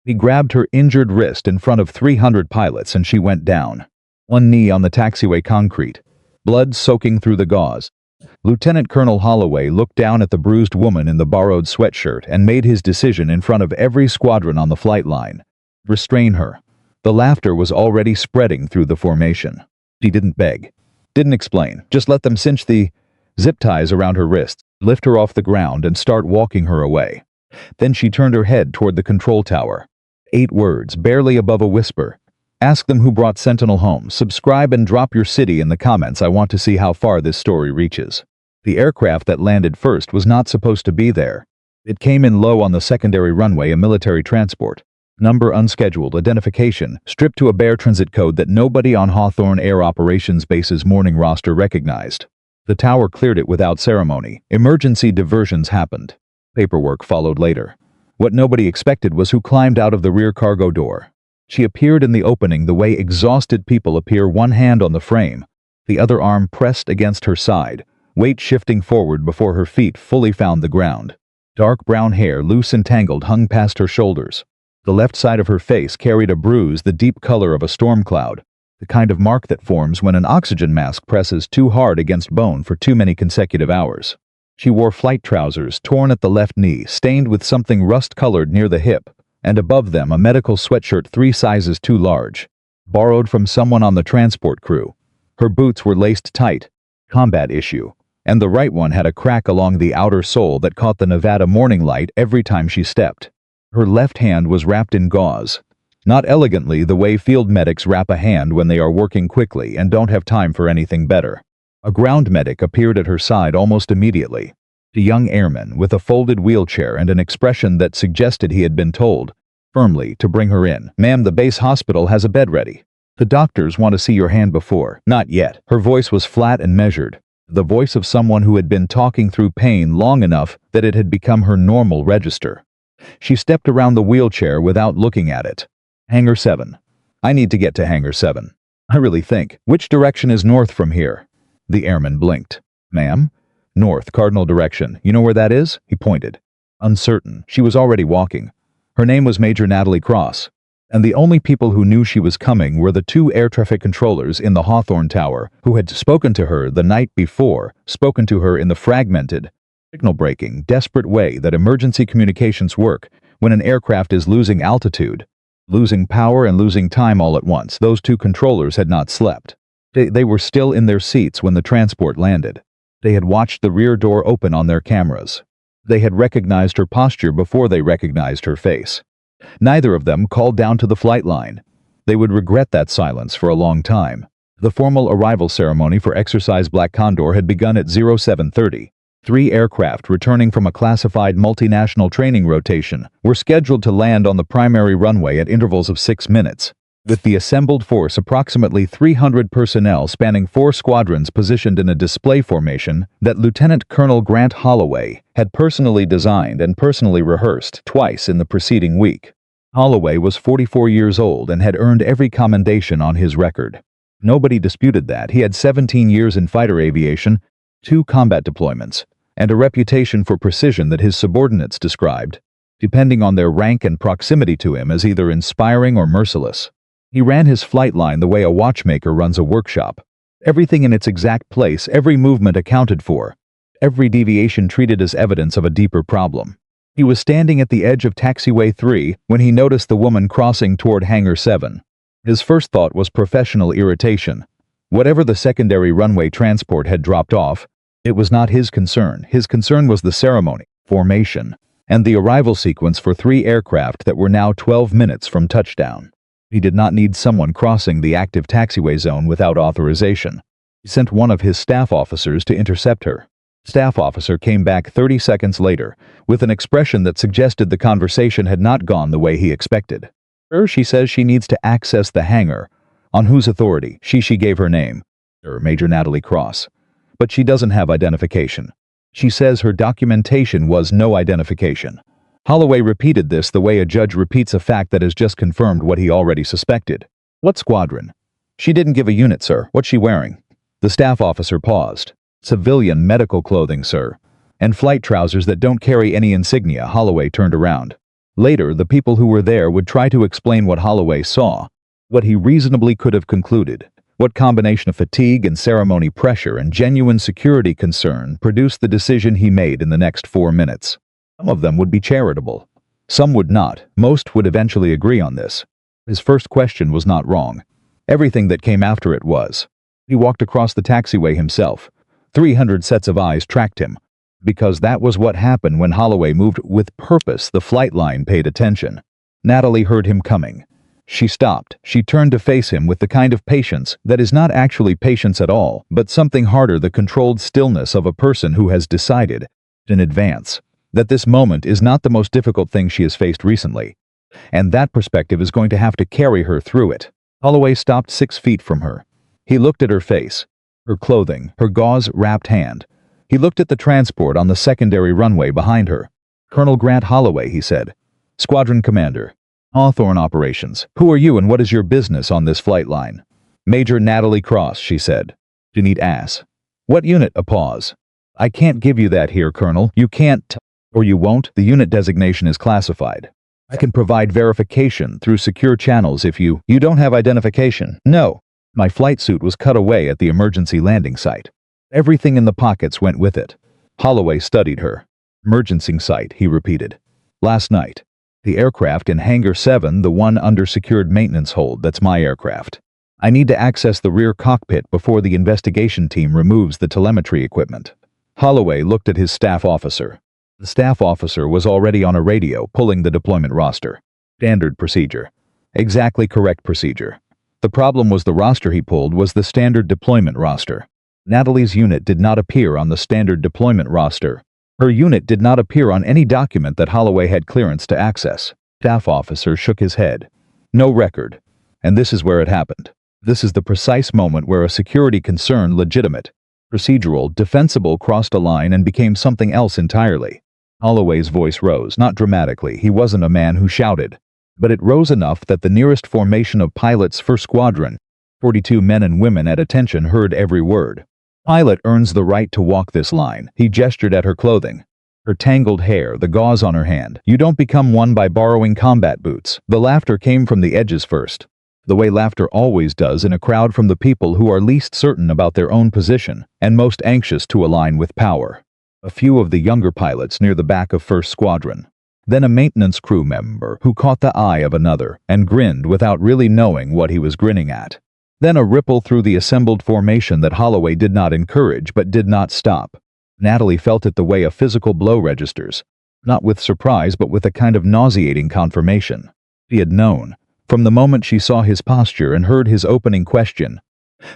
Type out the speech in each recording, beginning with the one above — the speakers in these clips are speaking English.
He grabbed her injured wrist in front of 300 pilots and she went down. One knee on the taxiway concrete, blood soaking through the gauze. Lieutenant Colonel Holloway looked down at the bruised woman in the borrowed sweatshirt and made his decision in front of every squadron on the flight line. Restrain her. The laughter was already spreading through the formation. She didn't beg. Didn't explain. Just let them cinch the zip ties around her wrists, lift her off the ground and start walking her away. Then she turned her head toward the control tower. 8 words, barely above a whisper. Ask them who brought Sentinel home. Subscribe and drop your city in the comments. I want to see how far this story reaches. The aircraft that landed first was not supposed to be there. It came in low on the secondary runway, a military transport. Number unscheduled, identification, stripped to a bare transit code that nobody on Hawthorne Air Operations Base's morning roster recognized. The tower cleared it without ceremony. Emergency diversions happened. Paperwork followed later. What nobody expected was who climbed out of the rear cargo door. She appeared in the opening the way exhausted people appear, one hand on the frame, the other arm pressed against her side, weight shifting forward before her feet fully found the ground. Dark brown hair, loose and tangled, hung past her shoulders. The left side of her face carried a bruise the deep color of a storm cloud, the kind of mark that forms when an oxygen mask presses too hard against bone for too many consecutive hours. She wore flight trousers torn at the left knee, stained with something rust-colored near the hip, and above them a medical sweatshirt 3 sizes too large, borrowed from someone on the transport crew. Her boots were laced tight, combat issue, and the right one had a crack along the outer sole that caught the Nevada morning light every time she stepped. Her left hand was wrapped in gauze, not elegantly the way field medics wrap a hand when they are working quickly and don't have time for anything better. A ground medic appeared at her side almost immediately. A young airman with a folded wheelchair and an expression that suggested he had been told, firmly, to bring her in. Ma'am, the base hospital has a bed ready. The doctors want to see your hand before. Not yet. Her voice was flat and measured, the voice of someone who had been talking through pain long enough that it had become her normal register. She stepped around the wheelchair without looking at it. Hangar 7. I need to get to Hangar 7. I really think. Which direction is north from here? The airman blinked. Ma'am? North, cardinal direction. You know where that is? He pointed. Uncertain. She was already walking. Her name was Major Natalie Cross, and the only people who knew she was coming were the 2 air traffic controllers in the Hawthorne Tower who had spoken to her the night before, spoken to her in the fragmented, signal-breaking, desperate way that emergency communications work when an aircraft is losing altitude, losing power and losing time all at once. Those 2 controllers had not slept. They were still in their seats when the transport landed. They had watched the rear door open on their cameras. They had recognized her posture before they recognized her face. Neither of them called down to the flight line. They would regret that silence for a long time. The formal arrival ceremony for Exercise Black Condor had begun at 0730. 3 aircraft returning from a classified multinational training rotation were scheduled to land on the primary runway at intervals of 6 minutes. With the assembled force, approximately 300 personnel spanning 4 squadrons positioned in a display formation that Lieutenant Colonel Grant Holloway had personally designed and personally rehearsed twice in the preceding week. Holloway was 44 years old and had earned every commendation on his record. Nobody disputed that. He had 17 years in fighter aviation, 2 combat deployments, and a reputation for precision that his subordinates described, depending on their rank and proximity to him, as either inspiring or merciless. He ran his flight line the way a watchmaker runs a workshop. Everything in its exact place, every movement accounted for, every deviation treated as evidence of a deeper problem. He was standing at the edge of taxiway 3 when he noticed the woman crossing toward Hangar 7. His first thought was professional irritation. Whatever the secondary runway transport had dropped off, it was not his concern. His concern was the ceremony, formation, and the arrival sequence for 3 aircraft that were now 12 minutes from touchdown. He did not need someone crossing the active taxiway zone without authorization. He sent one of his staff officers to intercept her. Staff officer came back 30 seconds later with an expression that suggested the conversation had not gone the way he expected. She says she needs to access the hangar. On whose authority? She gave her name. Major Natalie Cross. But she doesn't have identification. She says her documentation was no identification. Holloway repeated this the way a judge repeats a fact that has just confirmed what he already suspected. What squadron? She didn't give a unit, sir. What's she wearing? The staff officer paused. Civilian medical clothing, sir. And flight trousers that don't carry any insignia. Holloway turned around. Later, the people who were there would try to explain what Holloway saw, what he reasonably could have concluded, what combination of fatigue and ceremony pressure and genuine security concern produced the decision he made in the next 4 minutes. Some of them would be charitable. Some would not. Most would eventually agree on this. His first question was not wrong. Everything that came after it was. He walked across the taxiway himself. 300 sets of eyes tracked him. Because that was what happened when Holloway moved with purpose. The flight line paid attention. Natalie heard him coming. She stopped. She turned to face him with the kind of patience that is not actually patience at all, but something harder, the controlled stillness of a person who has decided, in advance, that this moment is not the most difficult thing she has faced recently, and that perspective is going to have to carry her through it. Holloway stopped 6 feet from her. He looked at her face, her clothing, her gauze-wrapped hand. He looked at the transport on the secondary runway behind her. "Colonel Grant Holloway," he said. "Squadron Commander. Hawthorne Operations. Who are you and what is your business on this flight line?" "Major Natalie Cross," she said. Janit asked. "What unit?" A pause. "I can't give you that here, Colonel. You can't, or you won't. The unit designation is classified. I can provide verification through secure channels if you don't have identification." "No." My flight suit was cut away at the emergency landing site. Everything in the pockets went with it. Holloway studied her. "Emergency site," he repeated. "Last night. The aircraft in Hangar 7, the one under secured maintenance hold, that's my aircraft. I need to access the rear cockpit before the investigation team removes the telemetry equipment." Holloway looked at his staff officer. The staff officer was already on a radio, pulling the deployment roster. Standard procedure. Exactly correct procedure. The problem was the roster he pulled was the standard deployment roster. Natalie's unit did not appear on the standard deployment roster. Her unit did not appear on any document that Holloway had clearance to access. Staff officer shook his head. No record. And this is where it happened. This is the precise moment where a security concern, legitimate, procedural, defensible, crossed a line and became something else entirely. Holloway's voice rose, not dramatically. He wasn't a man who shouted. But it rose enough that the nearest formation of pilots for squadron, 42 men and women at attention, heard every word. "Pilot earns the right to walk this line." He gestured at her clothing. Her tangled hair, the gauze on her hand. "You don't become one by borrowing combat boots." The laughter came from the edges first. The way laughter always does in a crowd, from the people who are least certain about their own position and most anxious to align with power. A few of the younger pilots near the back of First Squadron. Then a maintenance crew member who caught the eye of another and grinned without really knowing what he was grinning at. Then a ripple through the assembled formation that Holloway did not encourage but did not stop. Natalie felt it the way a physical blow registers. Not with surprise but with a kind of nauseating confirmation. She had known, from the moment she saw his posture and heard his opening question,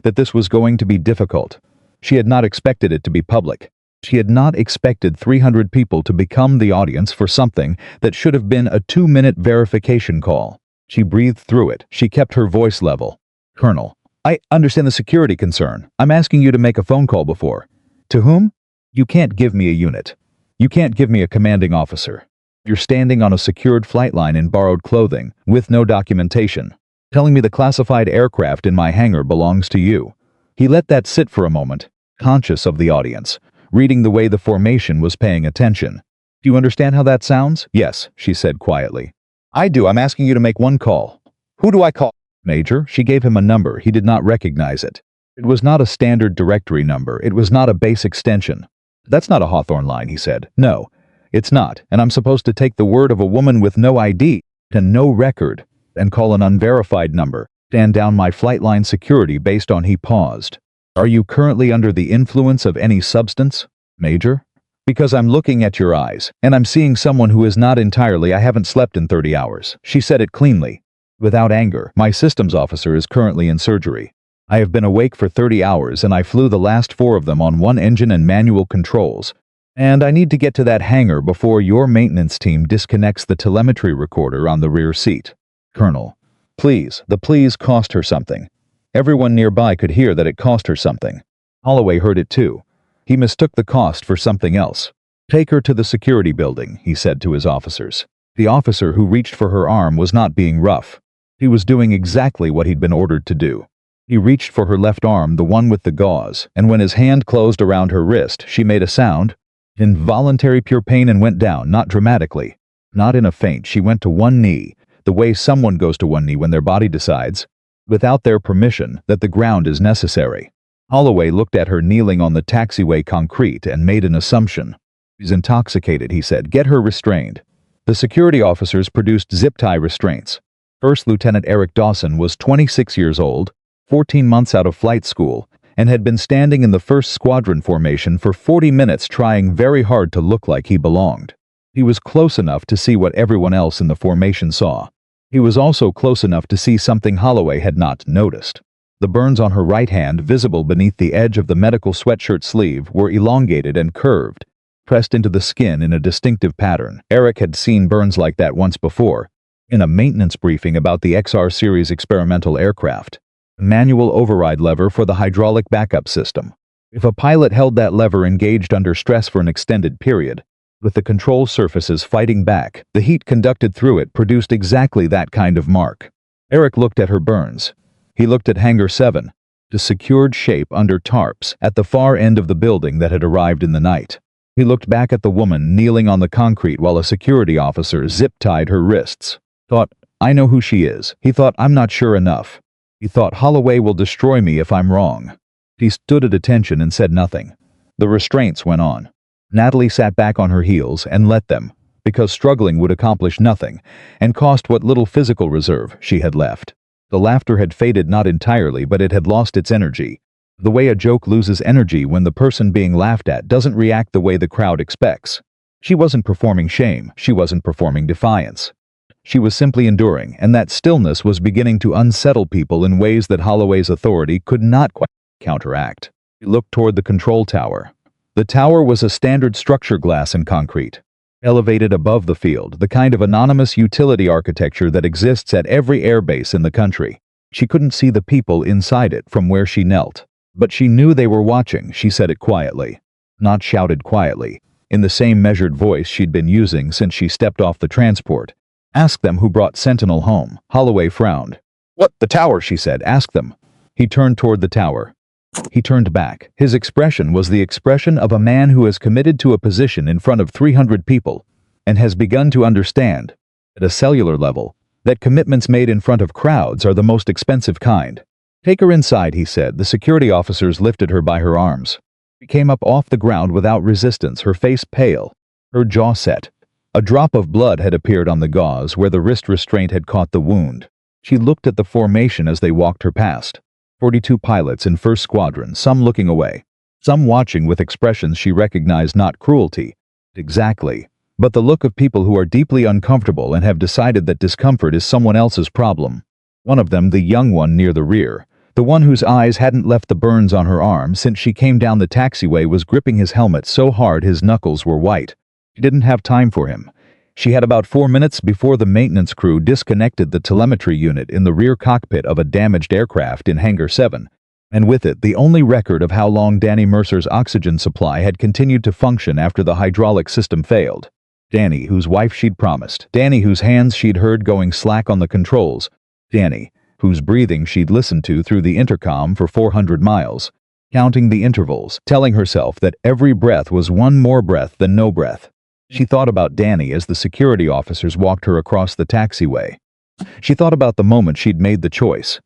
that this was going to be difficult. She had not expected it to be public. She had not expected 300 people to become the audience for something that should have been a 2-minute verification call. She breathed through it. She kept her voice level. "Colonel, I understand the security concern. I'm asking you to make a phone call before." "To whom?" "You can't give me a unit. You can't give me a commanding officer. You're standing on a secured flight line in borrowed clothing, with no documentation, telling me the classified aircraft in my hangar belongs to you." He let that sit for a moment, conscious of the audience, reading the way the formation was paying attention. "Do you understand how that sounds?" "Yes," she said quietly. "I do. I'm asking you to make one call." "Who do I call?" "Major." She gave him a number. He did not recognize it. It was not a standard directory number. It was not a base extension. "That's not a Hawthorne line," he said. "No, it's not, and I'm supposed to take the word of a woman with no ID and no record and call an unverified number, stand down my flight line security based on." He paused. "Are you currently under the influence of any substance, Major? Because I'm looking at your eyes, and I'm seeing someone who is not entirely. I haven't slept in 30 hours. She said it cleanly, without anger. "My systems officer is currently in surgery. I have been awake for 30 hours and I flew the last 4 of them on one engine and manual controls. And I need to get to that hangar before your maintenance team disconnects the telemetry recorder on the rear seat. Colonel, please." The please cost her something. Everyone nearby could hear that it cost her something. Holloway heard it too. He mistook the cost for something else. "Take her to the security building," he said to his officers. The officer who reached for her arm was not being rough. He was doing exactly what he'd been ordered to do. He reached for her left arm, the one with the gauze, and when his hand closed around her wrist, she made a sound, involuntary pure pain, and went down, not dramatically, Not in a faint, she went to one knee, the way someone goes to one knee when their body decides, without their permission, that the ground is necessary. Holloway looked at her kneeling on the taxiway concrete and made an assumption. "She's intoxicated," he said. "Get her restrained." The security officers produced zip-tie restraints. First Lieutenant Eric Dawson was 26 years old, 14 months out of flight school, and had been standing in the first squadron formation for 40 minutes trying very hard to look like he belonged. He was close enough to see what everyone else in the formation saw. He was also close enough to see something Holloway had not noticed. The burns on her right hand, visible beneath the edge of the medical sweatshirt sleeve, were elongated and curved, pressed into the skin in a distinctive pattern. Eric had seen burns like that once before, in a maintenance briefing about the XR series experimental aircraft. The manual override lever for the hydraulic backup system. If a pilot held that lever engaged under stress for an extended period, with the control surfaces fighting back, the heat conducted through it produced exactly that kind of mark. Eric looked at her burns. He looked at Hangar 7, the secured shape under tarps at the far end of the building that had arrived in the night. He looked back at the woman kneeling on the concrete while a security officer zip-tied her wrists. Thought, "I know who she is." He thought, "I'm not sure enough." He thought, "Holloway will destroy me if I'm wrong." He stood at attention and said nothing. The restraints went on. Natalie sat back on her heels and let them, because struggling would accomplish nothing, and cost what little physical reserve she had left. The laughter had faded not entirely, but it had lost its energy. The way a joke loses energy when the person being laughed at doesn't react the way the crowd expects. She wasn't performing shame, she wasn't performing defiance. She was simply enduring, and that stillness was beginning to unsettle people in ways that Holloway's authority could not quite counteract. He looked toward the control tower. The tower was a standard structure, glass and concrete, elevated above the field, the kind of anonymous utility architecture that exists at every airbase in the country. She couldn't see the people inside it from where she knelt, but she knew they were watching. She said it quietly, not shouted quietly, in the same measured voice she'd been using since she stepped off the transport. "Ask them who brought Sentinel home." Holloway frowned. "What? The tower," she said. "Ask them." He turned toward the tower. He turned back. His expression was the expression of a man who has committed to a position in front of 300 people and has begun to understand, at a cellular level, that commitments made in front of crowds are the most expensive kind. "Take her inside," he said. The security officers lifted her by her arms. She came up off the ground without resistance, her face pale, her jaw set. A drop of blood had appeared on the gauze where the wrist restraint had caught the wound. She looked at the formation as they walked her past. 42 pilots in First Squadron, some looking away, some watching with expressions she recognized, not cruelty, exactly, but the look of people who are deeply uncomfortable and have decided that discomfort is someone else's problem. One of them, the young one near the rear, the one whose eyes hadn't left the burns on her arm since she came down the taxiway, was gripping his helmet so hard his knuckles were white. She didn't have time for him. She had about 4 minutes before the maintenance crew disconnected the telemetry unit in the rear cockpit of a damaged aircraft in Hangar 7, and with it the only record of how long Danny Mercer's oxygen supply had continued to function after the hydraulic system failed. Danny, whose wife she'd promised. Danny, whose hands she'd heard going slack on the controls. Danny, whose breathing she'd listened to through the intercom for 400 miles, counting the intervals, telling herself that every breath was one more breath than no breath. She thought about Danny as the security officers walked her across the taxiway. She thought about the moment she'd made the choice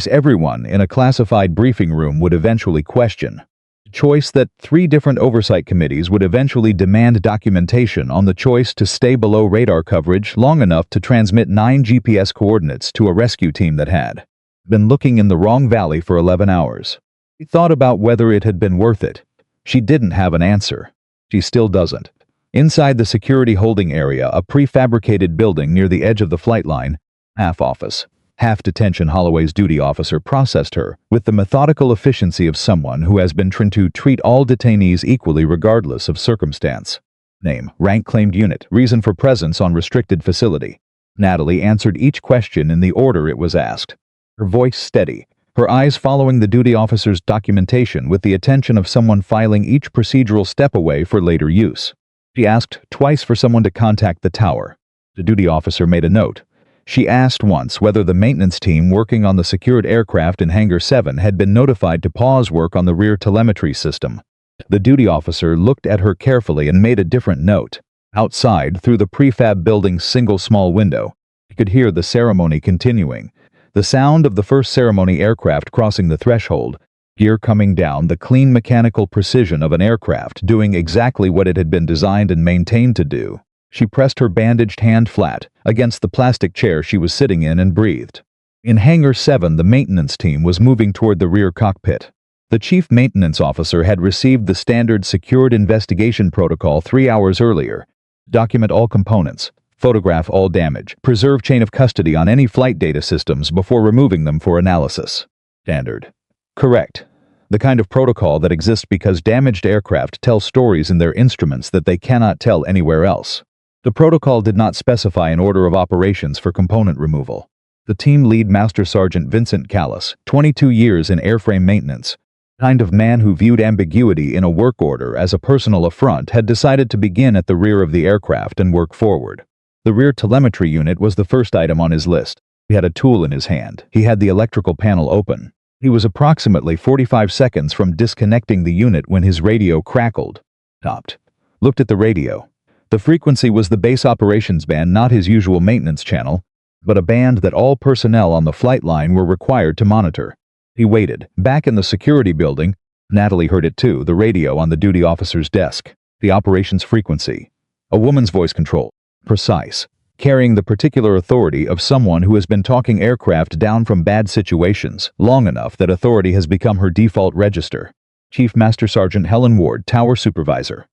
everyone in a classified briefing room would eventually question, the choice that 3 different oversight committees would eventually demand documentation on, the choice to stay below radar coverage long enough to transmit 9 GPS coordinates to a rescue team that had been looking in the wrong valley for 11 hours. She thought about whether it had been worth it. She didn't have an answer. She still doesn't. Inside the security holding area, a prefabricated building near the edge of the flight line, half office, half detention, Holloway's duty officer processed her with the methodical efficiency of someone who has been trained to treat all detainees equally regardless of circumstance. Name, rank, claimed unit, reason for presence on restricted facility. Natalie answered each question in the order it was asked, her voice steady, her eyes following the duty officer's documentation with the attention of someone filing each procedural step away for later use. She asked twice for someone to contact the tower. The duty officer made a note. She asked once whether the maintenance team working on the secured aircraft in Hangar 7 had been notified to pause work on the rear telemetry system. The duty officer looked at her carefully and made a different note. Outside, through the prefab building's single small window, he could hear the ceremony continuing. The sound of the first ceremony aircraft crossing the threshold, gear coming down, the clean mechanical precision of an aircraft doing exactly what it had been designed and maintained to do. She pressed her bandaged hand flat against the plastic chair she was sitting in and breathed. In Hangar 7, the maintenance team was moving toward the rear cockpit. The chief maintenance officer had received the standard secured investigation protocol 3 hours earlier. Document all components, photograph all damage, preserve chain of custody on any flight data systems before removing them for analysis. Standard. Correct. The kind of protocol that exists because damaged aircraft tell stories in their instruments that they cannot tell anywhere else. The protocol did not specify an order of operations for component removal. The team lead, Master Sergeant Vincent Callis, 22 years in airframe maintenance, kind of man who viewed ambiguity in a work order as a personal affront, had decided to begin at the rear of the aircraft and work forward. The rear telemetry unit was the first item on his list. He had a tool in his hand. He had the electrical panel open. He was approximately 45 seconds from disconnecting the unit when his radio crackled. Stopped. Looked at the radio. The frequency was the base operations band, not his usual maintenance channel, but a band that all personnel on the flight line were required to monitor. He waited. Back in the security building, Natalie heard it too, the radio on the duty officer's desk. The operations frequency. A woman's voice control. Precise. Carrying the particular authority of someone who has been talking aircraft down from bad situations long enough that authority has become her default register. Chief Master Sergeant Helen Ward, Tower Supervisor.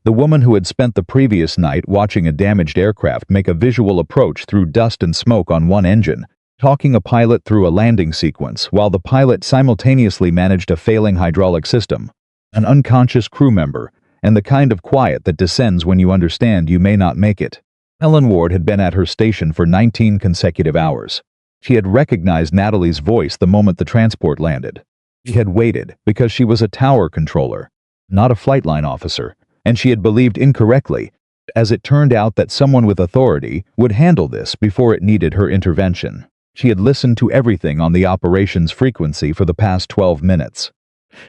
The woman who had spent the previous night watching a damaged aircraft make a visual approach through dust and smoke on one engine, talking a pilot through a landing sequence while the pilot simultaneously managed a failing hydraulic system, an unconscious crew member, and the kind of quiet that descends when you understand you may not make it. Helen Ward had been at her station for 19 consecutive hours. She had recognized Natalie's voice the moment the transport landed. She had waited because she was a tower controller, not a flight line officer, and she had believed incorrectly, as it turned out that someone with authority would handle this before it needed her intervention. She had listened to everything on the operations frequency for the past 12 minutes.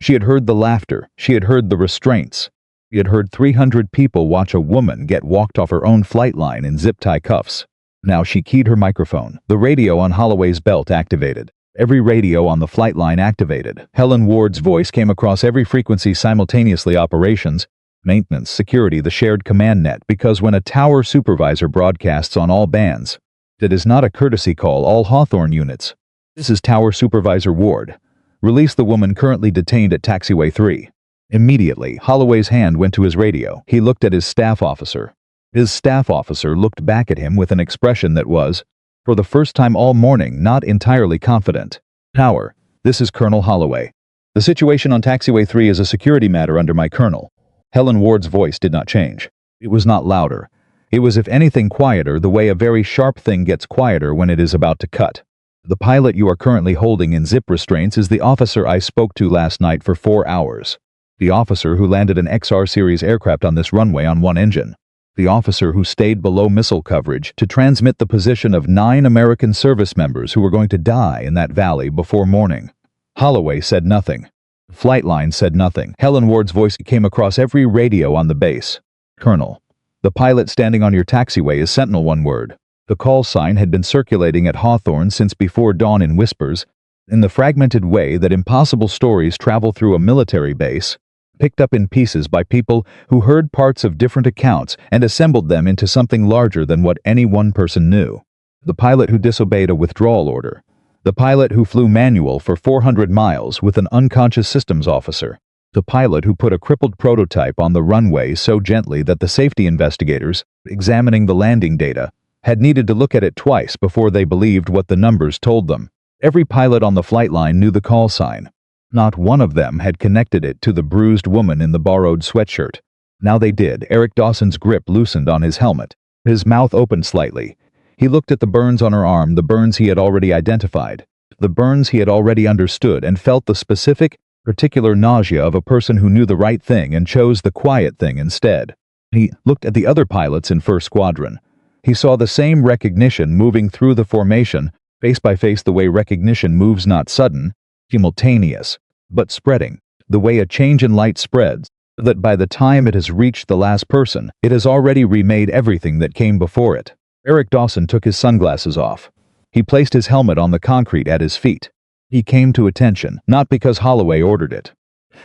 She had heard the laughter. She had heard the restraints. She had heard 300 people watch a woman get walked off her own flight line in zip-tie cuffs. Now she keyed her microphone. The radio on Holloway's belt activated. Every radio on the flight line activated. Helen Ward's voice came across every frequency simultaneously: operations, maintenance, security, the shared command net, because when a tower supervisor broadcasts on all bands, it is not a courtesy call. All Hawthorne units. This is Tower Supervisor Ward. Release the woman currently detained at Taxiway 3. Immediately, Holloway's hand went to his radio. He looked at his staff officer. His staff officer looked back at him with an expression that was, for the first time all morning, not entirely confident. Tower, this is Colonel Holloway. The situation on Taxiway 3 is a security matter under my colonel. Helen Ward's voice did not change. It was not louder. It was, if anything, quieter, the way a very sharp thing gets quieter when it is about to cut. The pilot you are currently holding in zip restraints is the officer I spoke to last night for 4 hours. The officer who landed an XR series aircraft on this runway on one engine. The officer who stayed below missile coverage to transmit the position of 9 American service members who were going to die in that valley before morning. Holloway said nothing. The flight line said nothing. Helen Ward's voice came across every radio on the base. Colonel, the pilot standing on your taxiway is Sentinel, one word. The call sign had been circulating at Hawthorne since before dawn in whispers, in the fragmented way that impossible stories travel through a military base, picked up in pieces by people who heard parts of different accounts and assembled them into something larger than what any one person knew. The pilot who disobeyed a withdrawal order. The pilot who flew manual for 400 miles with an unconscious systems officer. The pilot who put a crippled prototype on the runway so gently that the safety investigators, examining the landing data, had needed to look at it twice before they believed what the numbers told them. Every pilot on the flight line knew the call sign. Not one of them had connected it to the bruised woman in the borrowed sweatshirt. Now they did. Eric Dawson's grip loosened on his helmet. His mouth opened slightly. He looked at the burns on her arm, the burns he had already identified, the burns he had already understood, and felt the specific, particular nausea of a person who knew the right thing and chose the quiet thing instead. He looked at the other pilots in First Squadron. He saw the same recognition moving through the formation, face by face, the way recognition moves, not sudden, simultaneous, but spreading, the way a change in light spreads, that by the time it has reached the last person, it has already remade everything that came before it. Eric Dawson took his sunglasses off. He placed his helmet on the concrete at his feet. He came to attention, not because Holloway ordered it.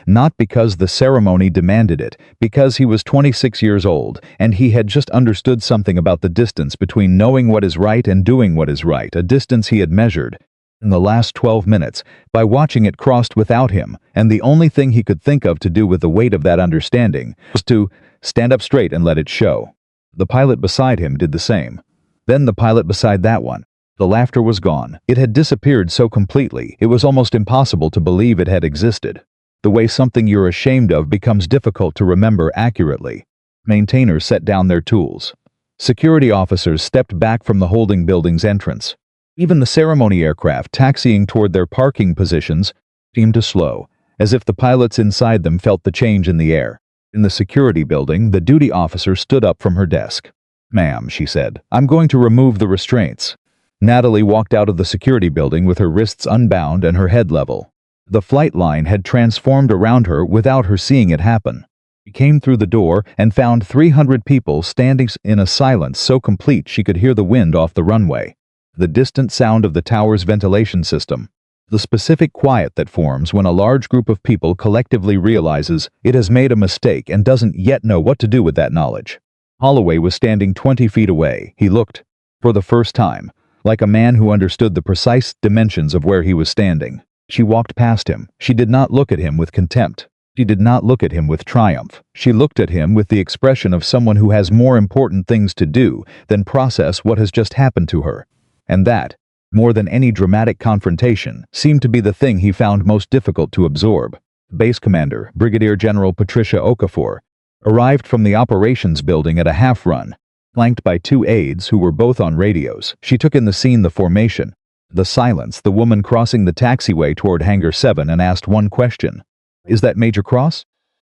Not because the ceremony demanded it, because he was 26 years old, and he had just understood something about the distance between knowing what is right and doing what is right, a distance he had measured in the last 12 minutes by watching it crossed without him, and the only thing he could think of to do with the weight of that understanding was to stand up straight and let it show. The pilot beside him did the same. Then the pilot beside that one. The laughter was gone. It had disappeared so completely, it was almost impossible to believe it had existed. The way something you're ashamed of becomes difficult to remember accurately. Maintainers set down their tools. Security officers stepped back from the holding building's entrance. Even the ceremony aircraft taxiing toward their parking positions seemed to slow, as if the pilots inside them felt the change in the air. In the security building, the duty officer stood up from her desk. "Ma'am," she said, "I'm going to remove the restraints." Natalie walked out of the security building with her wrists unbound and her head level. The flight line had transformed around her without her seeing it happen. She came through the door and found 300 people standing in a silence so complete she could hear the wind off the runway, the distant sound of the tower's ventilation system, the specific quiet that forms when a large group of people collectively realizes it has made a mistake and doesn't yet know what to do with that knowledge. Holloway was standing 20 feet away. He looked, for the first time, like a man who understood the precise dimensions of where he was standing. She walked past him. She did not look at him with contempt. She did not look at him with triumph. She looked at him with the expression of someone who has more important things to do than process what has just happened to her. And that, more than any dramatic confrontation, seemed to be the thing he found most difficult to absorb. Base Commander, Brigadier General Patricia Okafor, arrived from the operations building at a half-run, flanked by two aides who were both on radios. She took in the scene, the formation, the silence, the woman crossing the taxiway toward Hangar 7 and asked one question. "Is that Major Cross?"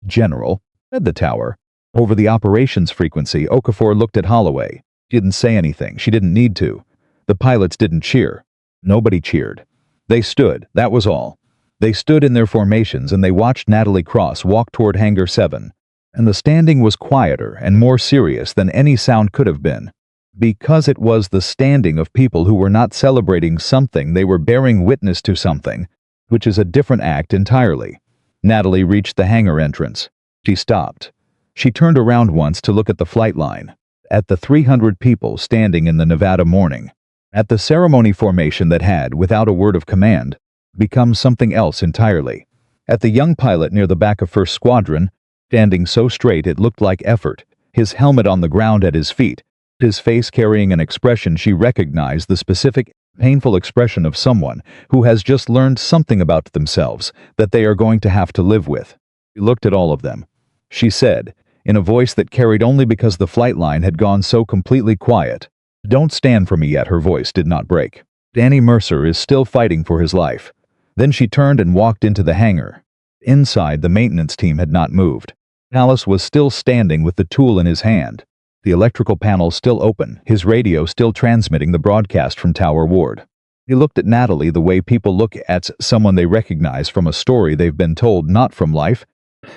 "General," said the tower. Over the operations frequency, Okafor looked at Holloway. She didn't say anything. She didn't need to. The pilots didn't cheer. Nobody cheered. They stood, that was all. They stood in their formations and they watched Natalie Cross walk toward Hangar 7. And the standing was quieter and more serious than any sound could have been. Because it was the standing of people who were not celebrating something, they were bearing witness to something, which is a different act entirely. Natalie reached the hangar entrance. She stopped. She turned around once to look at the flight line, at the 300 people standing in the Nevada morning, at the ceremony formation that had, without a word of command, become something else entirely, at the young pilot near the back of First Squadron, standing so straight it looked like effort, his helmet on the ground at his feet, his face carrying an expression she recognized, the specific, painful expression of someone who has just learned something about themselves that they are going to have to live with. She looked at all of them. She said, in a voice that carried only because the flight line had gone so completely quiet, "Don't stand for me yet." Her voice did not break. "Danny Mercer is still fighting for his life." Then she turned and walked into the hangar. Inside, the maintenance team had not moved. Dallas was still standing with the tool in his hand, the electrical panel still open, his radio still transmitting the broadcast from Tower Ward. He looked at Natalie the way people look at someone they recognize from a story they've been told, not from life,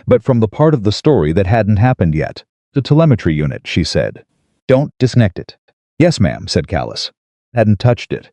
but from the part of the story that hadn't happened yet. "The telemetry unit," she said. "Don't disconnect it." "Yes, ma'am," said Callis. Hadn't touched it.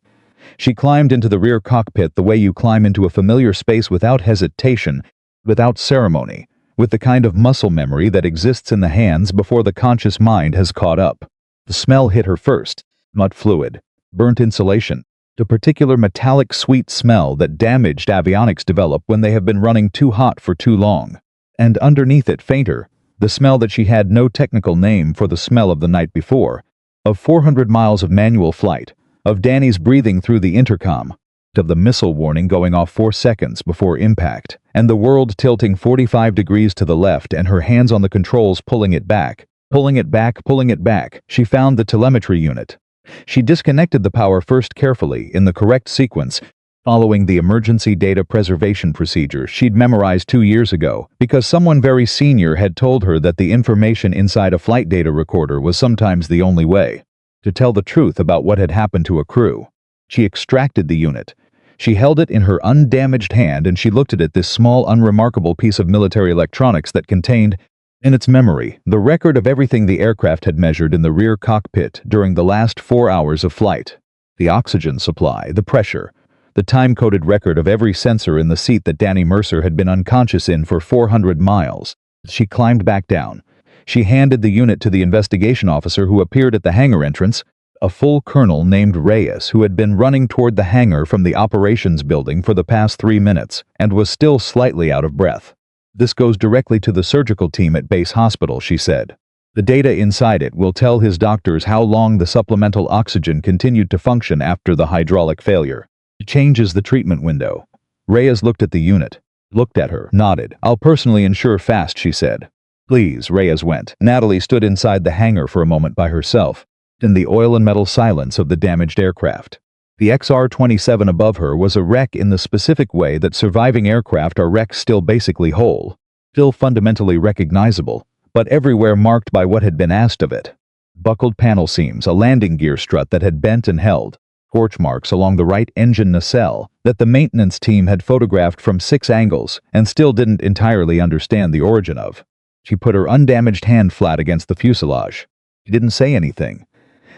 She climbed into the rear cockpit the way you climb into a familiar space without hesitation, without ceremony, with the kind of muscle memory that exists in the hands before the conscious mind has caught up. The smell hit her first. Mud fluid. Burnt insulation. The particular metallic sweet smell that damaged avionics develop when they have been running too hot for too long. And underneath it, fainter, the smell that she had no technical name for the smell of the night before, of 400 miles of manual flight, of Danny's breathing through the intercom, of the missile warning going off 4 seconds before impact, and the world tilting 45 degrees to the left and her hands on the controls pulling it back, pulling it back, pulling it back. She found the telemetry unit. She disconnected the power first carefully, in the correct sequence, following the emergency data preservation procedure she'd memorized 2 years ago, because someone very senior had told her that the information inside a flight data recorder was sometimes the only way to tell the truth about what had happened to a crew. She extracted the unit. She held it in her undamaged hand and she looked at it, this small, unremarkable piece of military electronics that contained, in its memory, the record of everything the aircraft had measured in the rear cockpit during the last 4 hours of flight. The oxygen supply, the pressure, the time-coded record of every sensor in the seat that Danny Mercer had been unconscious in for 400 miles. She climbed back down. She handed the unit to the investigation officer who appeared at the hangar entrance, a full colonel named Reyes who had been running toward the hangar from the operations building for the past 3 minutes and was still slightly out of breath. "This goes directly to the surgical team at Base Hospital," she said. "The data inside it will tell his doctors how long the supplemental oxygen continued to function after the hydraulic failure. It changes the treatment window." Reyes looked at the unit, looked at her, nodded. "I'll personally ensure fast," she said. "Please," Reyes went. Natalie stood inside the hangar for a moment by herself, in the oil and metal silence of the damaged aircraft. The XR-27 above her was a wreck in the specific way that surviving aircraft are wrecks, still basically whole, still fundamentally recognizable, but everywhere marked by what had been asked of it. Buckled panel seams, a landing gear strut that had bent and held, torch marks along the right engine nacelle that the maintenance team had photographed from 6 angles and still didn't entirely understand the origin of. She put her undamaged hand flat against the fuselage. She didn't say anything.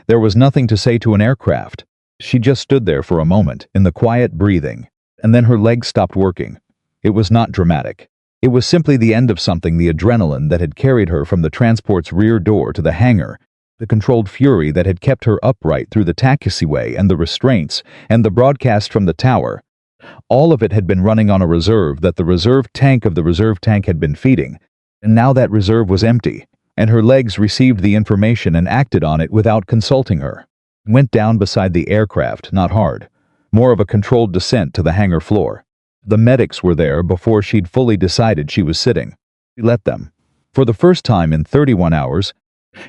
There was nothing to say to an aircraft. She just stood there for a moment, in the quiet breathing, and then her legs stopped working. It was not dramatic. It was simply the end of something, the adrenaline that had carried her from the transport's rear door to the hangar, the controlled fury that had kept her upright through the taxiway and the restraints and the broadcast from the tower. All of it had been running on a reserve that the reserve tank of the reserve tank had been feeding, and now that reserve was empty, and her legs received the information and acted on it without consulting her. Went down beside the aircraft, not hard, more of a controlled descent to the hangar floor. The medics were there before she'd fully decided she was sitting. He let them. For the first time in 31 hours,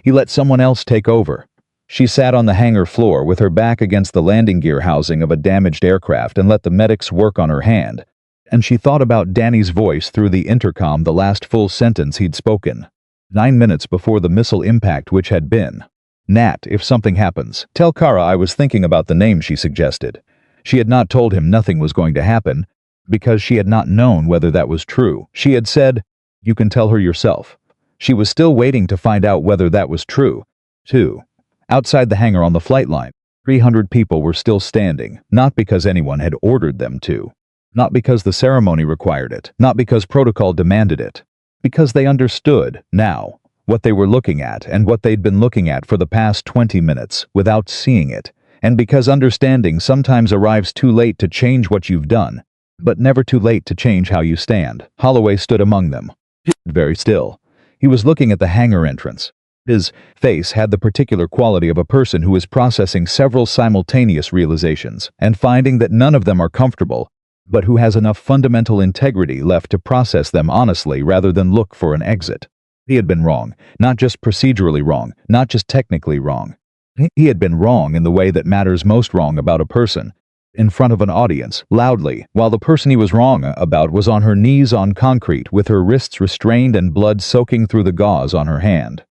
he let someone else take over. She sat on the hangar floor with her back against the landing gear housing of a damaged aircraft and let the medics work on her hand. And she thought about Danny's voice through the intercom, the last full sentence he'd spoken, 9 minutes before the missile impact, which had been, "Nat, if something happens, tell Kara I was thinking about the name," she suggested. She had not told him nothing was going to happen, because she had not known whether that was true. She had said, "You can tell her yourself." She was still waiting to find out whether that was true, too. Outside the hangar on the flight line, 300 people were still standing, not because anyone had ordered them to, not because the ceremony required it, not because protocol demanded it, because they understood, now, what they were looking at and what they'd been looking at for the past 20 minutes without seeing it, and because understanding sometimes arrives too late to change what you've done, but never too late to change how you stand. Holloway stood among them, very still. He was looking at the hangar entrance. His face had the particular quality of a person who is processing several simultaneous realizations and finding that none of them are comfortable, but who has enough fundamental integrity left to process them honestly rather than look for an exit. He had been wrong, not just procedurally wrong, not just technically wrong. He had been wrong in the way that matters most wrong about a person, in front of an audience, loudly, while the person he was wrong about was on her knees on concrete with her wrists restrained and blood soaking through the gauze on her hand.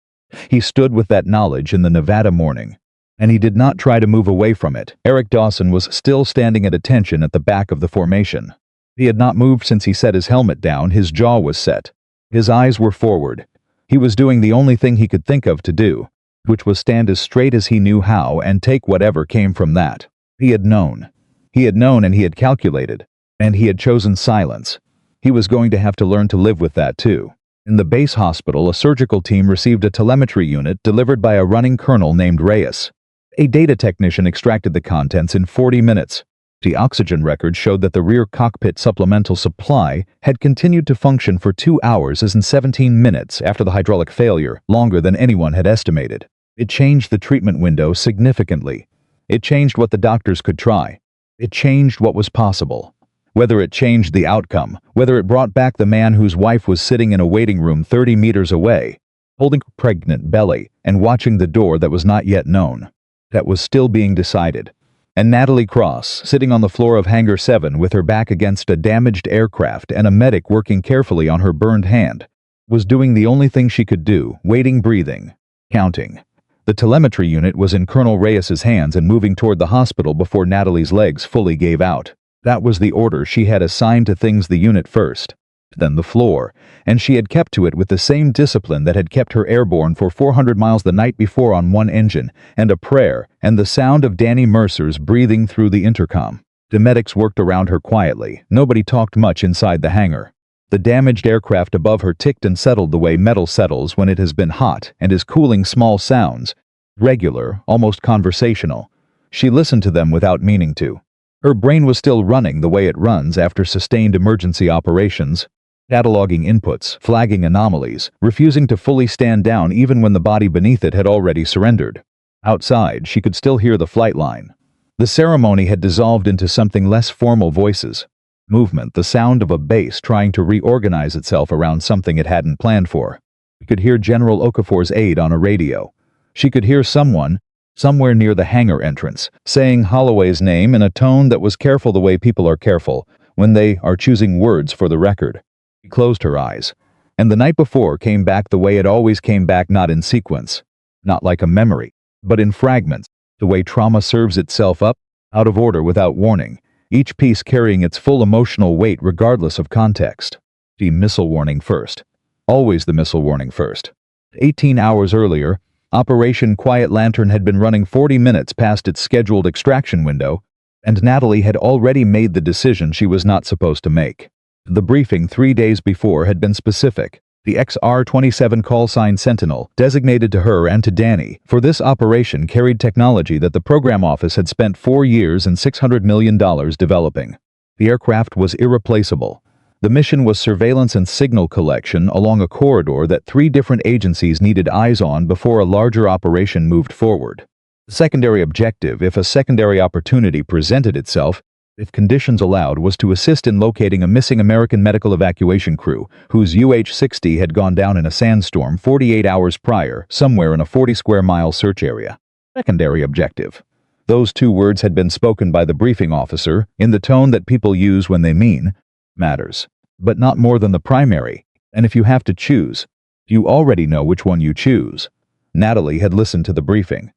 He stood with that knowledge in the Nevada morning, and he did not try to move away from it. Eric Dawson was still standing at attention at the back of the formation. He had not moved since he set his helmet down. His jaw was set. His eyes were forward. He was doing the only thing he could think of to do, which was stand as straight as he knew how and take whatever came from that. He had known. He had known and he had calculated, and he had chosen silence. He was going to have to learn to live with that too. In the base hospital, a surgical team received a telemetry unit delivered by a running colonel named Reyes. A data technician extracted the contents in 40 minutes. The oxygen record showed that the rear cockpit supplemental supply had continued to function for 2 hours as in 17 minutes after the hydraulic failure, longer than anyone had estimated. It changed the treatment window significantly. It changed what the doctors could try. It changed what was possible. Whether it changed the outcome, whether it brought back the man whose wife was sitting in a waiting room 30 meters away, holding her pregnant belly and watching the door that was not yet known, that was still being decided. And Natalie Cross, sitting on the floor of Hangar 7 with her back against a damaged aircraft and a medic working carefully on her burned hand, was doing the only thing she could do, waiting, breathing, counting. The telemetry unit was in Colonel Reyes's hands and moving toward the hospital before Natalie's legs fully gave out. That was the order she had assigned to things: the unit first, then the floor, and she had kept to it with the same discipline that had kept her airborne for 400 miles the night before on one engine, and a prayer, and the sound of Danny Mercer's breathing through the intercom. The medics worked around her quietly. Nobody talked much inside the hangar. The damaged aircraft above her ticked and settled the way metal settles when it has been hot and is cooling: small sounds, regular, almost conversational. She listened to them without meaning to. Her brain was still running the way it runs after sustained emergency operations, cataloging inputs, flagging anomalies, refusing to fully stand down even when the body beneath it had already surrendered. Outside, she could still hear the flight line. The ceremony had dissolved into something less: formal voices, movement, the sound of a base trying to reorganize itself around something it hadn't planned for. She could hear General Okafor's aide on a radio. She could hear someone, somewhere near the hangar entrance, saying Holloway's name in a tone that was careful, the way people are careful when they are choosing words for the record. She closed her eyes, and the night before came back the way it always came back: not in sequence, not like a memory, but in fragments, the way trauma serves itself up, out of order, without warning, each piece carrying its full emotional weight regardless of context. The missile warning first. Always the missile warning first. 18 hours earlier, Operation Quiet Lantern had been running 40 minutes past its scheduled extraction window, and Natalie had already made the decision she was not supposed to make. The briefing 3 days before had been specific. The XR-27 callsign Sentinel, designated to her and to Danny for this operation, carried technology that the program office had spent 4 years and $600 million developing. The aircraft was irreplaceable. The mission was surveillance and signal collection along a corridor that 3 different agencies needed eyes on before a larger operation moved forward. The secondary objective, if a secondary opportunity presented itself, if conditions allowed, was to assist in locating a missing American medical evacuation crew whose UH-60 had gone down in a sandstorm 48 hours prior, somewhere in a 40-square-mile search area. Secondary objective. Those 2 words had been spoken by the briefing officer in the tone that people use when they mean matters, but not more than the primary, and if you have to choose, you already know which one you choose. Natalie had listened to the briefing.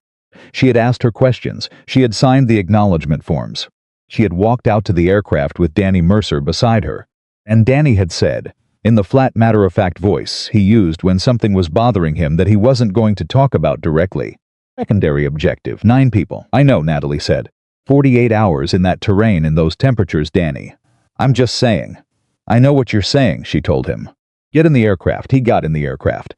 She had asked her questions. She had signed the acknowledgement forms. She had walked out to the aircraft with Danny Mercer beside her, and Danny had said, in the flat, matter-of-fact voice he used when something was bothering him that he wasn't going to talk about directly, secondary objective: 9 people. I know, Natalie said. 48 hours in that terrain in those temperatures, Danny. I'm just saying. I know what you're saying, she told him. Get in the aircraft. He got in the aircraft.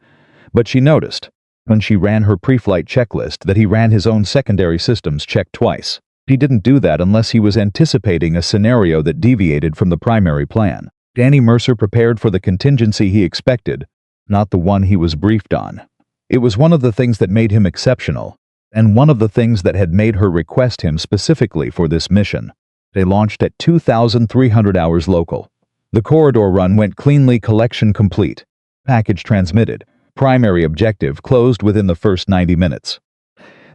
But she noticed, when she ran her pre-flight checklist, that he ran his own secondary systems check twice. He didn't do that unless he was anticipating a scenario that deviated from the primary plan. Danny Mercer prepared for the contingency he expected, not the one he was briefed on. It was one of the things that made him exceptional, and one of the things that had made her request him specifically for this mission. They launched at 2,300 hours local. The corridor run went cleanly, collection complete. Package transmitted. Primary objective closed within the first 90 minutes.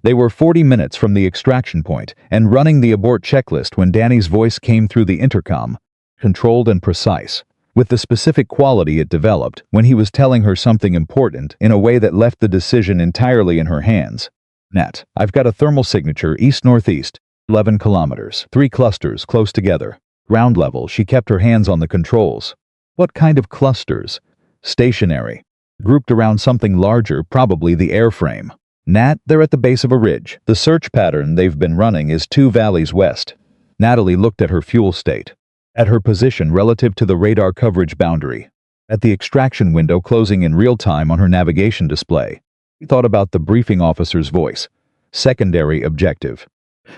They were 40 minutes from the extraction point and running the abort checklist when Danny's voice came through the intercom, controlled and precise, with the specific quality it developed when he was telling her something important in a way that left the decision entirely in her hands. Nat, I've got a thermal signature east-northeast, 11 kilometers, 3 clusters close together. Ground level. She kept her hands on the controls. What kind of clusters? Stationary. Grouped around something larger, probably the airframe. Nat, they're at the base of a ridge. The search pattern they've been running is 2 valleys west. Natalie looked at her fuel state, at her position relative to the radar coverage boundary, at the extraction window closing in real time on her navigation display. She thought about the briefing officer's voice. Secondary objective.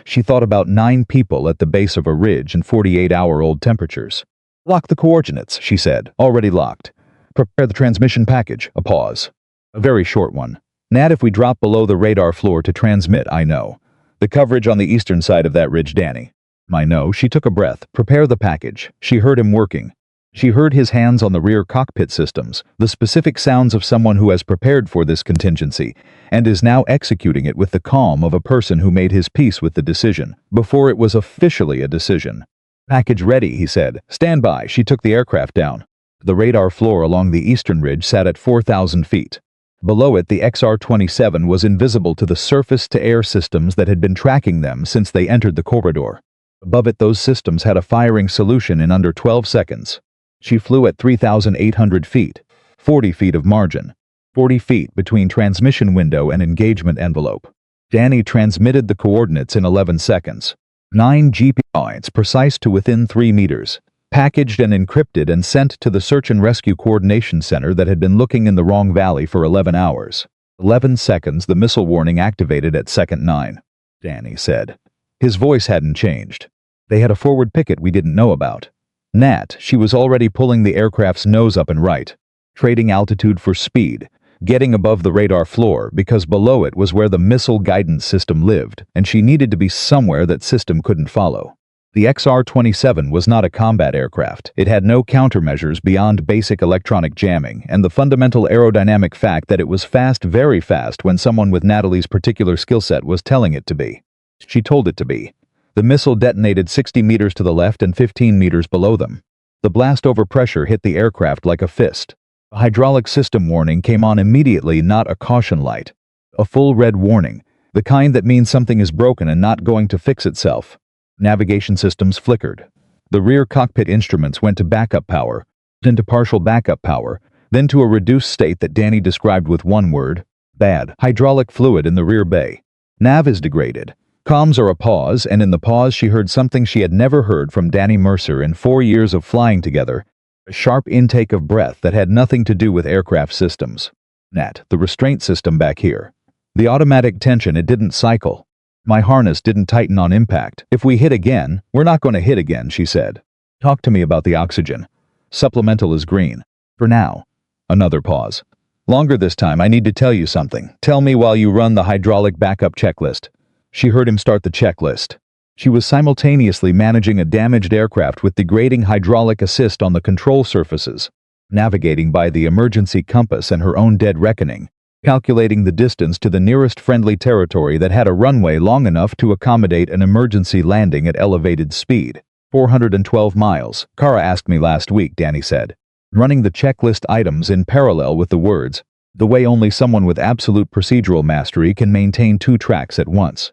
She thought about 9 people at the base of a ridge in 48-hour-old temperatures. Lock the coordinates, she said. Already locked. Prepare the transmission package. A pause. A very short one. Nat, if we drop below the radar floor to transmit, I know. The coverage on the eastern side of that ridge, Danny. I know. She took a breath. Prepare the package. She heard him working. She heard his hands on the rear cockpit systems, the specific sounds of someone who has prepared for this contingency and is now executing it with the calm of a person who made his peace with the decision before it was officially a decision. Package ready, he said. Stand by. She took the aircraft down. The radar floor along the eastern ridge sat at 4,000 feet. Below it, the XR-27 was invisible to the surface-to-air systems that had been tracking them since they entered the corridor. Above it, those systems had a firing solution in under 12 seconds. She flew at 3,800 feet, 40 feet of margin, 40 feet between transmission window and engagement envelope. Danny transmitted the coordinates in 11 seconds. 9 GPS points precise to within 3 meters, packaged and encrypted and sent to the Search and Rescue Coordination Center that had been looking in the wrong valley for 11 hours. 11 seconds, the missile warning activated at second 9. Danny said. His voice hadn't changed. They had a forward picket we didn't know about. Nat, she was already pulling the aircraft's nose up and right, trading altitude for speed, getting above the radar floor because below it was where the missile guidance system lived, and she needed to be somewhere that system couldn't follow. The XR-27 was not a combat aircraft. It had no countermeasures beyond basic electronic jamming and the fundamental aerodynamic fact that it was fast, very fast when someone with Natalie's particular skill set was telling it to be. She told it to be. The missile detonated 60 meters to the left and 15 meters below them. The blast overpressure hit the aircraft like a fist. A hydraulic system warning came on immediately, not a caution light. A full red warning, the kind that means something is broken and not going to fix itself. Navigation systems flickered. The rear cockpit instruments went to backup power, then to partial backup power, then to a reduced state that Danny described with one word: bad. Hydraulic fluid in the rear bay. Nav is degraded. Comms are a pause, and in the pause she heard something she had never heard from Danny Mercer in 4 years of flying together. A sharp intake of breath that had nothing to do with aircraft systems. Nat, the restraint system back here. The automatic tension, it didn't cycle. My harness didn't tighten on impact. If we hit again, we're not going to hit again, she said. Talk to me about the oxygen. Supplemental is green. For now. Another pause. Longer this time, I need to tell you something. Tell me while you run the hydraulic backup checklist. She heard him start the checklist. She was simultaneously managing a damaged aircraft with degrading hydraulic assist on the control surfaces, navigating by the emergency compass and her own dead reckoning, calculating the distance to the nearest friendly territory that had a runway long enough to accommodate an emergency landing at elevated speed. 412 miles, Kara asked me last week, Danny said, running the checklist items in parallel with the words, the way only someone with absolute procedural mastery can maintain 2 tracks at once.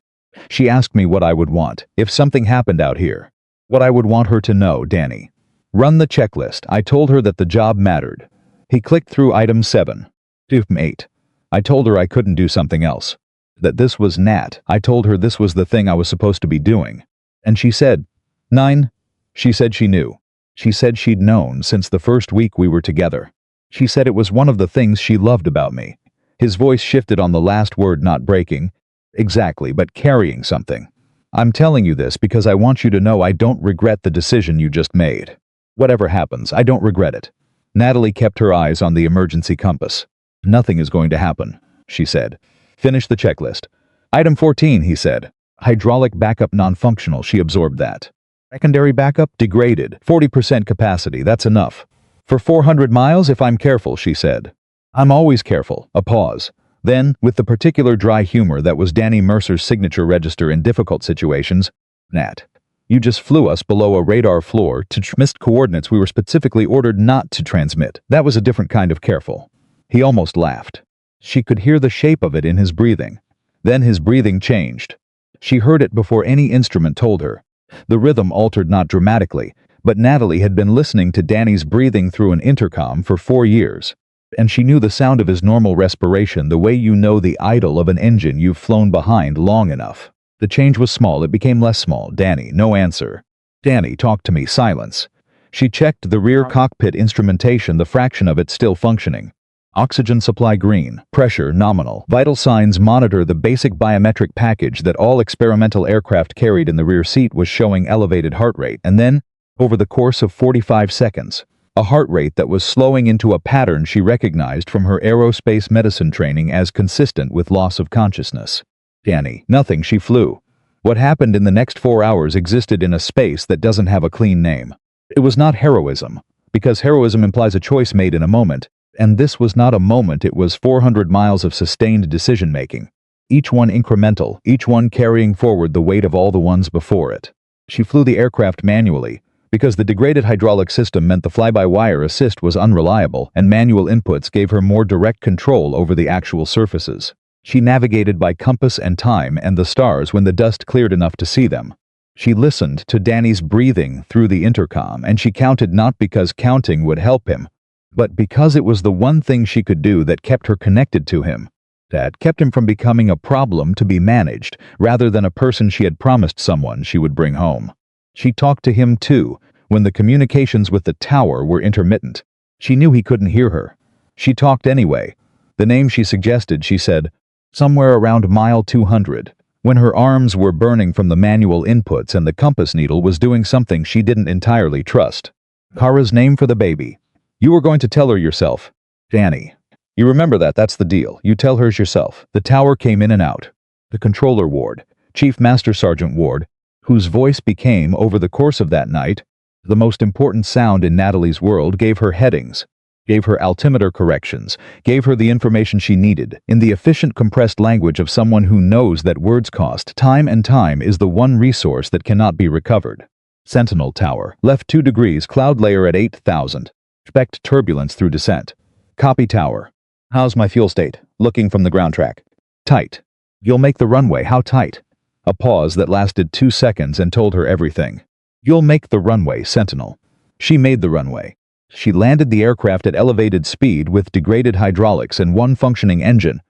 She asked me what I would want if something happened out here. What I would want her to know, Danny. Run the checklist. I told her that the job mattered. He clicked through item 7. 8. I told her I couldn't do something else. That this was Nat. I told her this was the thing I was supposed to be doing. And she said, 9. She said she knew. She said she'd known since the first week we were together. She said it was one of the things she loved about me. His voice shifted on the last word, not breaking. Exactly, but carrying something. I'm telling you this because I want you to know I don't regret the decision you just made. Whatever happens, I don't regret it. Natalie kept her eyes on the emergency compass. Nothing is going to happen, she said. Finish the checklist. Item 14, he said. Hydraulic backup non-functional, she absorbed that. Secondary backup degraded, 40% capacity, that's enough. For 400 miles if I'm careful, she said. I'm always careful. A pause. Then, with the particular dry humor that was Danny Mercer's signature register in difficult situations, Nat, you just flew us below a radar floor to missed coordinates we were specifically ordered not to transmit. That was a different kind of careful. He almost laughed. She could hear the shape of it in his breathing. Then his breathing changed. She heard it before any instrument told her. The rhythm altered not dramatically, but Natalie had been listening to Danny's breathing through an intercom for 4 years. And she knew the sound of his normal respiration the way you know the idle of an engine you've flown behind long enough. The change was small, it became less small. Danny, no answer. Danny, talk to me, silence. She checked the rear cockpit instrumentation, the fraction of it still functioning. Oxygen supply green, pressure nominal. Vital signs monitor the basic biometric package that all experimental aircraft carried in the rear seat was showing elevated heart rate, and then, over the course of 45 seconds, a heart rate that was slowing into a pattern she recognized from her aerospace medicine training as consistent with loss of consciousness. Danny, nothing, she flew. What happened in the next 4 hours existed in a space that doesn't have a clean name. It was not heroism, because heroism implies a choice made in a moment, and this was not a moment, it was 400 miles of sustained decision-making. Each one incremental, each one carrying forward the weight of all the ones before it. She flew the aircraft manually, because the degraded hydraulic system meant the fly-by-wire assist was unreliable and manual inputs gave her more direct control over the actual surfaces. She navigated by compass and time and the stars when the dust cleared enough to see them. She listened to Danny's breathing through the intercom, and she counted not because counting would help him, but because it was the one thing she could do that kept her connected to him, that kept him from becoming a problem to be managed, rather than a person she had promised someone she would bring home. She talked to him too, when the communications with the tower were intermittent. She knew he couldn't hear her. She talked anyway. The name she suggested, she said, somewhere around mile 200, when her arms were burning from the manual inputs and the compass needle was doing something she didn't entirely trust. Kara's name for the baby. You were going to tell her yourself. Danny. You remember that, that's the deal. You tell hers yourself. The tower came in and out. The controller Ward, Chief Master Sergeant Ward, whose voice became, over the course of that night, the most important sound in Natalie's world, gave her headings, gave her altimeter corrections, gave her the information she needed, in the efficient compressed language of someone who knows that words cost. Time and time is the one resource that cannot be recovered. Sentinel Tower, left 2 degrees, cloud layer at 8,000. Expect turbulence through descent. Copy Tower. How's my fuel state? Looking from the ground track. Tight. You'll make the runway. How tight? A pause that lasted 2 seconds and told her everything. You'll make the runway, Sentinel. She made the runway. She landed the aircraft at elevated speed with degraded hydraulics and one functioning engine.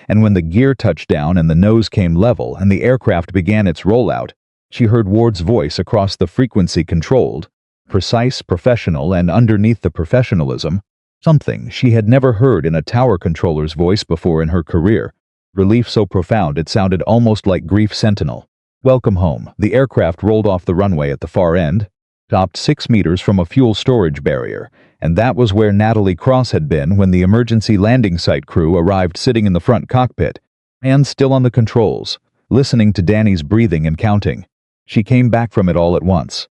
And when the gear touched down and the nose came level and the aircraft began its rollout, she heard Ward's voice across the frequency-controlled, precise, professional, and underneath the professionalism, something she had never heard in a tower controller's voice before in her career. Relief so profound it sounded almost like grief. Sentinel. Welcome home. The aircraft rolled off the runway at the far end, stopped 6 meters from a fuel storage barrier, and that was where Natalie Cross had been when the emergency landing site crew arrived, sitting in the front cockpit, hands still on the controls, listening to Danny's breathing and counting. She came back from it all at once.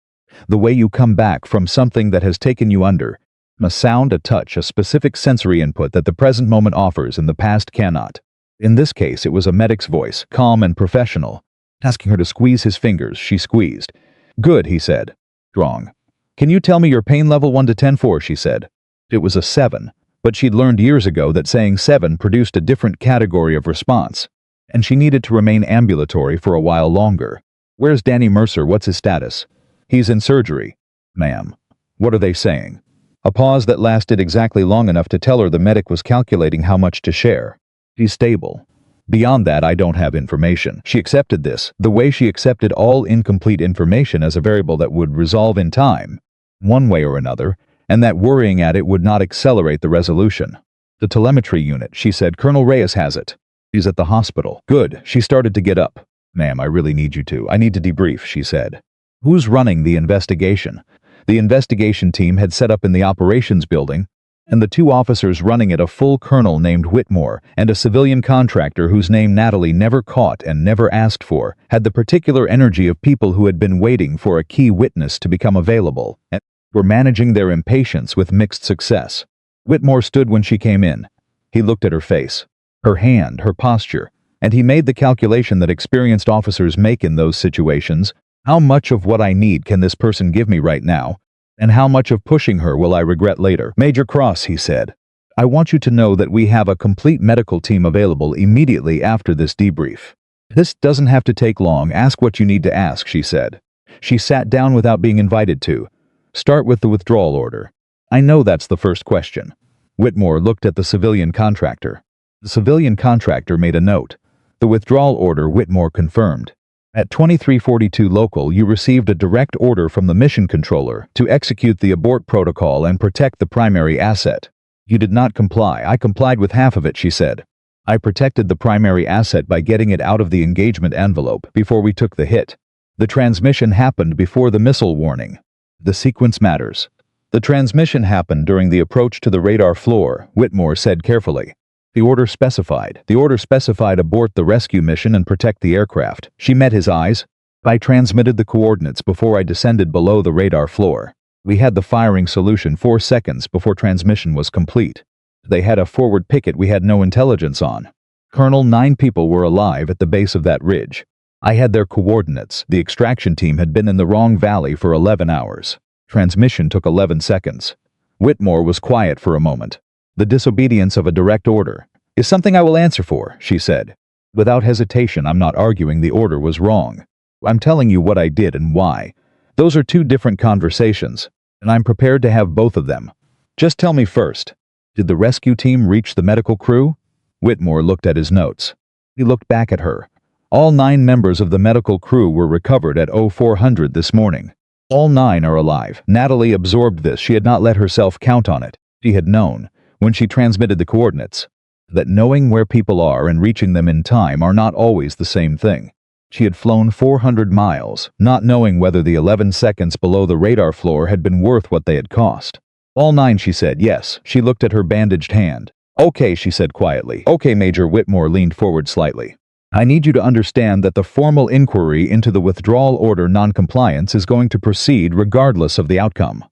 The way you come back from something that has taken you under, a sound, a touch, a specific sensory input that the present moment offers and the past cannot. In this case, it was a medic's voice, calm and professional, asking her to squeeze his fingers. She squeezed. Good, he said. Strong. Can you tell me your pain level 1 to 10? 4, she said. It was a 7, but she'd learned years ago that saying 7 produced a different category of response, and she needed to remain ambulatory for a while longer. Where's Danny Mercer? What's his status? He's in surgery. Ma'am. What are they saying? A pause that lasted exactly long enough to tell her the medic was calculating how much to share. He's stable. Beyond that, I don't have information. She accepted this, the way she accepted all incomplete information, as a variable that would resolve in time, one way or another, and that worrying at it would not accelerate the resolution. The telemetry unit, she said. Colonel Reyes has it. He's at the hospital. Good. She started to get up. Ma'am, I really need you to. I need to debrief, she said. Who's running the investigation? The investigation team had set up in the operations building, and the 2 officers running it, a full colonel named Whitmore and a civilian contractor whose name Natalie never caught and never asked for, had the particular energy of people who had been waiting for a key witness to become available and were managing their impatience with mixed success. Whitmore stood when she came in. He looked at her face, her hand, her posture, and he made the calculation that experienced officers make in those situations. How much of what I need can this person give me right now? And how much of pushing her will I regret later? Major Cross, he said, I want you to know that we have a complete medical team available immediately after this debrief. This doesn't have to take long. Ask what you need to ask, she said. She sat down without being invited to. Start with the withdrawal order. I know that's the first question. Whitmore looked at the civilian contractor. The civilian contractor made a note. The withdrawal order, Whitmore confirmed. At 2342 local, you received a direct order from the mission controller to execute the abort protocol and protect the primary asset. You did not comply. I complied with half of it, she said. I protected the primary asset by getting it out of the engagement envelope before we took the hit. The transmission happened before the missile warning. The sequence matters. The transmission happened during the approach to the radar floor, Whitmore said carefully. The order specified abort the rescue mission and protect the aircraft. She met his eyes. I transmitted the coordinates before I descended below the radar floor. We had the firing solution 4 seconds before transmission was complete. They had a forward picket we had no intelligence on. Colonel, 9 people were alive at the base of that ridge. I had their coordinates. The extraction team had been in the wrong valley for 11 hours. Transmission took 11 seconds. Whitmore was quiet for a moment. The disobedience of a direct order is something I will answer for, she said. Without hesitation, I'm not arguing the order was wrong. I'm telling you what I did and why. Those are two different conversations, and I'm prepared to have both of them. Just tell me first, did the rescue team reach the medical crew? Whitmore looked at his notes. He looked back at her. All 9 members of the medical crew were recovered at 0400 this morning. All 9 are alive. Natalie absorbed this. She had not let herself count on it. She had known, when she transmitted the coordinates, that knowing where people are and reaching them in time are not always the same thing. She had flown 400 miles, not knowing whether the 11 seconds below the radar floor had been worth what they had cost. All 9, she said. Yes. She looked at her bandaged hand. Okay, she said quietly. Okay, Major. Whitmore leaned forward slightly. I need you to understand that the formal inquiry into the withdrawal order noncompliance is going to proceed regardless of the outcome.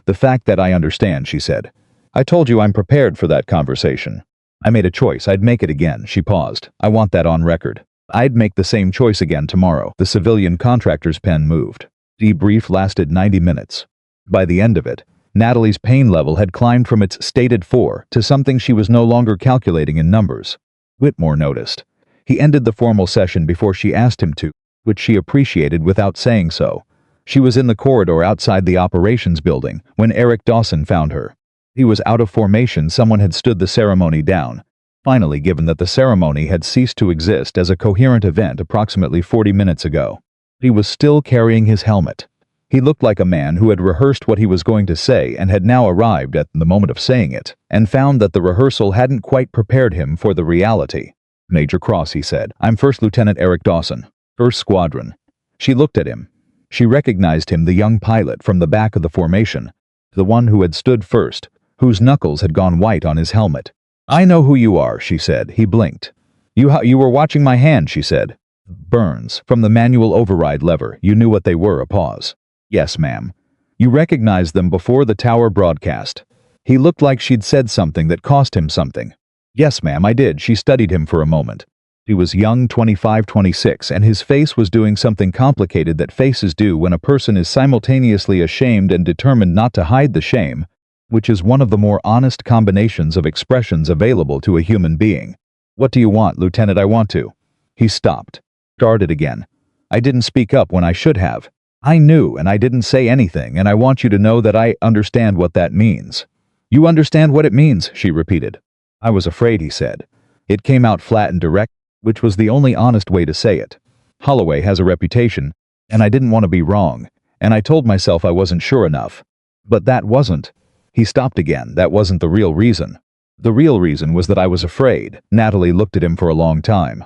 The fact that I understand, she said. I told you I'm prepared for that conversation. I made a choice. I'd make it again. She paused. I want that on record. I'd make the same choice again tomorrow. The civilian contractor's pen moved. Debrief lasted 90 minutes. By the end of it, Natalie's pain level had climbed from its stated 4 to something she was no longer calculating in numbers. Whitmore noticed. He ended the formal session before she asked him to, which she appreciated without saying so. She was in the corridor outside the operations building when Eric Dawson found her. He was out of formation. Someone had stood the ceremony down. Finally, given that the ceremony had ceased to exist as a coherent event approximately 40 minutes ago. He was still carrying his helmet. He looked like a man who had rehearsed what he was going to say and had now arrived at the moment of saying it, and found that the rehearsal hadn't quite prepared him for the reality. Major Cross, he said. I'm First Lieutenant Eric Dawson, 1st Squadron. She looked at him. She recognized him, the young pilot from the back of the formation, the one who had stood first, whose knuckles had gone white on his helmet. I know who you are, she said. He blinked. You were watching my hand, she said. Burns, from the manual override lever. You knew what they were. A pause. Yes, ma'am. You recognized them before the tower broadcast. He looked like she'd said something that cost him something. Yes, ma'am, I did. She studied him for a moment. He was young, 25, 26, and his face was doing something complicated that faces do when a person is simultaneously ashamed and determined not to hide the shame, which is one of the more honest combinations of expressions available to a human being. What do you want, Lieutenant? I want to. He stopped. Started again. I didn't speak up when I should have. I knew, and I didn't say anything, and I want you to know that I understand what that means. You understand what it means, she repeated. I was afraid, he said. It came out flat and direct, which was the only honest way to say it. Holloway has a reputation, and I didn't want to be wrong, and I told myself I wasn't sure enough. But that wasn't. He stopped again. That wasn't the real reason. The real reason was that I was afraid. Natalie looked at him for a long time.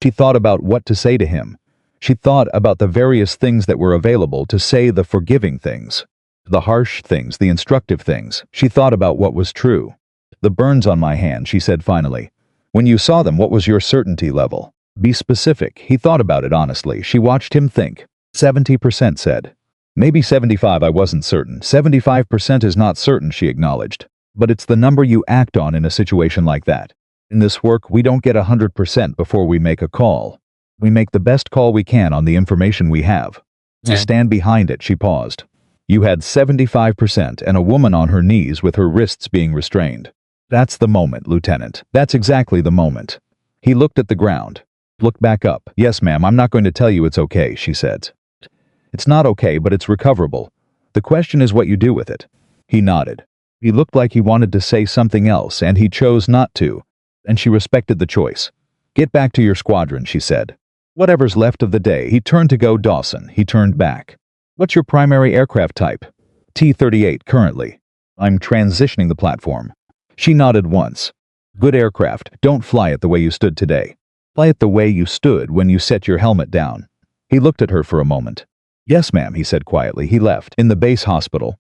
She thought about what to say to him. She thought about the various things that were available to say, the forgiving things, the harsh things, the instructive things. She thought about what was true. The burns on my hand, she said finally. When you saw them, what was your certainty level? Be specific. He thought about it honestly. She watched him think. 70% said. Maybe 75, I wasn't certain. 75% is not certain, she acknowledged. But it's the number you act on in a situation like that. In this work, we don't get 100% before we make a call. We make the best call we can on the information we have. To stand behind it, she paused. You had 75% and a woman on her knees with her wrists being restrained. That's the moment, Lieutenant. That's exactly the moment. He looked at the ground. Looked back up. Yes, ma'am, I'm not going to tell you it's okay, she said. It's not okay, but it's recoverable. The question is what you do with it. He nodded. He looked like he wanted to say something else, and he chose not to, and she respected the choice. Get back to your squadron, she said. Whatever's left of the day. He turned to go. Dawson. He turned back. What's your primary aircraft type? T-38 currently. I'm transitioning the platform. She nodded once. Good aircraft. Don't fly it the way you stood today. Fly it the way you stood when you set your helmet down. He looked at her for a moment. Yes, ma'am, he said quietly. He left. In the base hospital.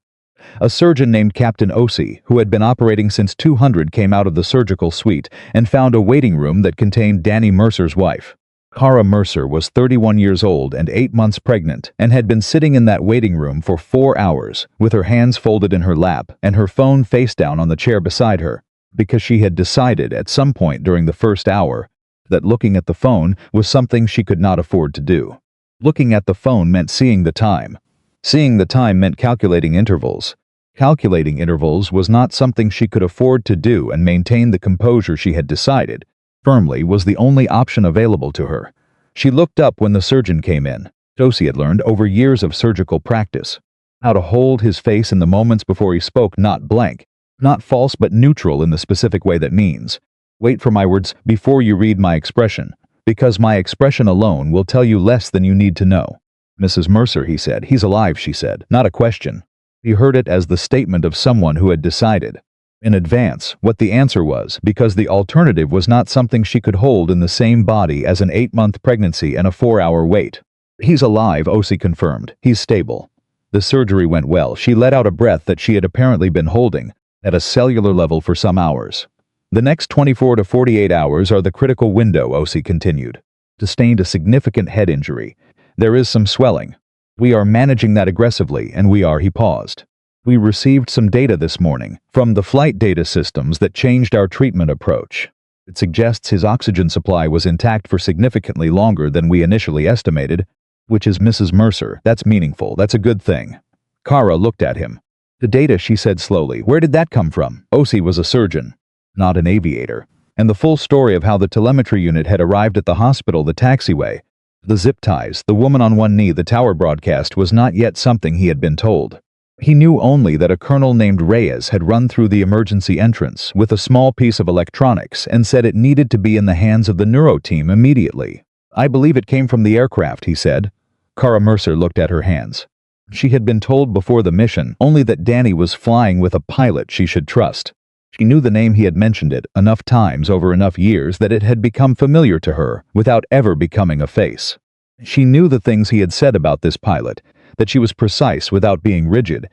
A surgeon named Captain Osei, who had been operating since 200, came out of the surgical suite and found a waiting room that contained Danny Mercer's wife. Cara Mercer was 31 years old and 8 months pregnant and had been sitting in that waiting room for 4 hours with her hands folded in her lap and her phone face down on the chair beside her, because she had decided at some point during the first hour that looking at the phone was something she could not afford to do. Looking at the phone meant seeing the time. Seeing the time meant calculating intervals. Calculating intervals was not something she could afford to do, and maintain the composure she had decided firmly was the only option available to her. She looked up when the surgeon came in. Josie had learned over years of surgical practice. How to hold his face in the moments before he spoke, not blank, not false but neutral in the specific way that means, wait for my words before you read my expression, because my expression alone will tell you less than you need to know. Mrs. Mercer, he said. He's alive, she said, not a question. He heard it as the statement of someone who had decided in advance what the answer was, because the alternative was not something she could hold in the same body as an 8-month pregnancy and a 4-hour wait. He's alive, Osi confirmed. He's stable. The surgery went well. She let out a breath that she had apparently been holding at a cellular level for some hours. The next 24 to 48 hours are the critical window, Osi continued. Sustained a significant head injury. There is some swelling. We are managing that aggressively, and he paused. We received some data this morning from the flight data systems that changed our treatment approach. It suggests his oxygen supply was intact for significantly longer than we initially estimated, which is Mrs. Mercer. That's meaningful. That's a good thing. Kara looked at him. The data, she said slowly. Where did that come from? Osi was a surgeon, not an aviator. And the full story of how the telemetry unit had arrived at the hospital, the taxiway, the zip ties, the woman on one knee, the tower broadcast was not yet something he had been told. He knew only that a colonel named Reyes had run through the emergency entrance with a small piece of electronics and said it needed to be in the hands of the neuro team immediately. I believe it came from the aircraft, he said. Kara Mercer looked at her hands. She had been told before the mission only that Danny was flying with a pilot she should trust. She knew the name, he had mentioned it enough times over enough years that it had become familiar to her without ever becoming a face. She knew the things he had said about this pilot, that she was precise without being rigid,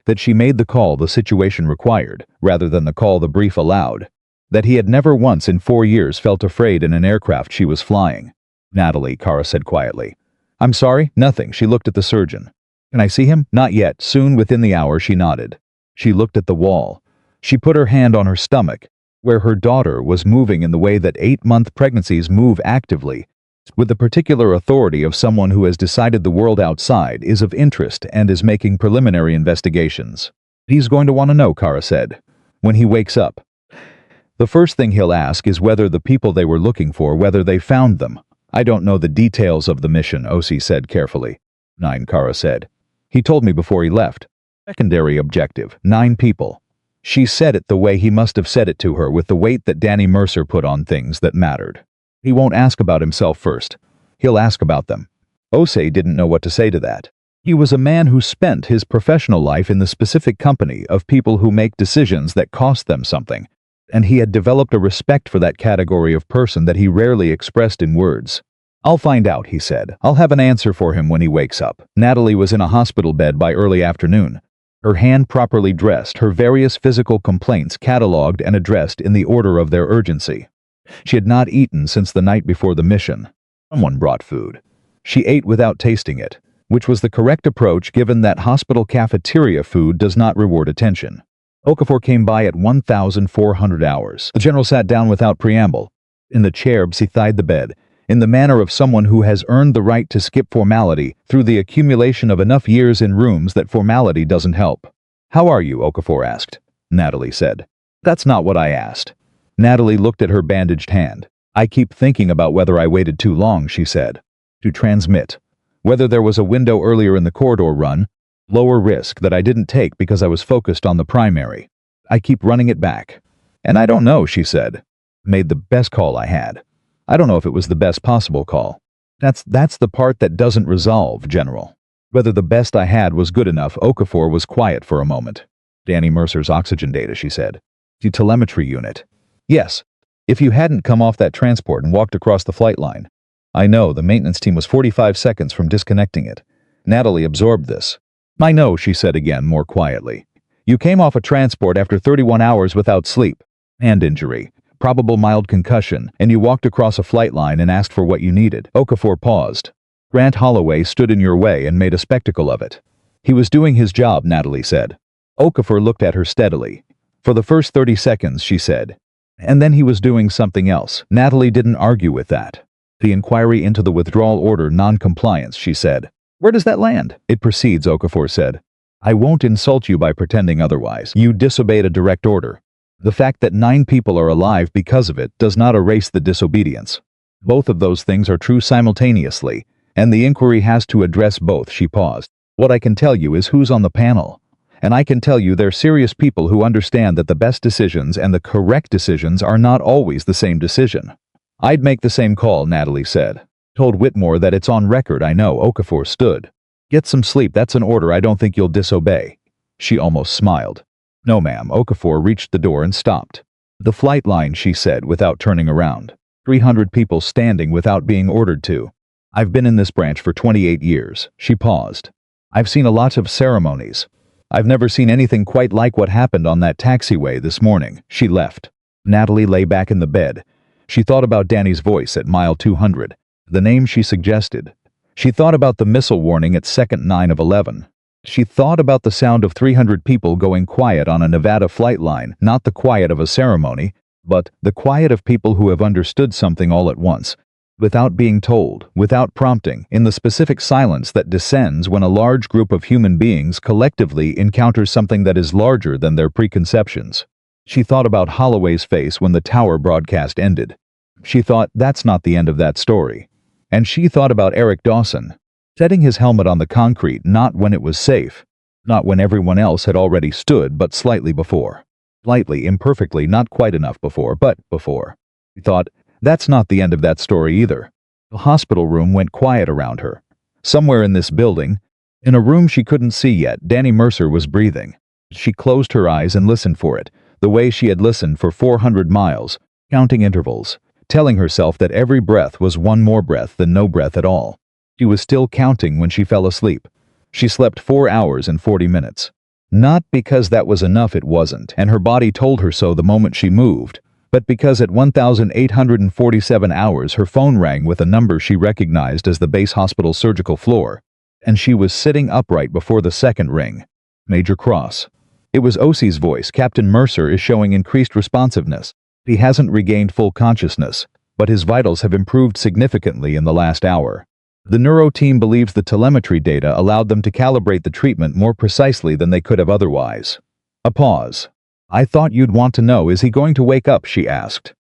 that she made the call the situation required, rather than the call the brief allowed, that he had never once in 4 years felt afraid in an aircraft she was flying. Natalie, Kara said quietly. I'm sorry, nothing. She looked at the surgeon. Can I see him? Not yet. Soon, within the hour, she nodded. She looked at the wall. She put her hand on her stomach, where her daughter was moving in the way that 8-month pregnancies move actively, with the particular authority of someone who has decided the world outside is of interest and is making preliminary investigations. He's going to want to know, Kara said, when he wakes up. The first thing he'll ask is whether the people they were looking for, whether they found them. I don't know the details of the mission, Osi said carefully. 9, Kara said. He told me before he left. Secondary objective, 9 people. She said it the way he must have said it to her, with the weight that Danny Mercer put on things that mattered. He won't ask about himself first. He'll ask about them. Osi didn't know what to say to that. He was a man who spent his professional life in the specific company of people who make decisions that cost them something, and he had developed a respect for that category of person that he rarely expressed in words. I'll find out, he said. I'll have an answer for him when he wakes up. Natalie was in a hospital bed by early afternoon. Her hand properly dressed, her various physical complaints catalogued and addressed in the order of their urgency. She had not eaten since the night before the mission. Someone brought food. She ate without tasting it, which was the correct approach given that hospital cafeteria food does not reward attention. Okafor came by at 1,400 hours. The general sat down without preamble, in the chair beside the bed, in the manner of someone who has earned the right to skip formality through the accumulation of enough years in rooms that formality doesn't help. How are you? Okafor asked. Natalie said. That's not what I asked. Natalie looked at her bandaged hand. I keep thinking about whether I waited too long, she said. To transmit. Whether there was a window earlier in the corridor run, lower risk that I didn't take because I was focused on the primary. I keep running it back. And I don't know, she said. Made the best call I had. I don't know if it was the best possible call. That's the part that doesn't resolve, General. Whether the best I had was good enough. Okafor was quiet for a moment. Danny Mercer's oxygen data, she said. The telemetry unit. Yes. If you hadn't come off that transport and walked across the flight line. I know, the maintenance team was 45 seconds from disconnecting it. Natalie absorbed this. I know, she said again, more quietly. You came off a transport after 31 hours without sleep. Hand injury. Probable mild concussion, and you walked across a flight line and asked for what you needed. Okafor paused. Grant Holloway stood in your way and made a spectacle of it. He was doing his job, Natalie said. Okafor looked at her steadily. For the first 30 seconds, she said. And then he was doing something else. Natalie didn't argue with that. The inquiry into the withdrawal order non-compliance, she said. Where does that land? It proceeds, Okafor said. I won't insult you by pretending otherwise. You disobeyed a direct order. The fact that 9 people are alive because of it does not erase the disobedience. Both of those things are true simultaneously, And the inquiry has to address both, she paused. What I can tell you is who's on the panel. And I can tell you they're serious people who understand that the best decisions and the correct decisions are not always the same decision. I'd make the same call, Natalie said. Told Whitmore that it's on record, I know. Okafor stood. Get some sleep, that's an order I don't think you'll disobey. She almost smiled. No ma'am. Okafor reached the door and stopped. The flight line, she said without turning around. 300 people standing without being ordered to. I've been in this branch for 28 years. She paused. I've seen a lot of ceremonies. I've never seen anything quite like what happened on that taxiway this morning. She left. Natalie lay back in the bed. She thought about Danny's voice at mile 200, the name she suggested. She thought about the missile warning at second 9 of 11. She thought about the sound of 300 people going quiet on a Nevada flight line, not the quiet of a ceremony, but the quiet of people who have understood something all at once, without being told, without prompting, in the specific silence that descends when a large group of human beings collectively encounters something that is larger than their preconceptions. She thought about Holloway's face when the tower broadcast ended. She thought, that's not the end of that story. And she thought about Eric Dawson, setting his helmet on the concrete not when it was safe, not when everyone else had already stood, but slightly before. Slightly, imperfectly, not quite enough before, but before. She thought, that's not the end of that story either. The hospital room went quiet around her. Somewhere in this building, in a room she couldn't see yet, Danny Mercer was breathing. She closed her eyes and listened for it, the way she had listened for 400 miles, counting intervals, telling herself that every breath was one more breath than no breath at all. She was still counting when she fell asleep. She slept 4 hours and 40 minutes. Not because that was enough, it wasn't, and her body told her so the moment she moved, but because at 1,847 hours her phone rang with a number she recognized as the base hospital surgical floor, and she was sitting upright before the second ring. Major Cross. It was OC's voice. Captain Mercer is showing increased responsiveness. He hasn't regained full consciousness, but his vitals have improved significantly in the last hour. The neuro team believes the telemetry data allowed them to calibrate the treatment more precisely than they could have otherwise. A pause. I thought you'd want to know, is he going to wake up? She asked.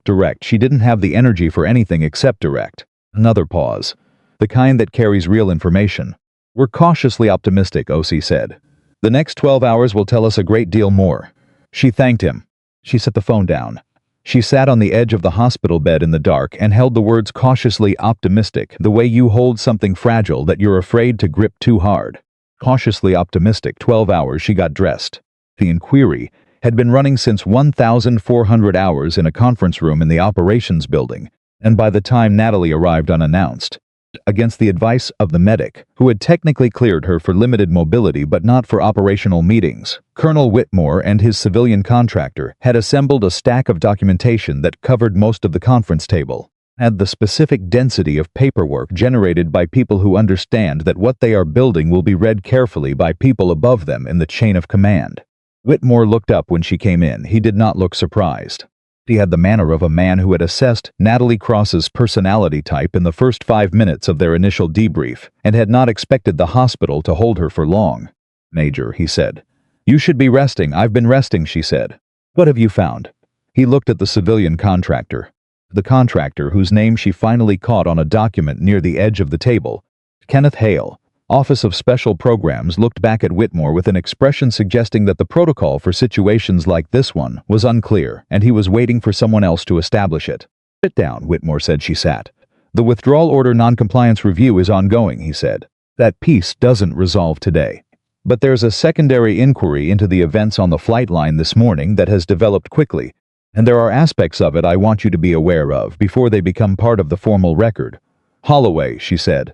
Direct. She didn't have the energy for anything except direct. Another pause. The kind that carries real information. We're cautiously optimistic, OC said. The next 12 hours will tell us a great deal more. She thanked him. She set the phone down. She sat on the edge of the hospital bed in the dark and held the words cautiously optimistic, the way you hold something fragile that you're afraid to grip too hard. Cautiously optimistic. 12 hours. She got dressed. The inquiry had been running since 1,400 hours in a conference room in the operations building, and by the time Natalie arrived unannounced, against the advice of the medic, who had technically cleared her for limited mobility but not for operational meetings, Colonel Whitmore and his civilian contractor had assembled a stack of documentation that covered most of the conference table, had the specific density of paperwork generated by people who understand that what they are building will be read carefully by people above them in the chain of command. Whitmore looked up when she came in. He did not look surprised. He had the manner of a man who had assessed Natalie Cross's personality type in the first 5 minutes of their initial debrief and had not expected the hospital to hold her for long. Major, he said. You should be resting. I've been resting, she said. What have you found? He looked at the civilian contractor. The contractor, whose name she finally caught on a document near the edge of the table, Kenneth Hale, Office of Special Programs, looked back at Whitmore with an expression suggesting that the protocol for situations like this one was unclear, and he was waiting for someone else to establish it. Sit down, Whitmore said. She sat. The withdrawal order noncompliance review is ongoing, he said. That piece doesn't resolve today. But there's a secondary inquiry into the events on the flight line this morning that has developed quickly, and there are aspects of it I want you to be aware of before they become part of the formal record. Holloway, she said.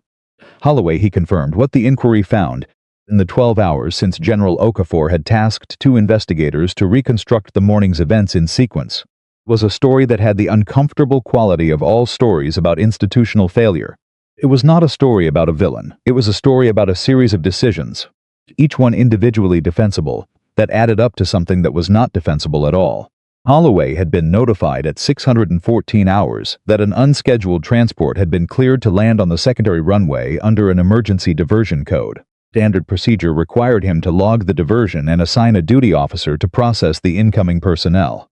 Holloway, he confirmed, what the inquiry found, in the 12 hours since General Okafor had tasked 2 investigators to reconstruct the morning's events in sequence, was a story that had the uncomfortable quality of all stories about institutional failure. It was not a story about a villain. It was a story about a series of decisions, each one individually defensible, that added up to something that was not defensible at all. Holloway had been notified at 614 hours that an unscheduled transport had been cleared to land on the secondary runway under an emergency diversion code. Standard procedure required him to log the diversion and assign a duty officer to process the incoming personnel.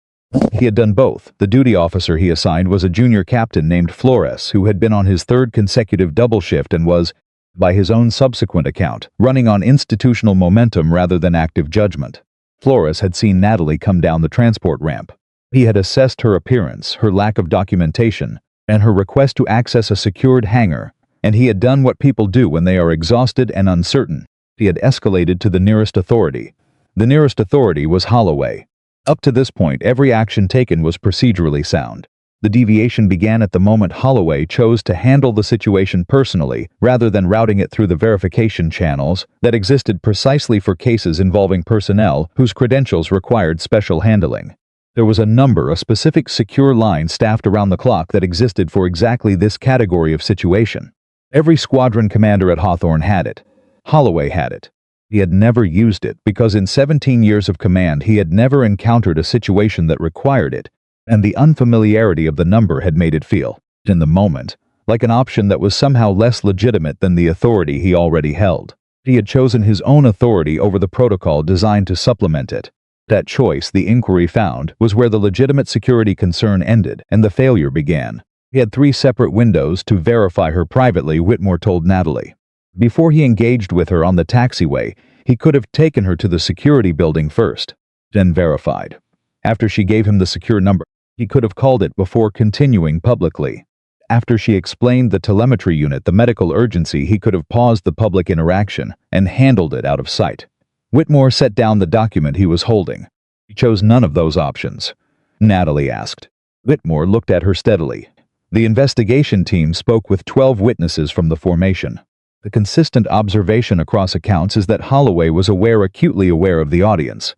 He had done both. The duty officer he assigned was a junior captain named Flores, who had been on his third consecutive double shift and was, by his own subsequent account, running on institutional momentum rather than active judgment. Flores had seen Natalie come down the transport ramp. He had assessed her appearance, her lack of documentation, and her request to access a secured hangar, and he had done what people do when they are exhausted and uncertain. He had escalated to the nearest authority. The nearest authority was Holloway. Up to this point, every action taken was procedurally sound. The deviation began at the moment Holloway chose to handle the situation personally rather than routing it through the verification channels that existed precisely for cases involving personnel whose credentials required special handling. There was a specific secure line staffed around the clock that existed for exactly this category of situation. Every squadron commander at Hawthorne had it. Holloway had it. He had never used it because in 17 years of command he had never encountered a situation that required it, and the unfamiliarity of the number had made it feel, in the moment, like an option that was somehow less legitimate than the authority he already held. He had chosen his own authority over the protocol designed to supplement it. That choice, the inquiry found, was where the legitimate security concern ended and the failure began. He had 3 separate windows to verify her privately, Whitmore told Natalie. Before he engaged with her on the taxiway, he could have taken her to the security building first, then verified. After she gave him the secure number, he could have called it before continuing publicly. After she explained the telemetry unit the medical urgency, he could have paused the public interaction and handled it out of sight. Whitmore set down the document he was holding. He chose none of those options. Natalie asked. Whitmore looked at her steadily. The investigation team spoke with 12 witnesses from the formation. The consistent observation across accounts is that Holloway was acutely aware of the audience.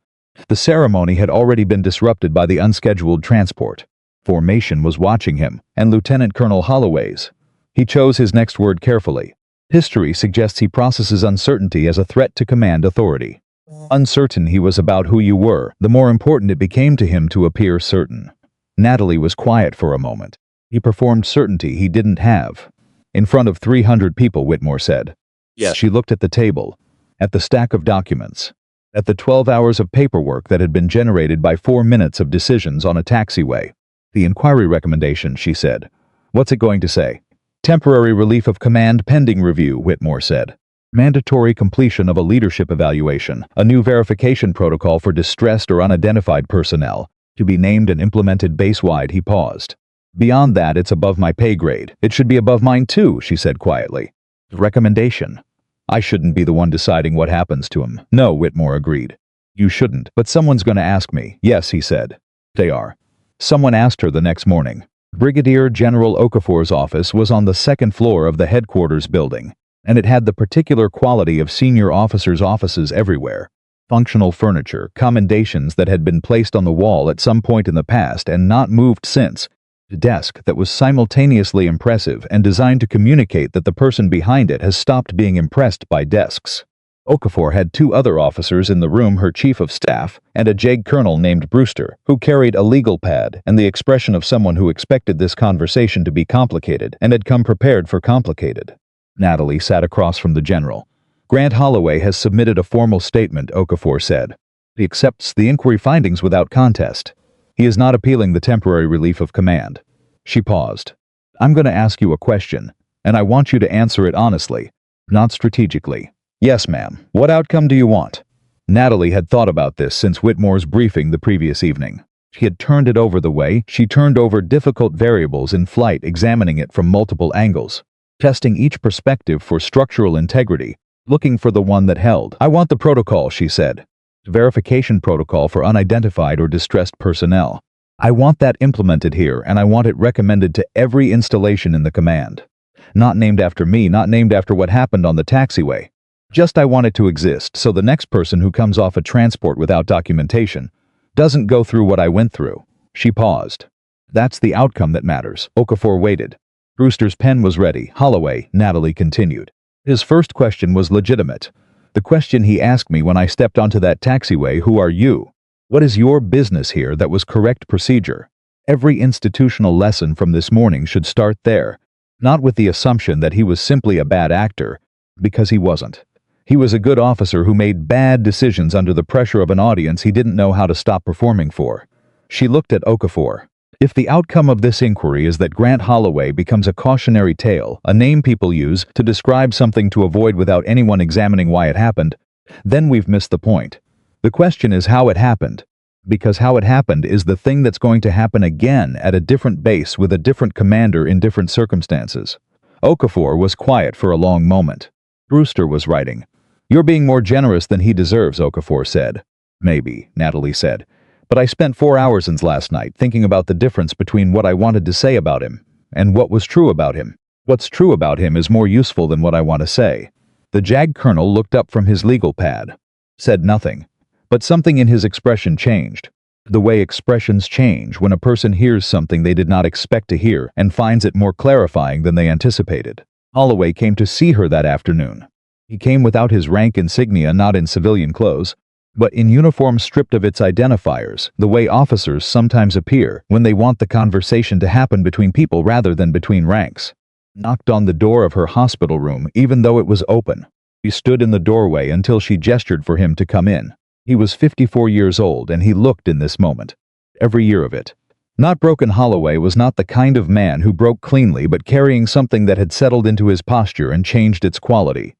The ceremony had already been disrupted by the unscheduled transport. Formation was watching him, and Lieutenant Colonel Holloway's. He chose his next word carefully. History suggests he processes uncertainty as a threat to command authority. Uncertain he was about who you were, the more important it became to him to appear certain. Natalie was quiet for a moment. He performed certainty he didn't have. In front of 300 people, Whitmore said. Yes. She looked at the table, at the stack of documents, at the 12 hours of paperwork that had been generated by 4 minutes of decisions on a taxiway. The inquiry recommendation, she said. What's it going to say? Temporary relief of command pending review, Whitmore said. Mandatory completion of a leadership evaluation, a new verification protocol for distressed or unidentified personnel, to be named and implemented base-wide. He paused. Beyond that, it's above my pay grade. It should be above mine too, she said quietly. Recommendation. I shouldn't be the one deciding what happens to him. No, Whitmore agreed. You shouldn't, but someone's going to ask me. Yes, he said. They are. Someone asked her the next morning. Brigadier General Okafor's office was on the 2nd floor of the headquarters building, and it had the particular quality of senior officers' offices everywhere. Functional furniture, commendations that had been placed on the wall at some point in the past and not moved since. A desk that was simultaneously impressive and designed to communicate that the person behind it has stopped being impressed by desks. Okafor had 2 other officers in the room, her chief of staff and a JAG colonel named Brewster, who carried a legal pad and the expression of someone who expected this conversation to be complicated and had come prepared for complicated. Natalie sat across from the general. Grant Holloway has submitted a formal statement, Okafor said. He accepts the inquiry findings without contest. He is not appealing the temporary relief of command. She paused. I'm going to ask you a question, and I want you to answer it honestly, not strategically. Yes, ma'am. What outcome do you want? Natalie had thought about this since Whitmore's briefing the previous evening. She had turned it over the way she turned over difficult variables in flight, examining it from multiple angles, testing each perspective for structural integrity, looking for the one that held. I want the protocol, she said. Verification protocol for unidentified or distressed personnel. I want that implemented here, and I want it recommended to every installation in the command. Not named after me, not named after what happened on the taxiway. Just I want it to exist so the next person who comes off a transport without documentation doesn't go through what I went through. She paused. That's the outcome that matters. Okafor waited. Brewster's pen was ready. Holloway, Natalie continued. His first question was legitimate. The question he asked me when I stepped onto that taxiway, who are you? What is your business here? That was correct procedure. Every institutional lesson from this morning should start there, not with the assumption that he was simply a bad actor, because he wasn't. He was a good officer who made bad decisions under the pressure of an audience he didn't know how to stop performing for. She looked at Okafor. If the outcome of this inquiry is that Grant Holloway becomes a cautionary tale, a name people use to describe something to avoid without anyone examining why it happened, then we've missed the point. The question is how it happened. Because how it happened is the thing that's going to happen again at a different base with a different commander in different circumstances. Okafor was quiet for a long moment. Brewster was writing. "You're being more generous than he deserves," Okafor said. "Maybe," Natalie said. "But I spent 4 hours since last night thinking about the difference between what I wanted to say about him and what was true about him. What's true about him is more useful than what I want to say." The JAG colonel looked up from his legal pad. Said nothing. But something in his expression changed. The way expressions change when a person hears something they did not expect to hear and finds it more clarifying than they anticipated. Holloway came to see her that afternoon. He came without his rank insignia, not in civilian clothes, but in uniform stripped of its identifiers, the way officers sometimes appear when they want the conversation to happen between people rather than between ranks. Knocked on the door of her hospital room even though it was open. He stood in the doorway until she gestured for him to come in. He was 54 years old and he looked in this moment. Every year of it. Not broken. Holloway was not the kind of man who broke cleanly but carrying something that had settled into his posture and changed its quality.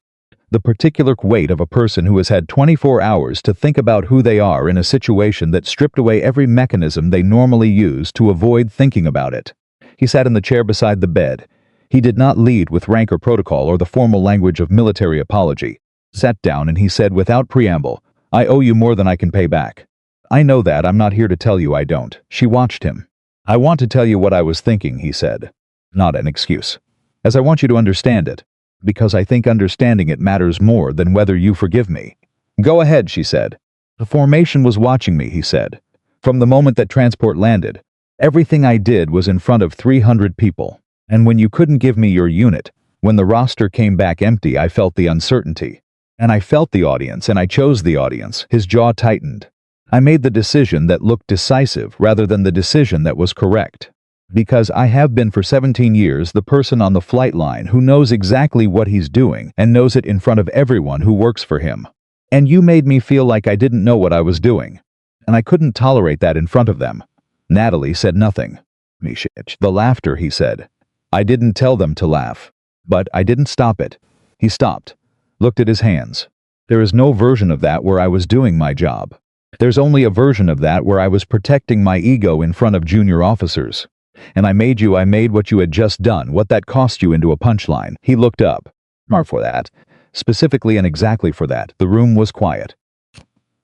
The particular weight of a person who has had 24 hours to think about who they are in a situation that stripped away every mechanism they normally use to avoid thinking about it. He sat in the chair beside the bed. He did not lead with rank or protocol or the formal language of military apology. Sat down and he said without preamble, "I owe you more than I can pay back." "I know that. I'm not here to tell you I don't." She watched him. "I want to tell you what I was thinking," he said. "Not an excuse. As I want you to understand it. Because I think understanding it matters more than whether you forgive me." "Go ahead," she said. "The formation was watching me," he said. "From the moment that transport landed. Everything I did was in front of 300 people. And when you couldn't give me your unit, when the roster came back empty, I felt the uncertainty. And I felt the audience, and I chose the audience." His jaw tightened. "I made the decision that looked decisive rather than the decision that was correct. Because I have been for 17 years the person on the flight line who knows exactly what he's doing and knows it in front of everyone who works for him. And you made me feel like I didn't know what I was doing. And I couldn't tolerate that in front of them." Natalie said nothing. "Mishich." "The laughter," he said. "I didn't tell them to laugh. But I didn't stop it." He stopped. Looked at his hands. "There is no version of that where I was doing my job. There's only a version of that where I was protecting my ego in front of junior officers. And I made what you had just done, what that cost you into a punchline." He looked up. "Or for that. Specifically and exactly for that." The room was quiet.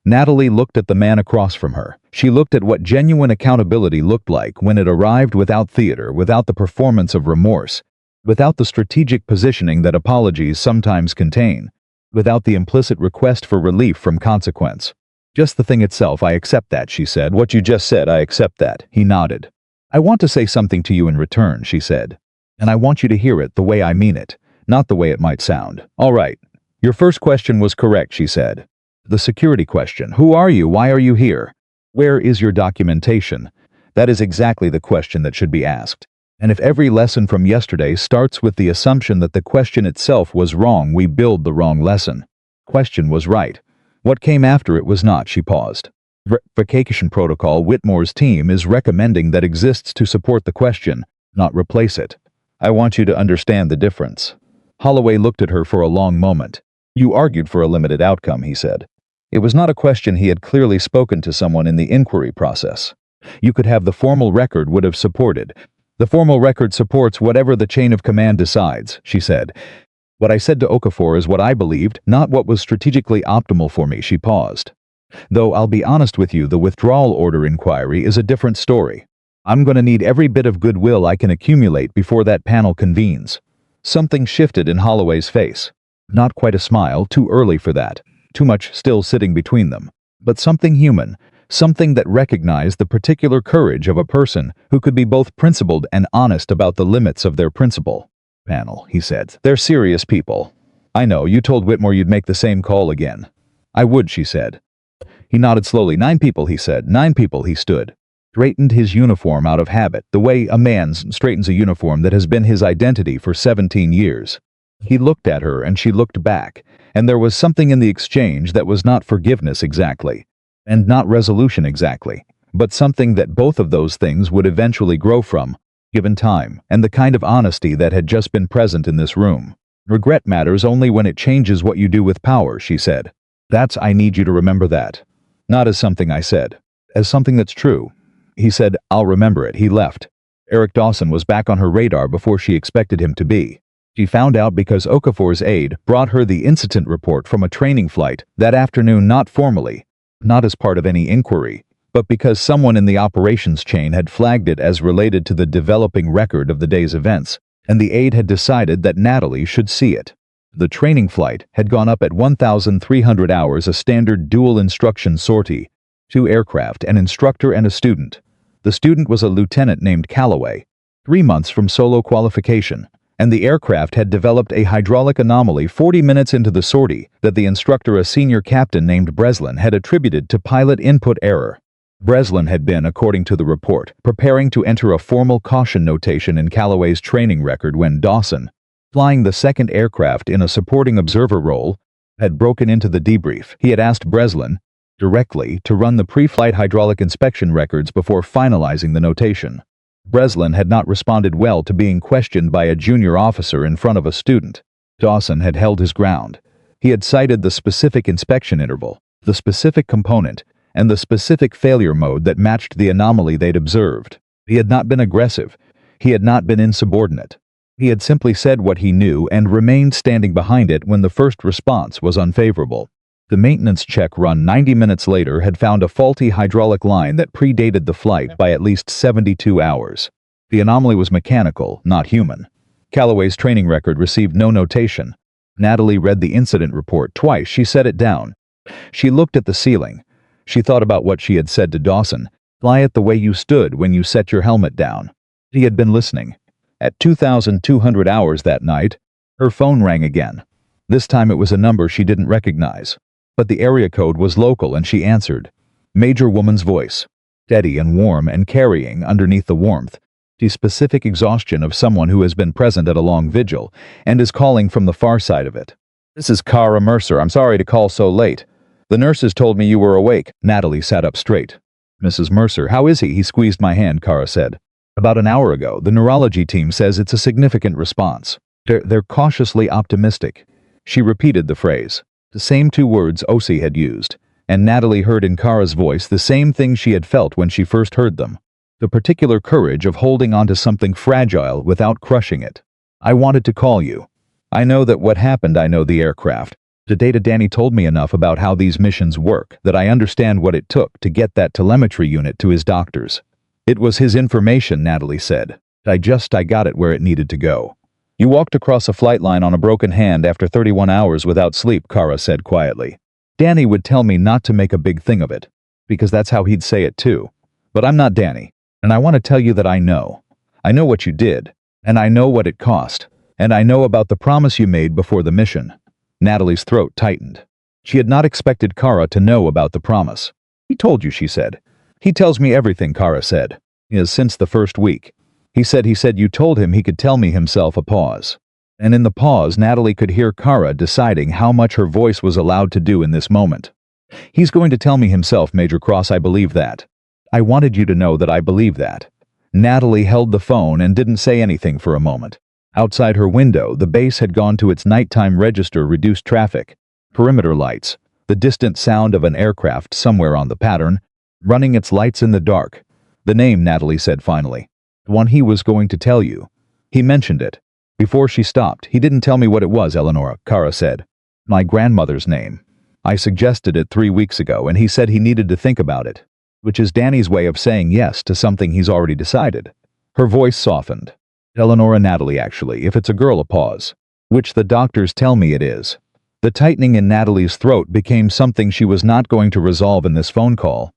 Natalie looked at the man across from her. She looked at what genuine accountability looked like when it arrived without theater, without the performance of remorse, without the strategic positioning that apologies sometimes contain, without the implicit request for relief from consequence. "Just the thing itself. I accept that," she said. "What you just said, I accept that." He nodded. "I want to say something to you in return," she said. "And I want you to hear it the way I mean it, not the way it might sound." "All right. Your first question was correct," she said. "The security question. Who are you? Why are you here? Where is your documentation?" That is exactly the question that should be asked. And if every lesson from yesterday starts with the assumption that the question itself was wrong, we build the wrong lesson. Question was right. What came after it was not. She paused. Verification protocol Whitmore's team is recommending that exists to support the question, not replace it. I want you to understand the difference. Holloway looked at her for a long moment. "You argued for a limited outcome," he said. It was not a question he had clearly spoken to someone in the inquiry process. "You could have the formal record would have supported. The formal record supports whatever the chain of command decides," she said. "What I said to Okafor is what I believed, not what was strategically optimal for me." She paused. "Though I'll be honest with you, the withdrawal order inquiry is a different story. I'm going to need every bit of goodwill I can accumulate before that panel convenes." Something shifted in Holloway's face. Not quite a smile, too early for that. Too much still sitting between them. But something human, something that recognized the particular courage of a person who could be both principled and honest about the limits of their principle. "Panel," he said. "They're serious people." "I know, you told Whitmore you'd make the same call again." "I would," she said. He nodded slowly. 9 people, he said. 9 people. He stood. Straightened his uniform out of habit, the way a man straightens a uniform that has been his identity for 17 years. He looked at her and she looked back, and there was something in the exchange that was not forgiveness exactly, and not resolution exactly. but something that both of those things would eventually grow from, given time, and the kind of honesty that had just been present in this room. Regret matters only when it changes what you do with power, she said. I need you to remember that. Not as something I said. As something that's true. He said, I'll remember it. He left. Eric Dawson was back on her radar before she expected him to be. She found out because Okafor's aide brought her the incident report from a training flight that afternoon, not formally, not as part of any inquiry, but because someone in the operations chain had flagged it as related to the developing record of the day's events, and the aide had decided that Natalie should see it. The training flight had gone up at 1,300 hours, a standard dual instruction sortie, 2 aircraft, an instructor and a student. The student was a lieutenant named Calloway, 3 months from solo qualification, and the aircraft had developed a hydraulic anomaly 40 minutes into the sortie that the instructor, a senior captain named Breslin, had attributed to pilot input error. Breslin had been, according to the report, preparing to enter a formal caution notation in Calloway's training record when Dawson, flying the second aircraft in a supporting observer role, had broken into the debrief. He had asked Breslin directly to run the pre-flight hydraulic inspection records before finalizing the notation. Breslin had not responded well to being questioned by a junior officer in front of a student. Dawson had held his ground. He had cited the specific inspection interval, the specific component, and the specific failure mode that matched the anomaly they'd observed. He had not been aggressive. He had not been insubordinate. He had simply said what he knew and remained standing behind it when the first response was unfavorable. The maintenance check run 90 minutes later had found a faulty hydraulic line that predated the flight by at least 72 hours. The anomaly was mechanical, not human. Calloway's training record received no notation. Natalie read the incident report twice. She set it down. She looked at the ceiling. She thought about what she had said to Dawson. Fly it the way you stood when you set your helmet down. He had been listening. At 2,200 hours that night, her phone rang again. This time it was a number she didn't recognize. But the area code was local and she answered. Major woman's voice. Steady and warm and carrying underneath the warmth the specific exhaustion of someone who has been present at a long vigil and is calling from the far side of it. This is Kara Mercer. I'm sorry to call so late. The nurses told me you were awake. Natalie sat up straight. Mrs. Mercer, how is he? He squeezed my hand, Kara said. About an hour ago, the neurology team says it's a significant response. They're cautiously optimistic. She repeated the phrase. The same 2 words Osi had used, and Natalie heard in Kara's voice the same thing she had felt when she first heard them. The particular courage of holding onto something fragile without crushing it. I wanted to call you. I know that what happened, I know the aircraft. Today Danny told me enough about how these missions work that I understand what it took to get that telemetry unit to his doctors. It was his information, Natalie said. I got it where it needed to go. You walked across a flight line on a broken hand after 31 hours without sleep, Kara said quietly. Danny would tell me not to make a big thing of it, because that's how he'd say it too. But I'm not Danny, and I want to tell you that I know. I know what you did, and I know what it cost, and I know about the promise you made before the mission. Natalie's throat tightened. She had not expected Kara to know about the promise. He told you, she said. He tells me everything, Kara said. Since the first week. He said you told him he could tell me himself. A pause. And in the pause, Natalie could hear Kara deciding how much her voice was allowed to do in this moment. He's going to tell me himself, Major Cross, I believe that. I wanted you to know that I believe that. Natalie held the phone and didn't say anything for a moment. Outside her window, the base had gone to its nighttime register reduced traffic. Perimeter lights, the distant sound of an aircraft somewhere on the pattern, running its lights in the dark. The name, Natalie said finally. The one he was going to tell you. He mentioned it. Before she stopped, he didn't tell me what it was, Eleonora, Kara said. My grandmother's name. I suggested it 3 weeks ago, and he said he needed to think about it. Which is Danny's way of saying yes to something he's already decided. Her voice softened. Eleonora Natalie, actually, if it's a girl, a pause. Which the doctors tell me it is. The tightening in Natalie's throat became something she was not going to resolve in this phone call.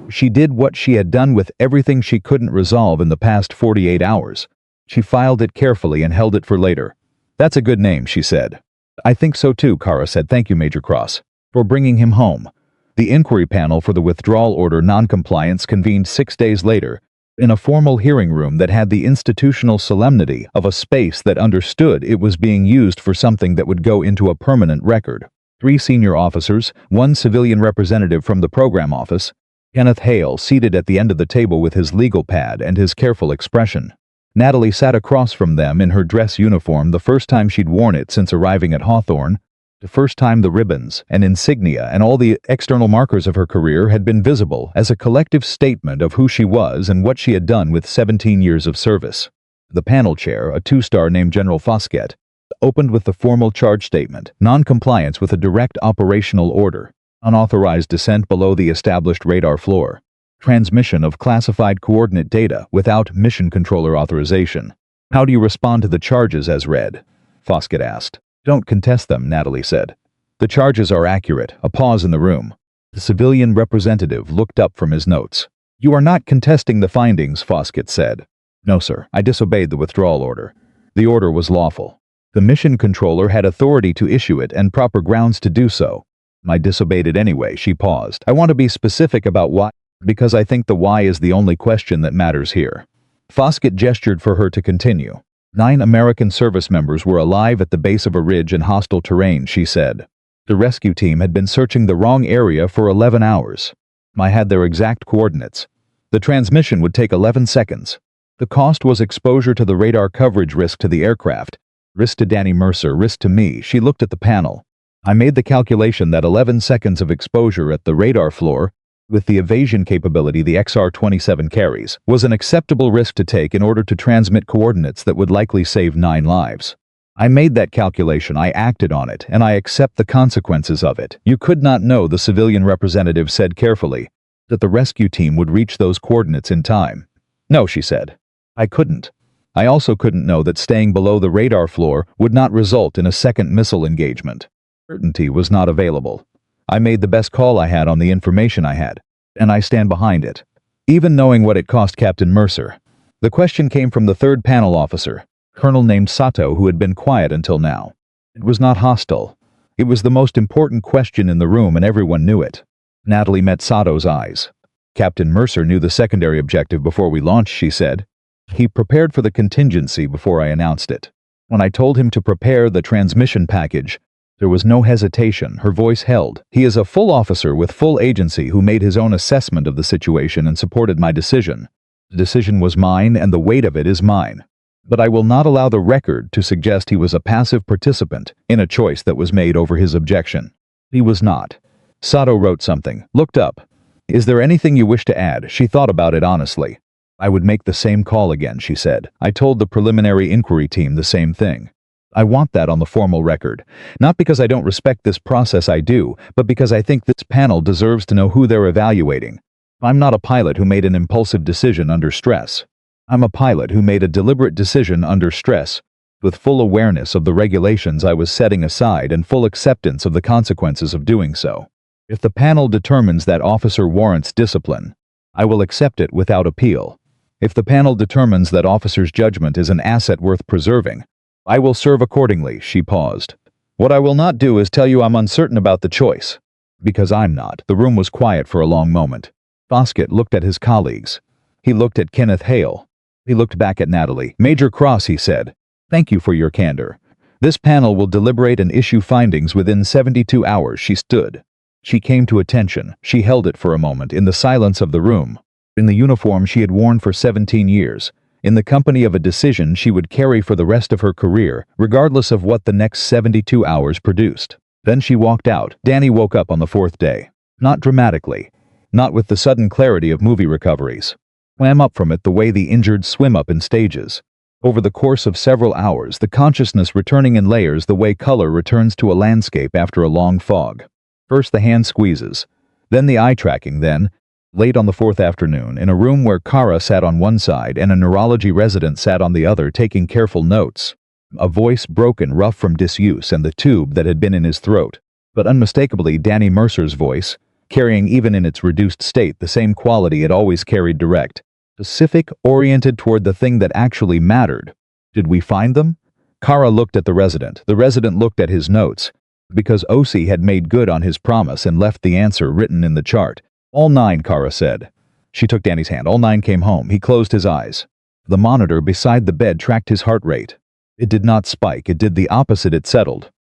She did what she had done with everything she couldn't resolve in the past 48 hours. She filed it carefully and held it for later. That's a good name, she said. I think so too, Kara said. Thank you, Major Cross, for bringing him home. The inquiry panel for the withdrawal order noncompliance convened 6 days later, in a formal hearing room that had the institutional solemnity of a space that understood it was being used for something that would go into a permanent record. 3 senior officers, 1 civilian representative from the program office, Kenneth Hale seated at the end of the table with his legal pad and his careful expression. Natalie sat across from them in her dress uniform, the first time she'd worn it since arriving at Hawthorne. The first time the ribbons and insignia and all the external markers of her career had been visible as a collective statement of who she was and what she had done with 17 years of service. The panel chair, a two-star named General Foskett, opened with the formal charge statement: non-compliance with a direct operational order, unauthorized descent below the established radar floor, transmission of classified coordinate data without mission controller authorization. How do you respond to the charges as read? Foskett asked. Don't contest them, Natalie said. The charges are accurate. A pause in the room. The civilian representative looked up from his notes. You are not contesting the findings, Foskett said. No, sir. I disobeyed the withdrawal order. The order was lawful. The mission controller had authority to issue it and proper grounds to do so. I disobeyed it anyway. She paused. I want to be specific about why, because I think the why is the only question that matters here. Foskett gestured for her to continue. 9 American service members were alive at the base of a ridge in hostile terrain, she said. The rescue team had been searching the wrong area for 11 hours. I had their exact coordinates. The transmission would take 11 seconds. The cost was exposure to the radar coverage risk to the aircraft. Risk to Danny Mercer, risk to me. She looked at the panel. I made the calculation that 11 seconds of exposure at the radar floor, with the evasion capability the XR-27 carries, was an acceptable risk to take in order to transmit coordinates that would likely save 9 lives. I made that calculation, I acted on it, and I accept the consequences of it. You could not know, the civilian representative said carefully, that the rescue team would reach those coordinates in time. No, she said. I couldn't. I also couldn't know that staying below the radar floor would not result in a second missile engagement. Certainty was not available. I made the best call I had on the information I had, and I stand behind it, even knowing what it cost Captain Mercer. The question came from the third panel officer, Colonel named Sato, who had been quiet until now. It was not hostile. It was the most important question in the room, and everyone knew it. Natalie met Sato's eyes. Captain Mercer knew the secondary objective before we launched, she said. He prepared for the contingency before I announced it. When I told him to prepare the transmission package, there was no hesitation. Her voice held. He is a full officer with full agency who made his own assessment of the situation and supported my decision. The decision was mine, and the weight of it is mine. But I will not allow the record to suggest he was a passive participant in a choice that was made over his objection. He was not. Sato wrote something, looked up. Is there anything you wish to add? She thought about it honestly. I would make the same call again, she said. I told the preliminary inquiry team the same thing. I want that on the formal record. Not because I don't respect this process, I do, but because I think this panel deserves to know who they're evaluating. I'm not a pilot who made an impulsive decision under stress. I'm a pilot who made a deliberate decision under stress, with full awareness of the regulations I was setting aside and full acceptance of the consequences of doing so. If the panel determines that officer warrants discipline, I will accept it without appeal. If the panel determines that officer's judgment is an asset worth preserving, I will serve accordingly. She paused. What I will not do is tell you I'm uncertain about the choice. Because I'm not. The room was quiet for a long moment. Foskett looked at his colleagues. He looked at Kenneth Hale. He looked back at Natalie. Major Cross, he said. Thank you for your candor. This panel will deliberate and issue findings within 72 hours. She stood. She came to attention. She held it for a moment in the silence of the room. In the uniform she had worn for 17 years. In the company of a decision she would carry for the rest of her career, regardless of what the next 72 hours produced. Then she walked out. Danny woke up on the 4th day. Not dramatically. Not with the sudden clarity of movie recoveries. Swam up from it the way the injured swim up in stages. Over the course of several hours, the consciousness returning in layers the way color returns to a landscape after a long fog. First the hand squeezes. Then the eye tracking, then, late on the 4th afternoon, in a room where Kara sat on one side and a neurology resident sat on the other taking careful notes. A voice broken, rough from disuse and the tube that had been in his throat, but unmistakably Danny Mercer's voice, carrying even in its reduced state the same quality it always carried: direct, specific, oriented toward the thing that actually mattered. Did we find them? Kara looked at the resident looked at his notes, because OC had made good on his promise and left the answer written in the chart. All 9, Kara said. She took Danny's hand. All 9 came home. He closed his eyes. The monitor beside the bed tracked his heart rate. It did not spike. It did the opposite. It settled,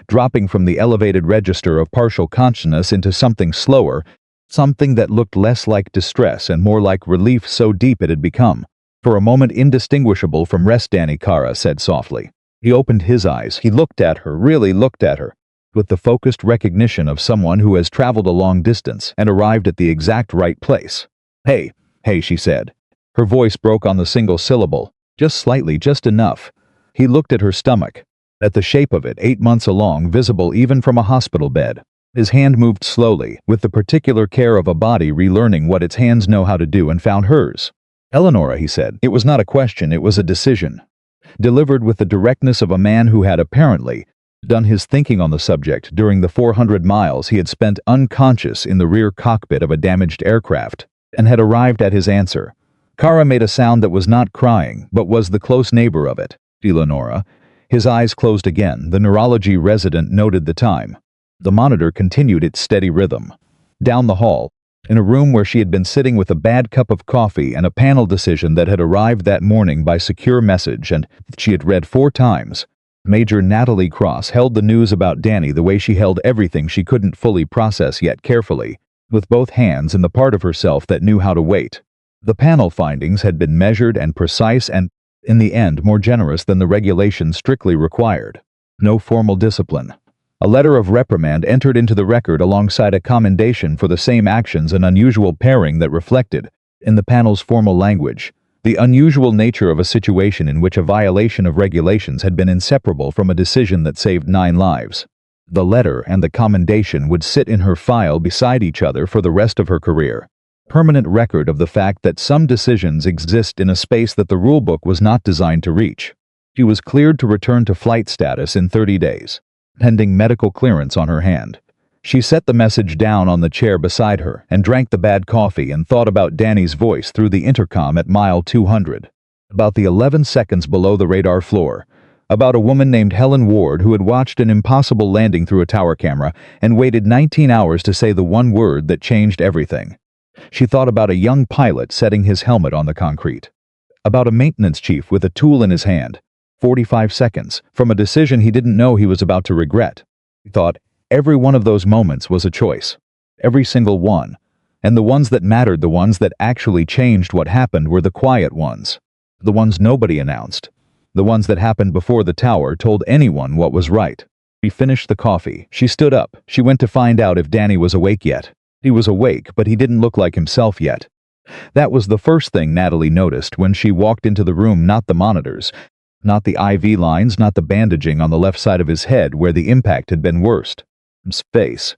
dropping from the elevated register of partial consciousness into something slower, Something that looked less like distress and more like relief, so deep it had become. For a moment indistinguishable from rest, Danny, Kara said softly. He opened his eyes. He looked at her, really looked at her, with the focused recognition of someone who has traveled a long distance and arrived at the exact right place. Hey, she said. Her voice broke on the single syllable. Just slightly, just enough. He looked at her stomach, at the shape of it, 8 months along, visible even from a hospital bed. His hand moved slowly, with the particular care of a body relearning what its hands know how to do, and found hers. Eleonora, he said. It was not a question, it was a decision. Delivered with the directness of a man who had apparently done his thinking on the subject during the 400 miles he had spent unconscious in the rear cockpit of a damaged aircraft, and had arrived at his answer. Kara made a sound that was not crying, but was the close neighbor of it. Eleonora. His eyes closed again. The neurology resident noted the time. The monitor continued its steady rhythm. Down the hall, in a room where she had been sitting with a bad cup of coffee and a panel decision that had arrived that morning by secure message and she had read 4 times, Major Natalie Cross held the news about Danny the way she held everything she couldn't fully process yet, carefully, with both hands in the part of herself that knew how to wait. The panel findings had been measured and precise and, in the end, more generous than the regulations strictly required. No formal discipline. A letter of reprimand entered into the record alongside a commendation for the same actions, an unusual pairing that reflected, in the panel's formal language, the unusual nature of a situation in which a violation of regulations had been inseparable from a decision that saved 9 lives. The letter and the commendation would sit in her file beside each other for the rest of her career. Permanent record of the fact that some decisions exist in a space that the rulebook was not designed to reach. She was cleared to return to flight status in 30 days. Pending medical clearance on her hand. She set the message down on the chair beside her and drank the bad coffee and thought about Danny's voice through the intercom at mile 200. About the 11 seconds below the radar floor. About a woman named Helen Ward who had watched an impossible landing through a tower camera and waited 19 hours to say the one word that changed everything. She thought about a young pilot setting his helmet on the concrete. About a maintenance chief with a tool in his hand. 45 seconds, from a decision he didn't know he was about to regret. He thought, every one of those moments was a choice. Every single one. And the ones that mattered, the ones that actually changed what happened, were the quiet ones. The ones nobody announced. The ones that happened before the tower told anyone what was right. She finished the coffee. She stood up. She went to find out if Danny was awake yet. He was awake, but he didn't look like himself yet. That was the first thing Natalie noticed when she walked into the room, not the monitors. Not the IV lines, not the bandaging on the left side of his head where the impact had been worst. His face.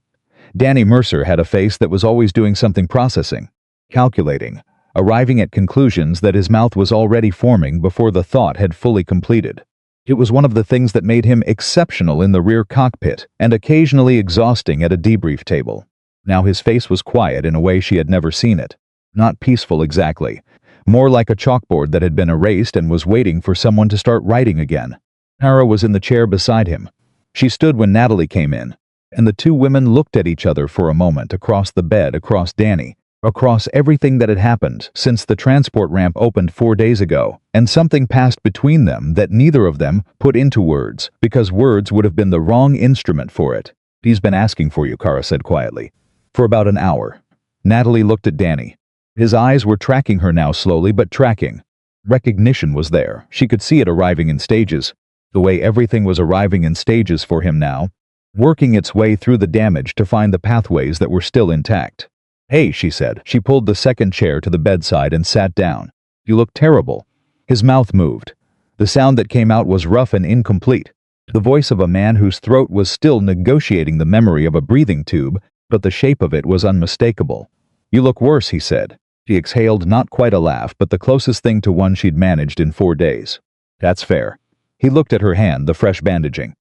Danny Mercer had a face that was always doing something, processing, calculating, arriving at conclusions that his mouth was already forming before the thought had fully completed. It was one of the things that made him exceptional in the rear cockpit and occasionally exhausting at a debrief table. Now his face was quiet in a way she had never seen it. Not peaceful exactly. More like a chalkboard that had been erased and was waiting for someone to start writing again. Kara was in the chair beside him. She stood when Natalie came in, and the two women looked at each other for a moment, across the bed, across Danny, across everything that had happened since the transport ramp opened 4 days ago, and something passed between them that neither of them put into words, because words would have been the wrong instrument for it. He's been asking for you, Kara said quietly. For about an hour. Natalie looked at Danny. His eyes were tracking her now, slowly but tracking. Recognition was there. She could see it arriving in stages. The way everything was arriving in stages for him now. Working its way through the damage to find the pathways that were still intact. Hey, she said. She pulled the second chair to the bedside and sat down. You look terrible. His mouth moved. The sound that came out was rough and incomplete. The voice of a man whose throat was still negotiating the memory of a breathing tube, but the shape of it was unmistakable. You look worse, he said. She exhaled, not quite a laugh, but the closest thing to one she'd managed in 4 days. That's fair. He looked at her hand, the fresh bandaging.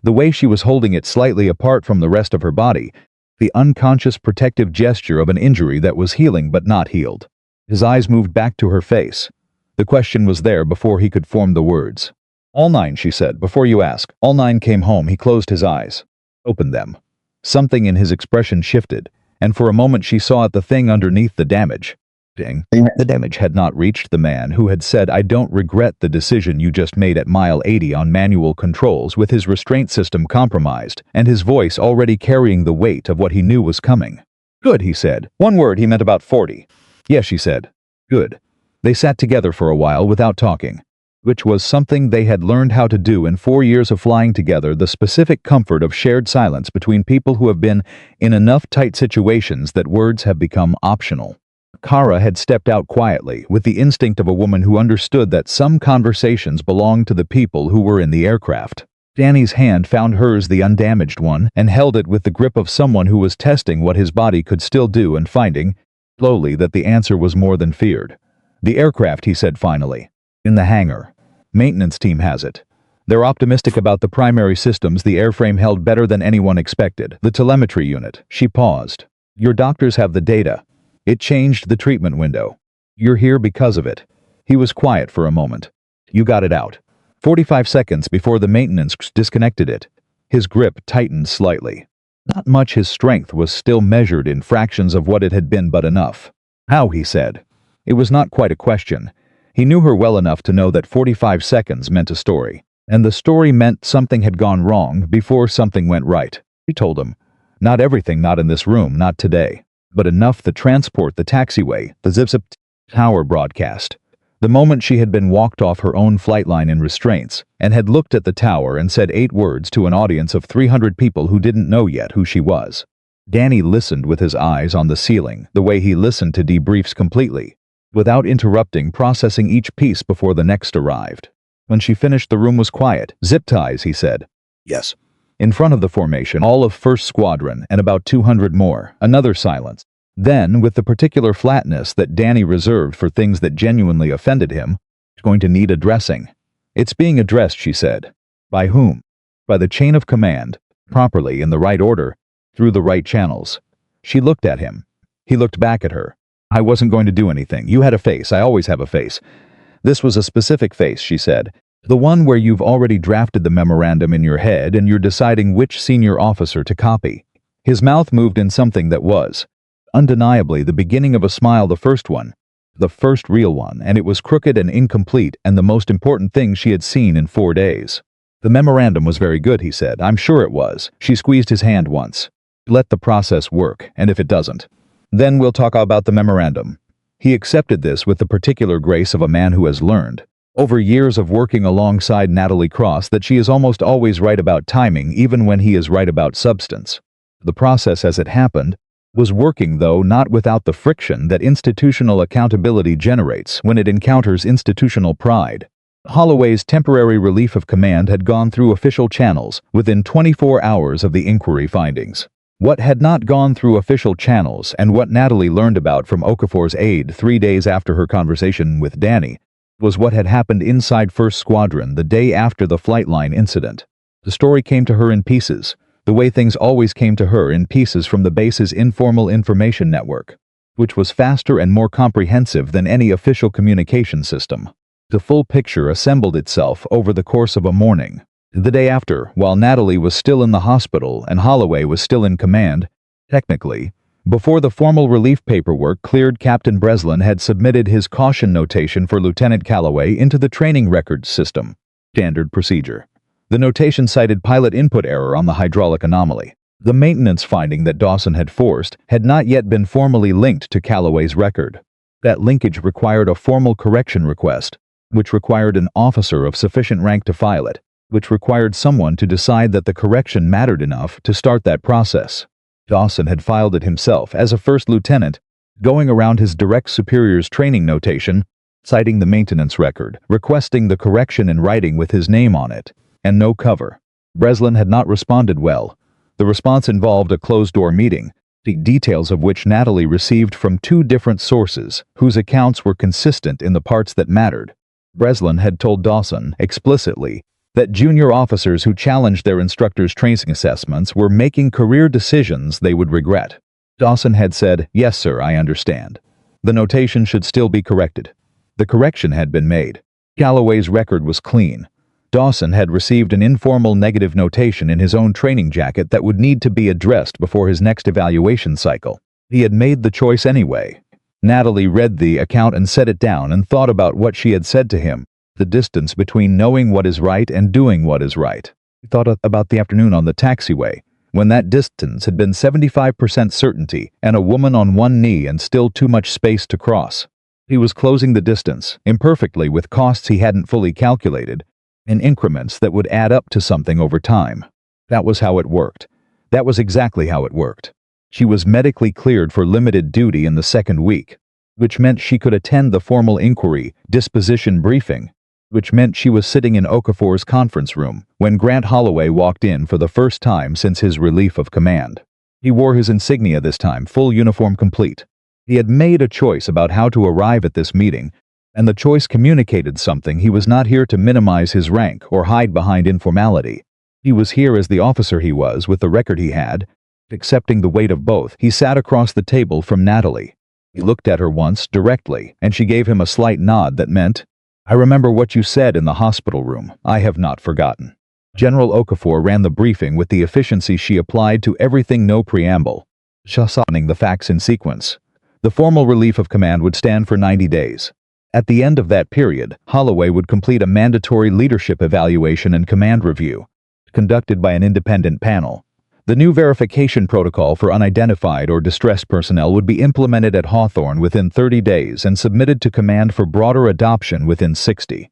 The way she was holding it slightly apart from the rest of her body, the unconscious protective gesture of an injury that was healing but not healed. His eyes moved back to her face. The question was there before he could form the words. All 9, she said, before you ask. All 9 came home. He closed his eyes. Opened them. Something in his expression shifted, and for a moment she saw the thing underneath the damage. The damage had not reached the man who had said, I don't regret the decision you just made at mile 80 on manual controls, with his restraint system compromised and his voice already carrying the weight of what he knew was coming. Good, he said. One word, he meant about 40. Yes, she said. Good. They sat together for a while without talking, which was something they had learned how to do in 4 years of flying together, the specific comfort of shared silence between people who have been in enough tight situations that words have become optional. Kara had stepped out quietly, with the instinct of a woman who understood that some conversations belonged to the people who were in the aircraft. Danny's hand found hers, the undamaged one, and held it with the grip of someone who was testing what his body could still do and finding, slowly, that the answer was more than feared. The aircraft, he said finally. In the hangar. Maintenance team has it. They're optimistic about the primary systems the airframe held better than anyone expected. The telemetry unit. She paused. Your doctors have the data. It changed the treatment window. You're here because of it. He was quiet for a moment. You got it out. 45 seconds before the maintenance disconnected it. His grip tightened slightly. Not much. His strength was still measured in fractions of what it had been, but enough. How, he said. It was not quite a question. He knew her well enough to know that 45 seconds meant a story. And the story meant something had gone wrong before something went right. He told him. Not everything, not in this room, not today. But enough to transport the taxiway, the zip-zip tower broadcast. The moment she had been walked off her own flight line in restraints, and had looked at the tower and said 8 words to an audience of 300 people who didn't know yet who she was. Danny listened with his eyes on the ceiling, the way he listened to debriefs completely, without interrupting, processing each piece before the next arrived. When she finished, the room was quiet. Zip ties, he said. Yes. In front of the formation, all of 1st Squadron and about 200 more. Another silence. Then, with the particular flatness that Danny reserved for things that genuinely offended him, going to need addressing. It's being addressed, she said. By whom? By the chain of command, properly, in the right order, through the right channels. She looked at him. He looked back at her. I wasn't going to do anything. You had a face. I always have a face. This was a specific face, she said. The one where you've already drafted the memorandum in your head and you're deciding which senior officer to copy. His mouth moved in something that was undeniably the beginning of a smile, the first one. The first real one, and it was crooked and incomplete and the most important thing she had seen in 4 days. The memorandum was very good, he said. I'm sure it was. She squeezed his hand once. Let the process work, and if it doesn't, then we'll talk about the memorandum. He accepted this with the particular grace of a man who has learned, over years of working alongside Natalie Cross, that she is almost always right about timing, even when he is right about substance. The process as it happened was working, though not without the friction that institutional accountability generates when it encounters institutional pride. Holloway's temporary relief of command had gone through official channels within 24 hours of the inquiry findings. What had not gone through official channels, and what Natalie learned about from Okafor's aide 3 days after her conversation with Danny, was what had happened inside 1st Squadron the day after the flight line incident. The story came to her in pieces, the way things always came to her in pieces from the base's informal information network, which was faster and more comprehensive than any official communication system. The full picture assembled itself over the course of a morning. The day after, while Natalie was still in the hospital and Holloway was still in command, technically, before the formal relief paperwork cleared, Captain Breslin had submitted his caution notation for Lieutenant Calloway into the training records system. Standard procedure. The notation cited pilot input error on the hydraulic anomaly. The maintenance finding that Dawson had forced had not yet been formally linked to Calloway's record. That linkage required a formal correction request, which required an officer of sufficient rank to file it, which required someone to decide that the correction mattered enough to start that process. Dawson had filed it himself as a 1st lieutenant, going around his direct superior's training notation, citing the maintenance record, requesting the correction in writing with his name on it, and no cover. Breslin had not responded well. The response involved a closed-door meeting, the details of which Natalie received from 2 different sources, whose accounts were consistent in the parts that mattered. Breslin had told Dawson, explicitly, that junior officers who challenged their instructors' training assessments were making career decisions they would regret. Dawson had said, "Yes, sir, I understand. The notation should still be corrected." The correction had been made. Calloway's record was clean. Dawson had received an informal negative notation in his own training jacket that would need to be addressed before his next evaluation cycle. He had made the choice anyway. Natalie read the account and set it down and thought about what she had said to him. The distance between knowing what is right and doing what is right. He thought about the afternoon on the taxiway, when that distance had been 75% certainty and a woman on one knee and still too much space to cross. He was closing the distance, imperfectly with costs he hadn't fully calculated, in increments that would add up to something over time. That was how it worked. That was exactly how it worked. She was medically cleared for limited duty in the second week, which meant she could attend the formal inquiry, disposition briefing, which meant she was sitting in Okafor's conference room when Grant Holloway walked in for the first time since his relief of command. He wore his insignia this time, full uniform complete. He had made a choice about how to arrive at this meeting, and the choice communicated something. He was not here to minimize his rank or hide behind informality. He was here as the officer he was, with the record he had. Accepting the weight of both, he sat across the table from Natalie. He looked at her once, directly, and she gave him a slight nod that meant, "I remember what you said in the hospital room. I have not forgotten." General Okafor ran the briefing with the efficiency she applied to everything, no preamble. Shassoning the facts in sequence. The formal relief of command would stand for 90 days. At the end of that period, Holloway would complete a mandatory leadership evaluation and command review, conducted by an independent panel. The new verification protocol for unidentified or distressed personnel would be implemented at Hawthorne within 30 days and submitted to command for broader adoption within 60.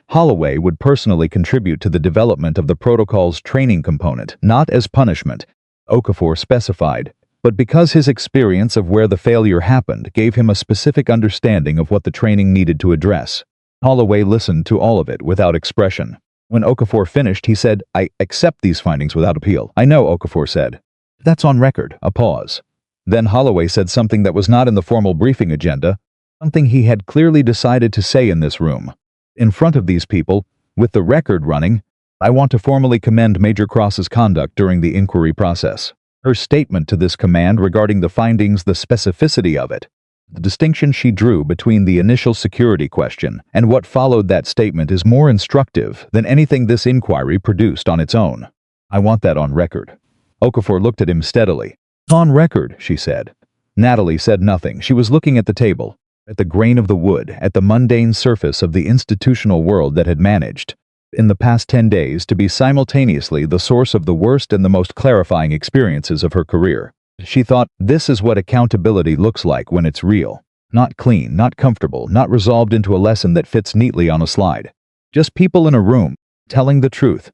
Holloway would personally contribute to the development of the protocol's training component, not as punishment, Okafor specified, but because his experience of where the failure happened gave him a specific understanding of what the training needed to address. Holloway listened to all of it without expression. When Okafor finished, he said, "I accept these findings without appeal." "I know," Okafor said. "That's on record." A pause. Then Holloway said something that was not in the formal briefing agenda, something he had clearly decided to say in this room. In front of these people, with the record running, "I want to formally commend Major Cross's conduct during the inquiry process. Her statement to this command regarding the findings, the specificity of it, the distinction she drew between the initial security question and what followed that statement is more instructive than anything this inquiry produced on its own. I want that on record." Okafor looked at him steadily. "On record," she said. Natalie said nothing. She was looking at the table, at the grain of the wood, at the mundane surface of the institutional world that had managed, in the past 10 days, to be simultaneously the source of the worst and the most clarifying experiences of her career. She thought, this is what accountability looks like when it's real. Not clean, not comfortable, not resolved into a lesson that fits neatly on a slide. Just people in a room, telling the truth,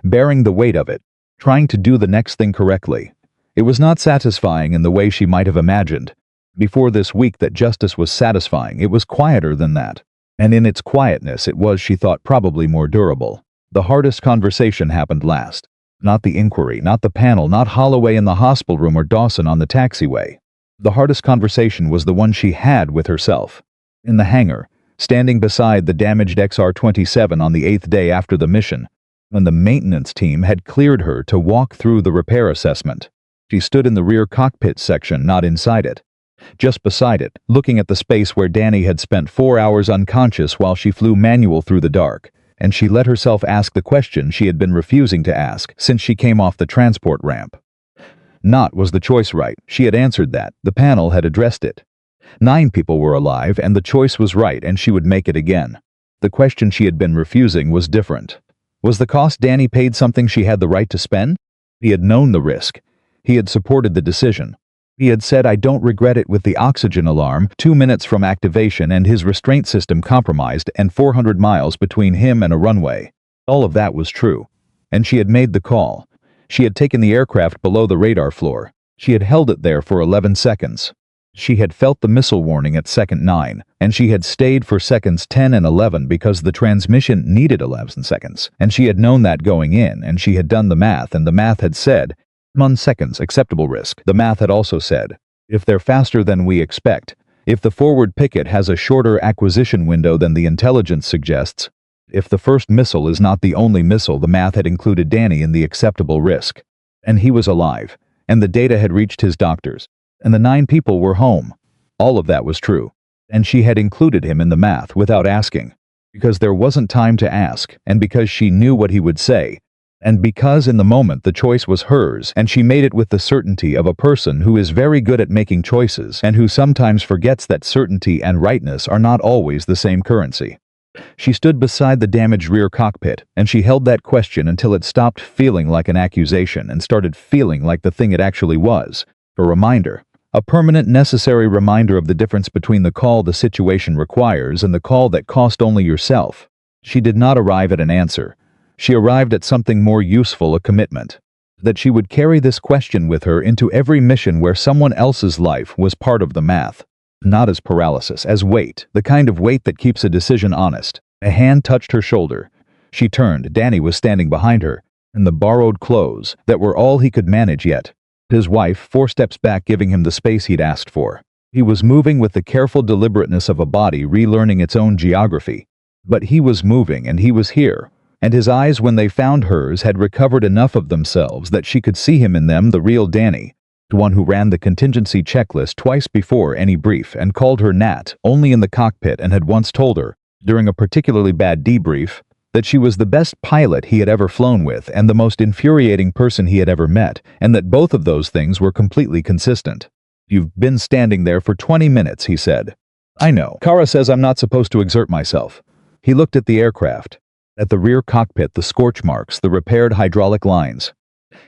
bearing the weight of it, trying to do the next thing correctly. It was not satisfying in the way she might have imagined. Before this week that justice was satisfying, it was quieter than that. And in its quietness it was, she thought, probably more durable. The hardest conversation happened last. Not the inquiry, not the panel, not Holloway in the hospital room or Dawson on the taxiway. The hardest conversation was the one she had with herself. In the hangar, standing beside the damaged XR-27 on the 8th day after the mission, when the maintenance team had cleared her to walk through the repair assessment. She stood in the rear cockpit section, not inside it. Just beside it, looking at the space where Danny had spent 4 hours unconscious while she flew manual through the dark. And she let herself ask the question she had been refusing to ask since she came off the transport ramp. Not was the choice right. She had answered that. The panel had addressed it. 9 people were alive, and the choice was right, and she would make it again. The question she had been refusing was different. Was the cost Danny paid something she had the right to spend? He had known the risk. He had supported the decision. He had said, "I don't regret it," with the oxygen alarm 2 minutes from activation and his restraint system compromised and 400 miles between him and a runway. All of that was true. And she had made the call. She had taken the aircraft below the radar floor. She had held it there for 11 seconds. She had felt the missile warning at second 9, and she had stayed for seconds 10 and 11 because the transmission needed 11 seconds, and she had known that going in, and she had done the math, and the math had said, 1 seconds, acceptable risk. The math had also said, if they're faster than we expect, if the forward picket has a shorter acquisition window than the intelligence suggests, if the first missile is not the only missile, the math had included Danny in the acceptable risk. And he was alive, and the data had reached his doctors, and the 9 people were home. All of that was true, and she had included him in the math without asking, because there wasn't time to ask, and because she knew what he would say, and because in the moment the choice was hers, and she made it with the certainty of a person who is very good at making choices and who sometimes forgets that certainty and rightness are not always the same currency. She stood beside the damaged rear cockpit, and she held that question until it stopped feeling like an accusation and started feeling like the thing it actually was. A reminder. A permanent, necessary reminder of the difference between the call the situation requires and the call that cost only yourself. She did not arrive at an answer. She arrived at something more useful, a commitment. That she would carry this question with her into every mission where someone else's life was part of the math. Not as paralysis, as weight, the kind of weight that keeps a decision honest. A hand touched her shoulder. She turned. Danny was standing behind her, in the borrowed clothes that were all he could manage yet. His wife, 4 steps back, giving him the space he'd asked for. He was moving with the careful deliberateness of a body relearning its own geography. But he was moving, and he was here. And his eyes, when they found hers, had recovered enough of themselves that she could see him in them, the real Danny. The one who ran the contingency checklist twice before any brief and called her Nat only in the cockpit, and had once told her, during a particularly bad debrief, that she was the best pilot he had ever flown with and the most infuriating person he had ever met, and that both of those things were completely consistent. "You've been standing there for 20 minutes, he said. "I know. Kara says I'm not supposed to exert myself." He looked at the aircraft. At the rear cockpit, the scorch marks, the repaired hydraulic lines.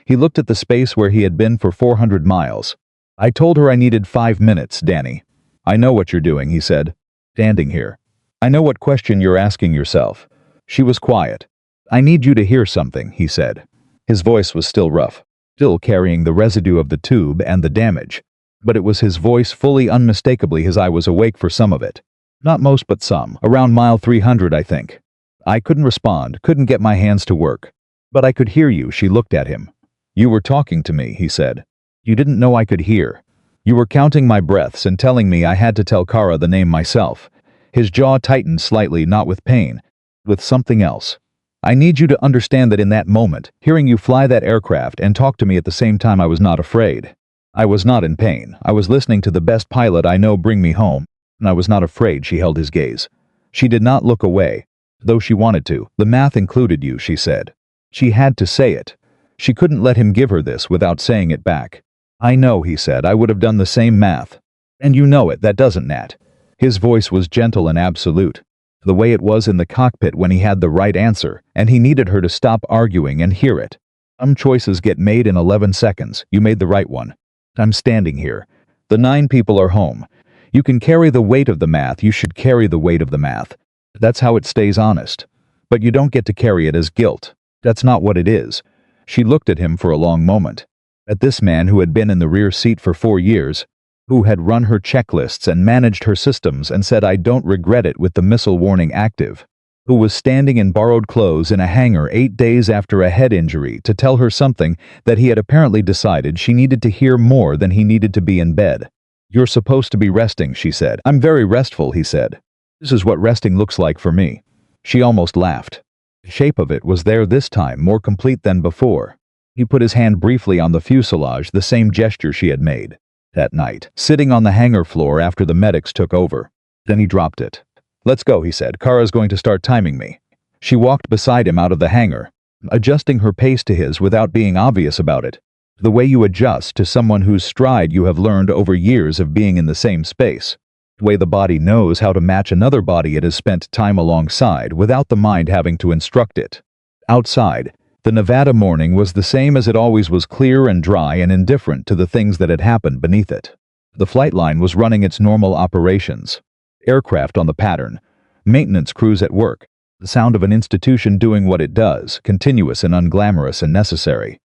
He looked at the space where he had been for 400 miles. "I told her I needed 5 minutes, Danny." "I know what you're doing," he said. "Standing here. I know what question you're asking yourself." She was quiet. "I need you to hear something," he said. His voice was still rough, still carrying the residue of the tube and the damage. But it was his voice fully unmistakably his I was awake for some of it. Not most, but some. Around mile 300, I think. I couldn't respond, couldn't get my hands to work. But I could hear you. She looked at him. "You were talking to me," he said. "You didn't know I could hear. You were counting my breaths and telling me I had to tell Kara the name myself." His jaw tightened slightly, not with pain, with something else. "I need you to understand that in that moment, hearing you fly that aircraft and talk to me at the same time, I was not afraid. I was not in pain. I was listening to the best pilot I know bring me home, and I was not afraid." She held his gaze. She did not look away, though she wanted to. "The math included you," she said. She had to say it. She couldn't let him give her this without saying it back. "I know," he said. "I would have done the same math. And you know it, that doesn't, Nat." His voice was gentle and absolute, the way it was in the cockpit when he had the right answer, and he needed her to stop arguing and hear it. "Some choices get made in 11 seconds. You made the right one. I'm standing here. The 9 people are home. You can carry the weight of the math. You should carry the weight of the math. That's how it stays honest. But you don't get to carry it as guilt. That's not what it is." She looked at him for a long moment. At this man who had been in the rear seat for 4 years, who had run her checklists and managed her systems and said, "I don't regret it," with the missile warning active, who was standing in borrowed clothes in a hangar 8 days after a head injury to tell her something that he had apparently decided she needed to hear more than he needed to be in bed. "You're supposed to be resting," she said. "I'm very restful," he said. "This is what resting looks like for me." She almost laughed. The shape of it was there this time, more complete than before. He put his hand briefly on the fuselage, the same gesture she had made that night, sitting on the hangar floor after the medics took over. Then he dropped it. "Let's go," he said. "Kara's going to start timing me." She walked beside him out of the hangar, adjusting her pace to his without being obvious about it. The way you adjust to someone whose stride you have learned over years of being in the same space. The way the body knows how to match another body it has spent time alongside without the mind having to instruct it. Outside, the Nevada morning was the same as it always was, clear and dry and indifferent to the things that had happened beneath it. The flight line was running its normal operations. Aircraft on the pattern, maintenance crews at work, the sound of an institution doing what it does, continuous and unglamorous and necessary.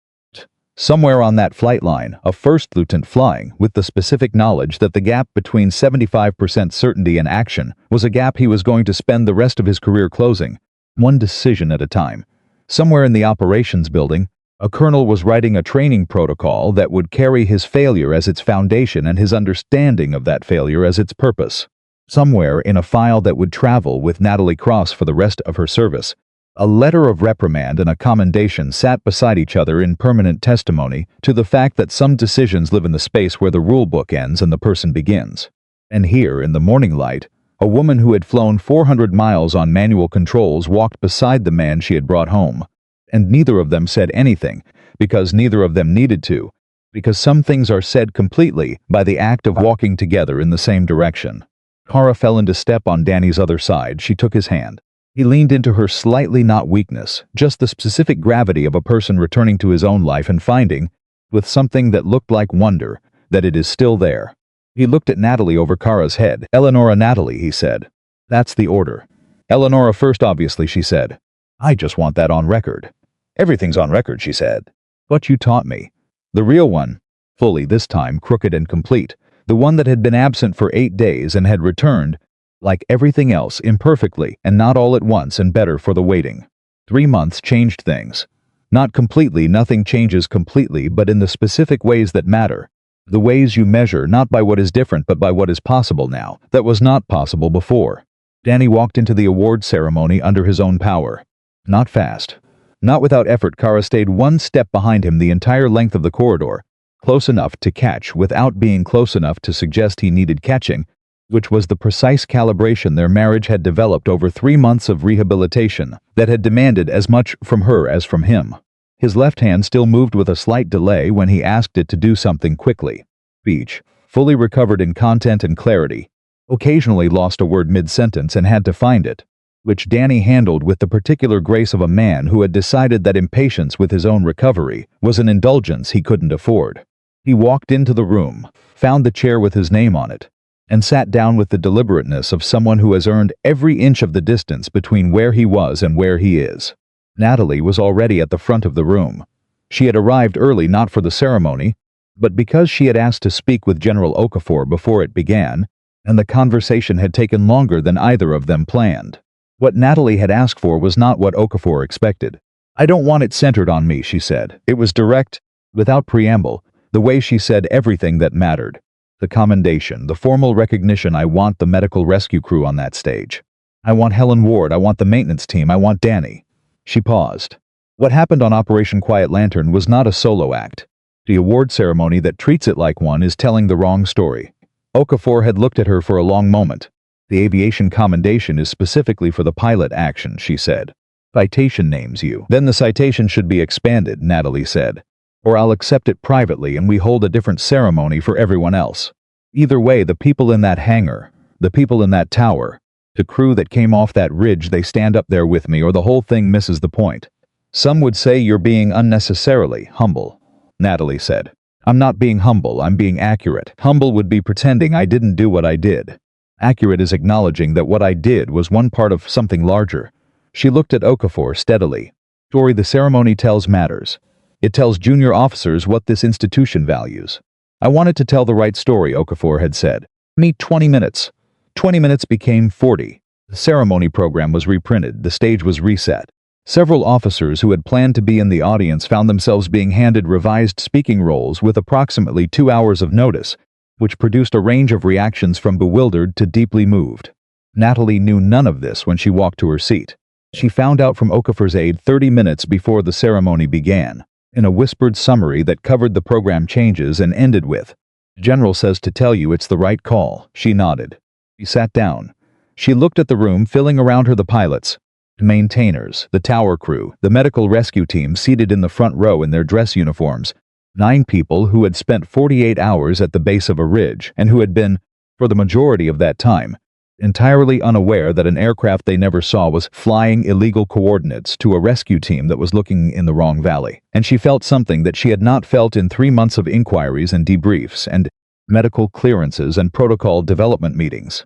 Somewhere on that flight line, a first lieutenant flying with the specific knowledge that the gap between 75% certainty and action was a gap he was going to spend the rest of his career closing, one decision at a time. Somewhere in the operations building, a colonel was writing a training protocol that would carry his failure as its foundation and his understanding of that failure as its purpose. Somewhere in a file that would travel with Natalie Cross for the rest of her service, a letter of reprimand and a commendation sat beside each other in permanent testimony to the fact that some decisions live in the space where the rule book ends and the person begins. And here, in the morning light, a woman who had flown 400 miles on manual controls walked beside the man she had brought home. And neither of them said anything, because neither of them needed to, because some things are said completely by the act of walking together in the same direction. Kara fell into step on Danny's other side. She took his hand. He leaned into her slightly, not weakness, just the specific gravity of a person returning to his own life and finding, with something that looked like wonder, that it is still there. He looked at Natalie over Kara's head. "Eleonora Natalie," he said. "That's the order." "Eleonora first, obviously," she said. "I just want that on record." "Everything's on record," she said. "What you taught me. The real one." Fully this time, crooked and complete. The one that had been absent for 8 days and had returned, like everything else, imperfectly, and not all at once, and better for the waiting. 3 months changed things. Not completely, nothing changes completely, but in the specific ways that matter. The ways you measure, not by what is different but by what is possible now, that was not possible before. Danny walked into the award ceremony under his own power. Not fast. Not without effort. Kara stayed 1 step behind him the entire length of the corridor, close enough to catch without being close enough to suggest he needed catching, which was the precise calibration their marriage had developed over 3 months of rehabilitation that had demanded as much from her as from him. His left hand still moved with a slight delay when he asked it to do something quickly. Speech, fully recovered in content and clarity, occasionally lost a word mid-sentence and had to find it, which Danny handled with the particular grace of a man who had decided that impatience with his own recovery was an indulgence he couldn't afford. He walked into the room, found the chair with his name on it, and sat down with the deliberateness of someone who has earned every inch of the distance between where he was and where he is. Natalie was already at the front of the room. She had arrived early not for the ceremony, but because she had asked to speak with General Okafor before it began, and the conversation had taken longer than either of them planned. What Natalie had asked for was not what Okafor expected. "I don't want it centered on me," she said. It was direct, without preamble, the way she said everything that mattered. The commendation, the formal recognition. "I want the medical rescue crew on that stage. I want Helen Ward, I want the maintenance team, I want Danny." She paused. What happened on Operation Quiet Lantern was not a solo act. The award ceremony that treats it like one is telling the wrong story. Okafor had looked at her for a long moment. "The aviation commendation is specifically for the pilot action," she said. "Citation names you." "Then the citation should be expanded," Natalie said. "Or I'll accept it privately and we hold a different ceremony for everyone else. Either way, the people in that hangar, the people in that tower, the crew that came off that ridge, they stand up there with me or the whole thing misses the point." "Some would say you're being unnecessarily humble," Natalie said. "I'm not being humble, I'm being accurate. Humble would be pretending I didn't do what I did. Accurate is acknowledging that what I did was one part of something larger." She looked at Okafor steadily. "Story the ceremony tells matters. It tells junior officers what this institution values." "I wanted to tell the right story," Okafor had said. "Me 20 minutes. 20 minutes became 40. The ceremony program was reprinted, the stage was reset. Several officers who had planned to be in the audience found themselves being handed revised speaking roles with approximately 2 hours of notice, which produced a range of reactions from bewildered to deeply moved. Natalie knew none of this when she walked to her seat. She found out from Okafor's aide 30 minutes before the ceremony began, in a whispered summary that covered the program changes and ended with, "General says to tell you it's the right call." She nodded. She sat down. She looked at the room filling around her, the pilots, the maintainers, the tower crew, the medical rescue team seated in the front row in their dress uniforms. 9 people who had spent 48 hours at the base of a ridge and who had been, for the majority of that time, entirely unaware that an aircraft they never saw was flying illegal coordinates to a rescue team that was looking in the wrong valley. And she felt something that she had not felt in 3 months of inquiries and debriefs and medical clearances and protocol development meetings.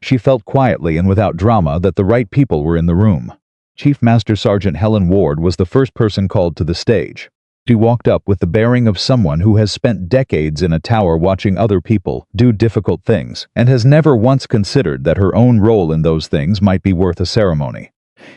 She felt quietly and without drama that the right people were in the room. Chief Master Sergeant Helen Ward was the first person called to the stage. She walked up with the bearing of someone who has spent decades in a tower watching other people do difficult things and has never once considered that her own role in those things might be worth a ceremony.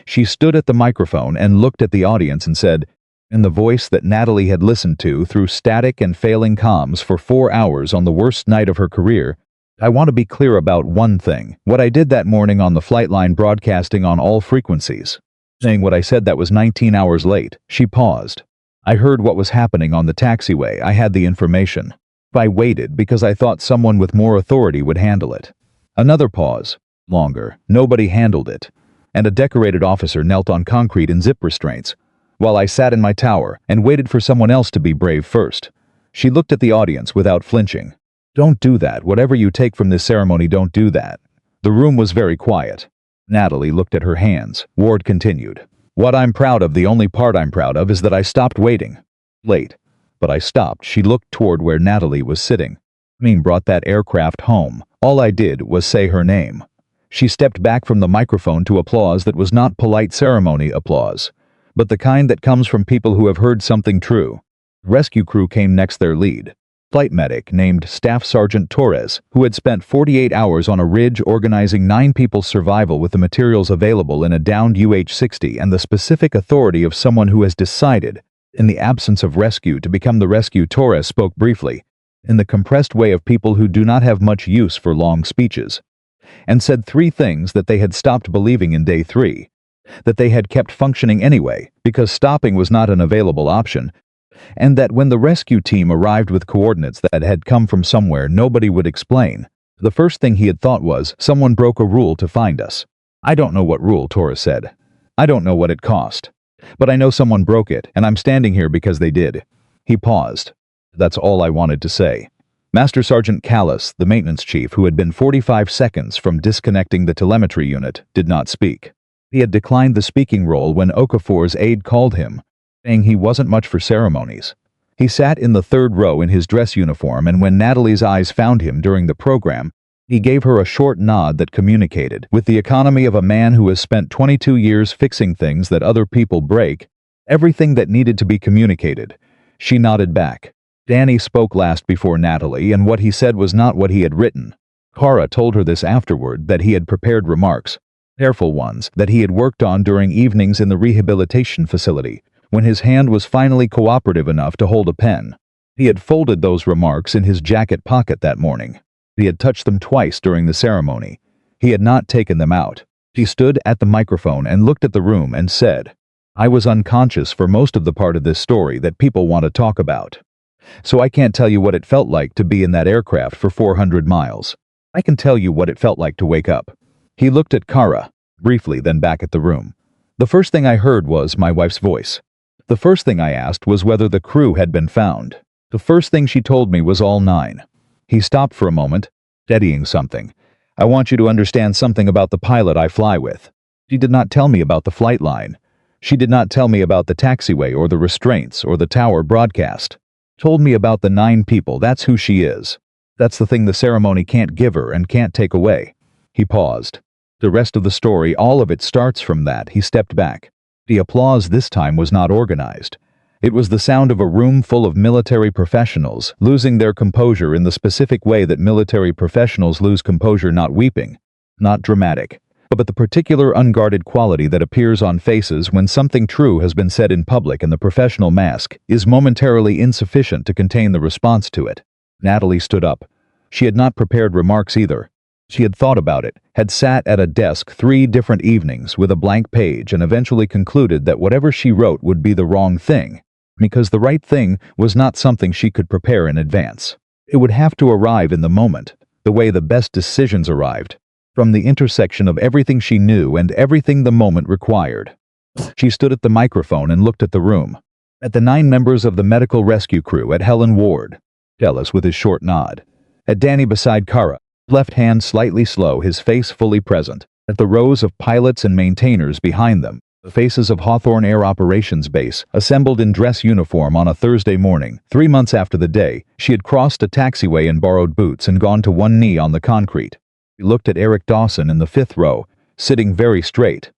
She stood at the microphone and looked at the audience and said, in the voice that Natalie had listened to through static and failing comms for 4 hours on the worst night of her career, "I want to be clear about one thing. What I did that morning on the flight line broadcasting on all frequencies." Saying what I said, that was 19 hours late. She paused. "I heard what was happening on the taxiway. I had the information. I waited because I thought someone with more authority would handle it." Another pause. Longer. Nobody handled it. And a decorated officer knelt on concrete in zip restraints, while I sat in my tower and waited for someone else to be brave first. She looked at the audience without flinching. "Don't do that. Whatever you take from this ceremony, don't do that." The room was very quiet. Natalie looked at her hands. Ward continued. What I'm proud of, the only part I'm proud of, is that I stopped waiting. Late. But I stopped. She looked toward where Natalie was sitting. Brought that aircraft home. All I did was say her name. She stepped back from the microphone to applause that was not polite ceremony applause, but the kind that comes from people who have heard something true. Rescue crew came next, their lead. Flight medic named Staff Sergeant Torres, who had spent 48 hours on a ridge organizing 9 people's survival with the materials available in a downed UH-60 and the specific authority of someone who has decided, in the absence of rescue, to become the rescue. Torres spoke briefly, in the compressed way of people who do not have much use for long speeches, and said 3 things: that they had stopped believing in day 3, that they had kept functioning anyway because stopping was not an available option, and that when the rescue team arrived with coordinates that had come from somewhere nobody would explain, the first thing he had thought was, someone broke a rule to find us. I don't know what rule, Torres said. I don't know what it cost. But I know someone broke it, and I'm standing here because they did. He paused. That's all I wanted to say. Master Sergeant Callis, the maintenance chief, who had been 45 seconds from disconnecting the telemetry unit, did not speak. He had declined the speaking role when Okafor's aide called him, saying he wasn't much for ceremonies. He sat in the 3rd row in his dress uniform, and when Natalie's eyes found him during the program, he gave her a short nod that communicated, with the economy of a man who has spent 22 years fixing things that other people break, everything that needed to be communicated. She nodded back. Danny spoke last before Natalie, and what he said was not what he had written. Kara told her this afterward, that he had prepared remarks, careful ones, that he had worked on during evenings in the rehabilitation facility, when his hand was finally cooperative enough to hold a pen. He had folded those remarks in his jacket pocket that morning. He had touched them twice during the ceremony. He had not taken them out. She stood at the microphone and looked at the room and said, I was unconscious for most of the part of this story that people want to talk about. So I can't tell you what it felt like to be in that aircraft for 400 miles. I can tell you what it felt like to wake up. He looked at Kara, briefly, then back at the room. The first thing I heard was my wife's voice. The first thing I asked was whether the crew had been found. The first thing she told me was all 9. He stopped for a moment, steadying something. I want you to understand something about the pilot I fly with. She did not tell me about the flight line. She did not tell me about the taxiway or the restraints or the tower broadcast. Told me about the 9 people. That's who she is. That's the thing the ceremony can't give her and can't take away. He paused. The rest of the story, all of it starts from that. He stepped back. The applause this time was not organized. It was the sound of a room full of military professionals losing their composure in the specific way that military professionals lose composure, not weeping, not dramatic, but the particular unguarded quality that appears on faces when something true has been said in public and the professional mask is momentarily insufficient to contain the response to it. Natalie stood up. She had not prepared remarks either. She had thought about it, had sat at a desk 3 different evenings with a blank page, and eventually concluded that whatever she wrote would be the wrong thing, because the right thing was not something she could prepare in advance. It would have to arrive in the moment, the way the best decisions arrived, from the intersection of everything she knew and everything the moment required. She stood at the microphone and looked at the room, at the 9 members of the medical rescue crew, at Helen Ward, Ellis with his short nod, at Danny beside Kara, left hand slightly slow, his face fully present, at the rows of pilots and maintainers behind them, the faces of Hawthorne Air Operations Base, assembled in dress uniform on a Thursday morning, 3 months after the day she had crossed a taxiway in borrowed boots and gone to one knee on the concrete. She looked at Eric Dawson in the 5th row, sitting very straight.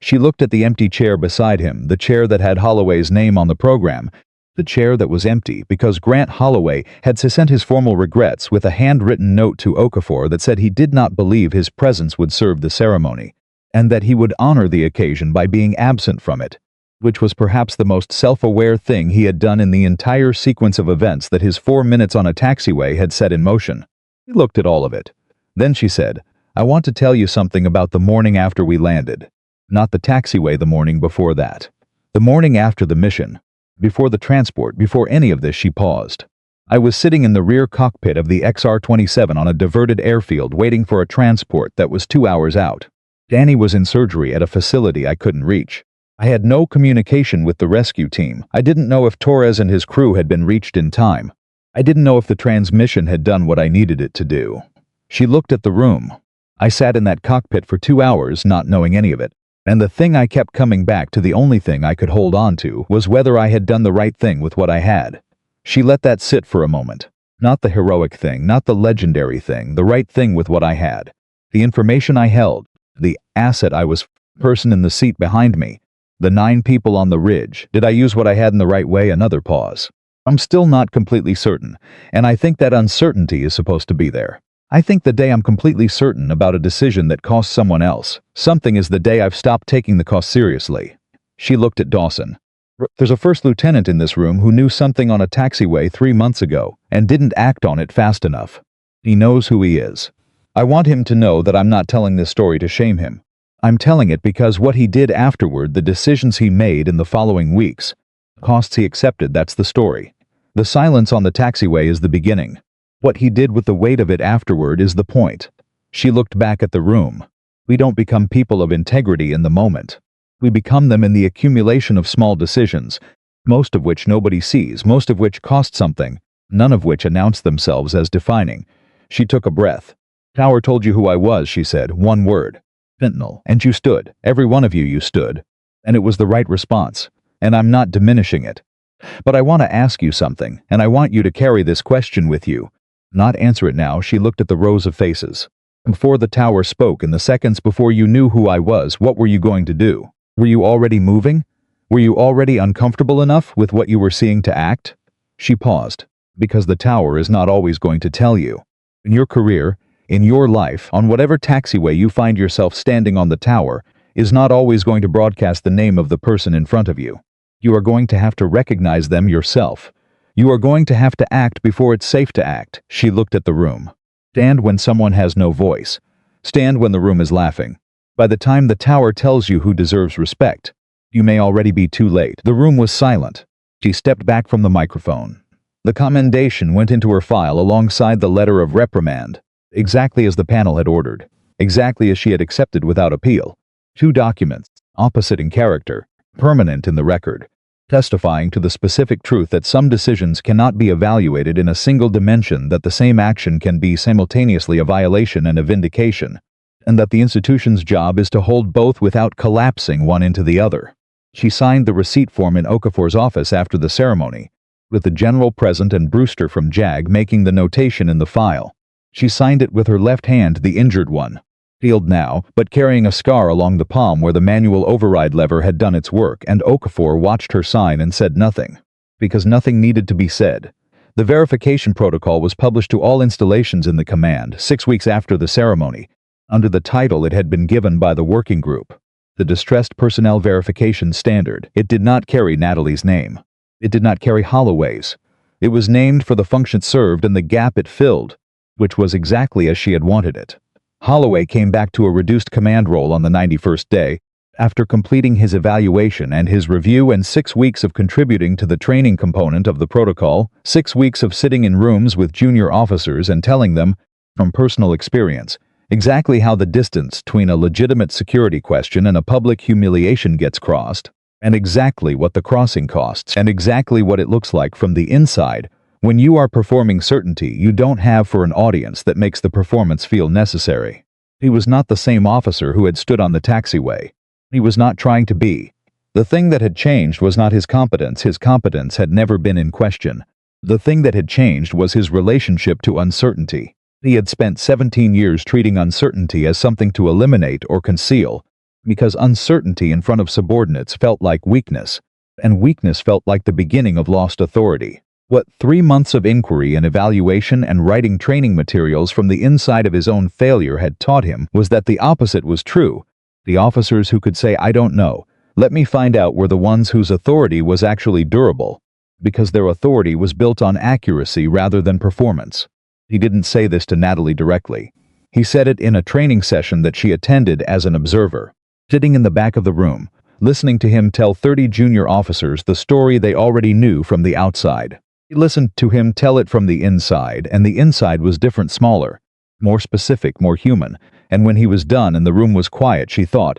She looked at the empty chair beside him, the chair that had Holloway's name on the program, the chair that was empty because Grant Holloway had sent his formal regrets with a handwritten note to Okafor that said he did not believe his presence would serve the ceremony, and that he would honor the occasion by being absent from it, which was perhaps the most self-aware thing he had done in the entire sequence of events that his 4 minutes on a taxiway had set in motion. He looked at all of it. Then she said, I want to tell you something about the morning after we landed. Not the taxiway, the morning before that. The morning after the mission. Before the transport, before any of this. She paused. I was sitting in the rear cockpit of the XR-27 on a diverted airfield waiting for a transport that was 2 hours out. Danny was in surgery at a facility I couldn't reach. I had no communication with the rescue team. I didn't know if Torres and his crew had been reached in time. I didn't know if the transmission had done what I needed it to do. She looked at the room. I sat in that cockpit for 2 hours not knowing any of it. And the thing I kept coming back to, the only thing I could hold on to, was whether I had done the right thing with what I had. She let that sit for a moment. Not the heroic thing, not the legendary thing, the right thing with what I had. The information I held, the asset I was, person in the seat behind me, the 9 people on the ridge. Did I use what I had in the right way? Another pause. I'm still not completely certain, and I think that uncertainty is supposed to be there. I think the day I'm completely certain about a decision that costs someone else something is the day I've stopped taking the cost seriously. She looked at Dawson. There's a first lieutenant in this room who knew something on a taxiway 3 months ago and didn't act on it fast enough. He knows who he is. I want him to know that I'm not telling this story to shame him. I'm telling it because what he did afterward, the decisions he made in the following weeks, costs he accepted, that's the story. The silence on the taxiway is the beginning. What he did with the weight of it afterward is the point. She looked back at the room. We don't become people of integrity in the moment. We become them in the accumulation of small decisions, most of which nobody sees, most of which cost something, none of which announce themselves as defining. She took a breath. Tower told you who I was, she said, one word. Sentinel. And you stood. Every one of you stood. And it was the right response. And I'm not diminishing it. But I want to ask you something, and I want you to carry this question with you. Not answer it now. She looked at the rows of faces. Before the tower spoke, in the seconds before you knew who I was, what were you going to do? Were you already moving? Were you already uncomfortable enough with what you were seeing to act? She paused. Because the tower is not always going to tell you. In your career, in your life, on whatever taxiway you find yourself standing on, the tower is not always going to broadcast the name of the person in front of you. You are going to have to recognize them yourself. You are going to have to act before it's safe to act. She looked at the room. Stand when someone has no voice. Stand when the room is laughing. By the time the tower tells you who deserves respect, you may already be too late. The room was silent. She stepped back from the microphone. The commendation went into her file alongside the letter of reprimand, exactly as the panel had ordered, exactly as she had accepted without appeal. 2 documents, opposite in character, permanent in the record, testifying to the specific truth that some decisions cannot be evaluated in a single dimension, that the same action can be simultaneously a violation and a vindication, and that the institution's job is to hold both without collapsing one into the other. She signed the receipt form in Okafor's office after the ceremony, with the general present and Brewster from JAG making the notation in the file. She signed it with her left hand, the injured one, healed now, but carrying a scar along the palm where the manual override lever had done its work, and Okafor watched her sign and said nothing, because nothing needed to be said. The verification protocol was published to all installations in the command 6 weeks after the ceremony, under the title it had been given by the working group, the Distressed Personnel Verification Standard. It did not carry Natalie's name. It did not carry Holloway's. It was named for the function it served and the gap it filled, which was exactly as she had wanted it. Holloway came back to a reduced command role on the 91st day, after completing his evaluation and his review and 6 weeks of contributing to the training component of the protocol, 6 weeks of sitting in rooms with junior officers and telling them, from personal experience, exactly how the distance between a legitimate security question and a public humiliation gets crossed, and exactly what the crossing costs, and exactly what it looks like from the inside when you are performing certainty you don't have for an audience that makes the performance feel necessary. He was not the same officer who had stood on the taxiway. He was not trying to be. The thing that had changed was not his competence had never been in question. The thing that had changed was his relationship to uncertainty. He had spent 17 years treating uncertainty as something to eliminate or conceal, because uncertainty in front of subordinates felt like weakness, and weakness felt like the beginning of lost authority. What 3 months of inquiry and evaluation and writing training materials from the inside of his own failure had taught him was that the opposite was true. The officers who could say, "I don't know, let me find out," were the ones whose authority was actually durable, because their authority was built on accuracy rather than performance. He didn't say this to Natalie directly. He said it in a training session that she attended as an observer, sitting in the back of the room, listening to him tell 30 junior officers the story they already knew from the outside. He listened to him tell it from the inside, and the inside was different, smaller, more specific, more human, and when he was done and the room was quiet, she thought,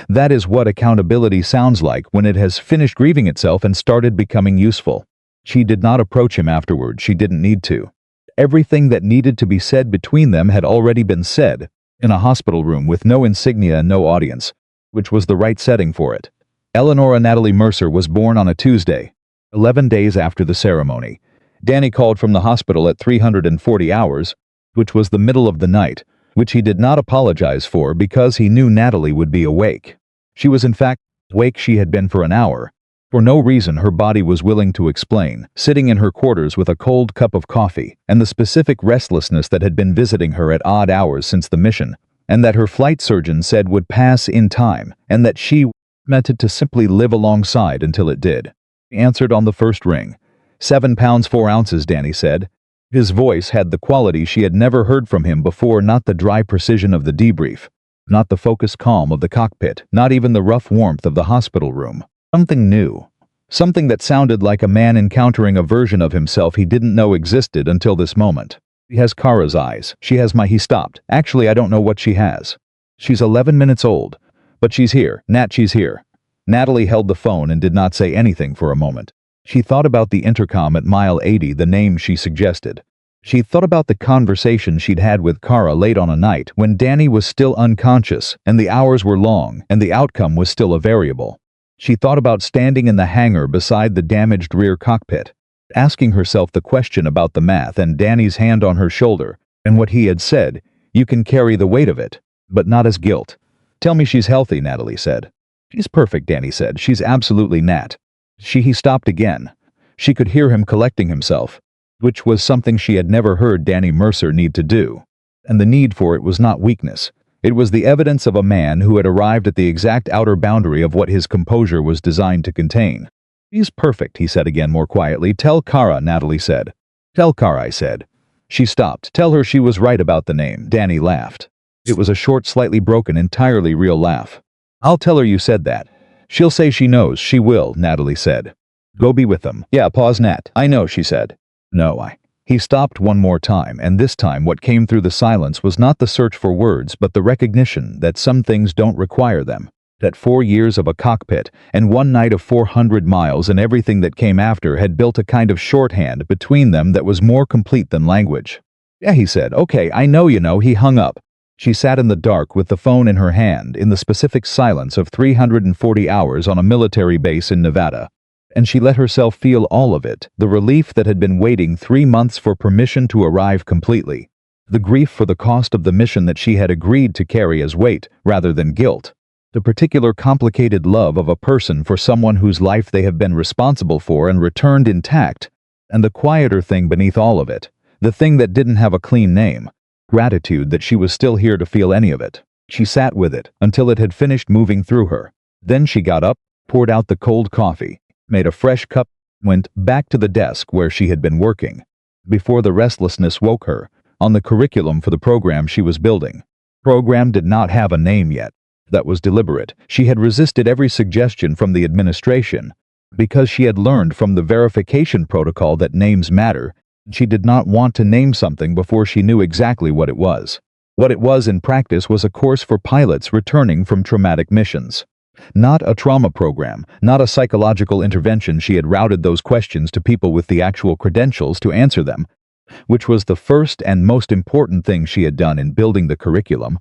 that is what accountability sounds like when it has finished grieving itself and started becoming useful. She did not approach him afterward. She didn't need to. Everything that needed to be said between them had already been said, in a hospital room with no insignia and no audience, which was the right setting for it. Eleanora Natalie Mercer was born on a Tuesday, 11 days after the ceremony. Danny called from the hospital at 340 hours, which was the middle of the night, which he did not apologize for because he knew Natalie would be awake. She was in fact awake. She had been for an hour. For no reason her body was willing to explain, sitting in her quarters with a cold cup of coffee, and the specific restlessness that had been visiting her at odd hours since the mission, and that her flight surgeon said would pass in time, and that she meant it to simply live alongside until it did. He answered on the first ring. 7 pounds 4 ounces, Danny said. His voice had the quality she had never heard from him before, not the dry precision of the debrief, not the focused calm of the cockpit, not even the rough warmth of the hospital room. Something new. Something that sounded like a man encountering a version of himself he didn't know existed until this moment. She has Kara's eyes. She has my... He stopped. Actually, I don't know what she has. She's 11 minutes old. But she's here. Nat, she's here. Natalie held the phone and did not say anything for a moment. She thought about the intercom at mile 80, the name she suggested. She thought about the conversation she'd had with Kara late on a night when Danny was still unconscious and the hours were long and the outcome was still a variable. She thought about standing in the hangar beside the damaged rear cockpit, asking herself the question about the math and Danny's hand on her shoulder, and what he had said, you can carry the weight of it, but not as guilt. Tell me she's healthy, Natalie said. She's perfect, Danny said. She's absolutely Nat. He stopped again. She could hear him collecting himself, which was something she had never heard Danny Mercer need to do. And the need for it was not weakness. It was the evidence of a man who had arrived at the exact outer boundary of what his composure was designed to contain. She's perfect, he said again more quietly. Tell Kara, Natalie said. Tell Kara, I said. She stopped. Tell her she was right about the name. Danny laughed. It was a short, slightly broken, entirely real laugh. I'll tell her you said that. She'll say she knows. She will, Natalie said. Go be with them. Yeah, pause, Nat. I know, she said. No, He stopped one more time, and this time what came through the silence was not the search for words but the recognition that some things don't require them, that 4 years of a cockpit and 1 night of 400 miles and everything that came after had built a kind of shorthand between them that was more complete than language. Yeah, he said. Okay, I know you know. He hung up. She sat in the dark with the phone in her hand in the specific silence of 340 hours on a military base in Nevada. And she let herself feel all of it, the relief that had been waiting 3 months for permission to arrive completely, the grief for the cost of the mission that she had agreed to carry as weight rather than guilt, the particular complicated love of a person for someone whose life they have been responsible for and returned intact, and the quieter thing beneath all of it, the thing that didn't have a clean name, gratitude that she was still here to feel any of it. She sat with it until it had finished moving through her. Then she got up, poured out the cold coffee, made a fresh cup, went back to the desk where she had been working. Before the restlessness woke her, on the curriculum for the program she was building. Program did not have a name yet. That was deliberate. She had resisted every suggestion from the administration. Because she had learned from the verification protocol that names matter, she did not want to name something before she knew exactly what it was. What it was in practice was a course for pilots returning from traumatic missions. Not a trauma program, not a psychological intervention. She had routed those questions to people with the actual credentials to answer them, which was the first and most important thing she had done in building the curriculum,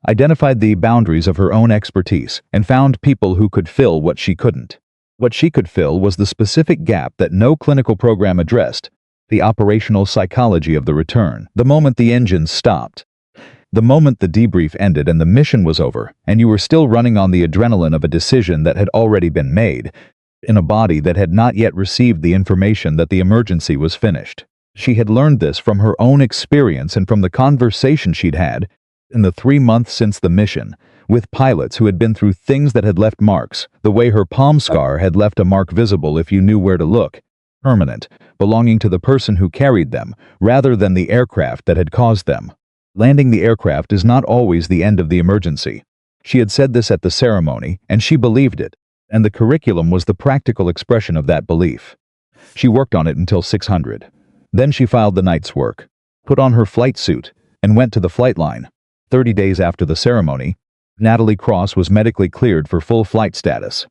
identified the boundaries of her own expertise, and found people who could fill what she couldn't. What she could fill was the specific gap that no clinical program addressed, the operational psychology of the return, the moment the engines stopped. The moment the debrief ended and the mission was over, and you were still running on the adrenaline of a decision that had already been made, in a body that had not yet received the information that the emergency was finished. She had learned this from her own experience and from the conversation she'd had, in the 3 months since the mission, with pilots who had been through things that had left marks, the way her palm scar had left a mark visible if you knew where to look, permanent, belonging to the person who carried them, rather than the aircraft that had caused them. Landing the aircraft is not always the end of the emergency. She had said this at the ceremony, and she believed it, and the curriculum was the practical expression of that belief. She worked on it until 600. Then she filed the night's work, put on her flight suit, and went to the flight line. 30 days after the ceremony, Natalie Cross was medically cleared for full flight status.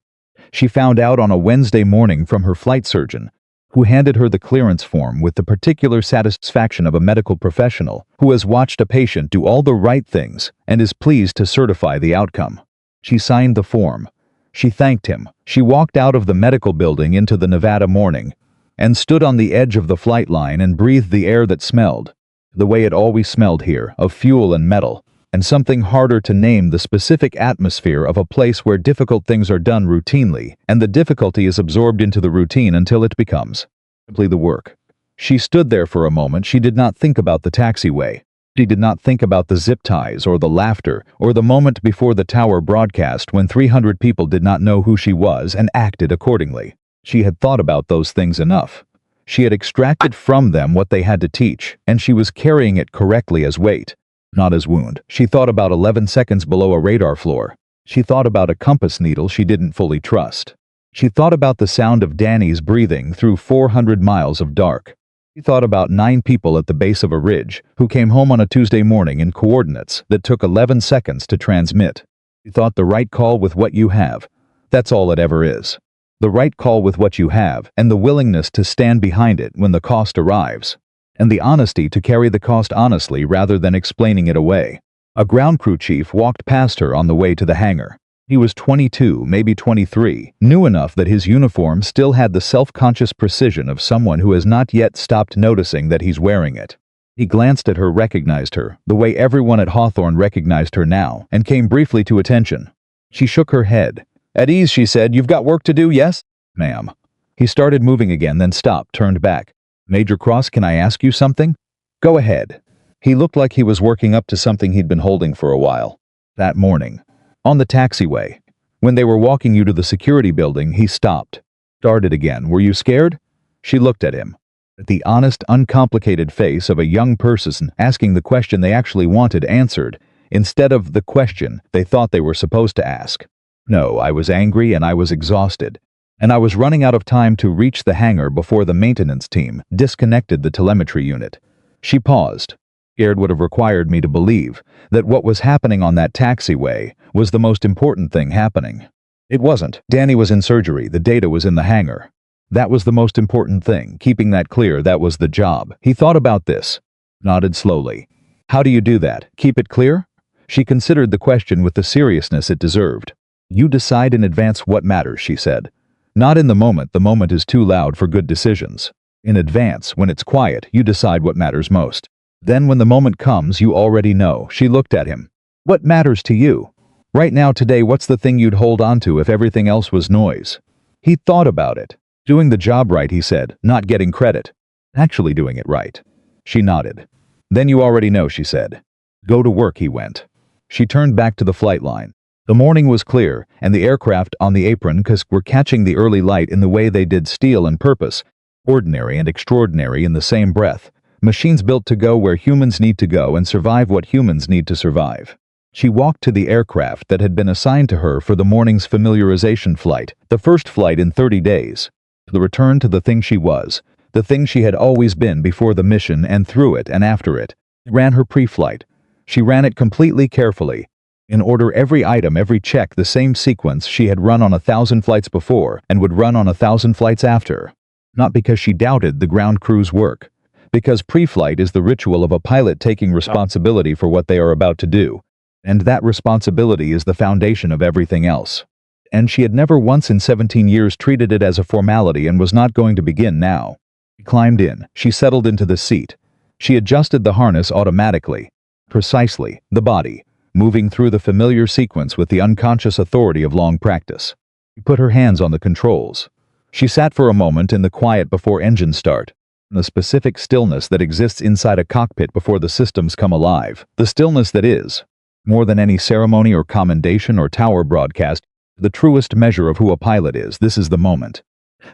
She found out on a Wednesday morning from her flight surgeon, who handed her the clearance form with the particular satisfaction of a medical professional who has watched a patient do all the right things and is pleased to certify the outcome. She signed the form. She thanked him. She walked out of the medical building into the Nevada morning and stood on the edge of the flight line and breathed the air that smelled, the way it always smelled here, of fuel and metal, and something harder to name, the specific atmosphere of a place where difficult things are done routinely, and the difficulty is absorbed into the routine until it becomes simply the work. She stood there for a moment. She did not think about the taxiway. She did not think about the zip ties or the laughter or the moment before the tower broadcast when 300 people did not know who she was and acted accordingly. She had thought about those things enough. She had extracted from them what they had to teach, and she was carrying it correctly as weight, not as wound. She thought about 11 seconds below a radar floor. She thought about a compass needle she didn't fully trust. She thought about the sound of Danny's breathing through 400 miles of dark. She thought about 9 people at the base of a ridge who came home on a Tuesday morning in coordinates that took 11 seconds to transmit. She thought the right call with what you have. That's all it ever is. The right call with what you have, and the willingness to stand behind it when the cost arrives. And the honesty to carry the cost honestly rather than explaining it away. A ground crew chief walked past her on the way to the hangar. He was 22, maybe 23, new enough that his uniform still had the self-conscious precision of someone who has not yet stopped noticing that he's wearing it. He glanced at her, recognized her, the way everyone at Hawthorne recognized her now, and came briefly to attention. She shook her head. "At ease," she said. "You've got work to do, yes?" "Ma'am." He started moving again, then stopped, turned back. "Major Cross, can I ask you something?" "Go ahead." He looked like he was working up to something he'd been holding for a while. That morning, on the taxiway, when they were walking you to the security building, he stopped. Started again. "Were you scared?" She looked at him. At the honest, uncomplicated face of a young person asking the question they actually wanted answered, instead of the question they thought they were supposed to ask. "No, I was angry and I was exhausted. And I was running out of time to reach the hangar before the maintenance team disconnected the telemetry unit." She paused. Scared would have required me to believe that what was happening on that taxiway was the most important thing happening. It wasn't. Danny was in surgery. The data was in the hangar. That was the most important thing. Keeping that clear, that was the job. He thought about this. Nodded slowly. "How do you do that? Keep it clear?" She considered the question with the seriousness it deserved. "You decide in advance what matters," she said. "Not in the moment. The moment is too loud for good decisions. In advance, when it's quiet, you decide what matters most. Then when the moment comes, you already know." She looked at him. "What matters to you? Right now, today, what's the thing you'd hold on to if everything else was noise?" He thought about it. "Doing the job right," he said, "not getting credit. Actually doing it right." She nodded. "Then you already know," she said. "Go to work," he went. She turned back to the flight line. The morning was clear, and the aircraft on the apron were catching the early light in the way they did steel and purpose, ordinary and extraordinary in the same breath. Machines built to go where humans need to go and survive what humans need to survive. She walked to the aircraft that had been assigned to her for the morning's familiarization flight, the first flight in 30 days. The return to the thing she was, the thing she had always been before the mission and through it and after it. She ran her pre-flight. She ran it completely carefully. In order, every item, every check, the same sequence she had run on 1,000 flights before and would run on 1,000 flights after. Not because she doubted the ground crew's work. Because pre-flight is the ritual of a pilot taking responsibility for what they are about to do. And that responsibility is the foundation of everything else. And she had never once in 17 years treated it as a formality and was not going to begin now. She climbed in. She settled into the seat. She adjusted the harness automatically. Precisely, the body, moving through the familiar sequence with the unconscious authority of long practice. She put her hands on the controls. She sat for a moment in the quiet before engine start. The specific stillness that exists inside a cockpit before the systems come alive. The stillness that is, more than any ceremony or commendation or tower broadcast, the truest measure of who a pilot is. This is the moment.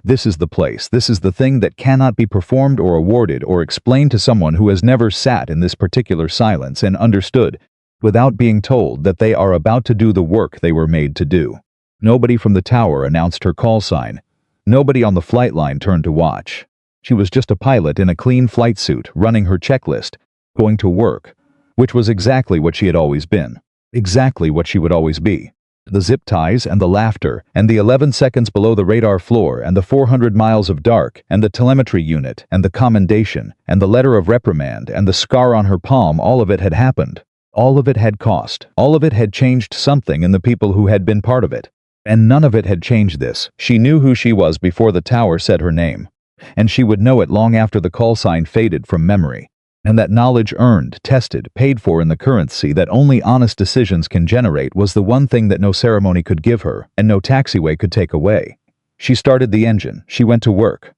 This is the place. This is the thing that cannot be performed or awarded or explained to someone who has never sat in this particular silence and understood, without being told that they are about to do the work they were made to do. Nobody from the tower announced her call sign. Nobody on the flight line turned to watch. She was just a pilot in a clean flight suit, running her checklist, going to work, which was exactly what she had always been, exactly what she would always be. The zip ties and the laughter, and the 11 seconds below the radar floor, and the 400 miles of dark, and the telemetry unit, and the commendation, and the letter of reprimand, and the scar on her palm, all of it had happened. All of it had cost. All of it had changed something in the people who had been part of it. And none of it had changed this. She knew who she was before the tower said her name. And she would know it long after the call sign faded from memory. And that knowledge earned, tested, paid for in the currency that only honest decisions can generate was the one thing that no ceremony could give her, and no taxiway could take away. She started the engine. She went to work.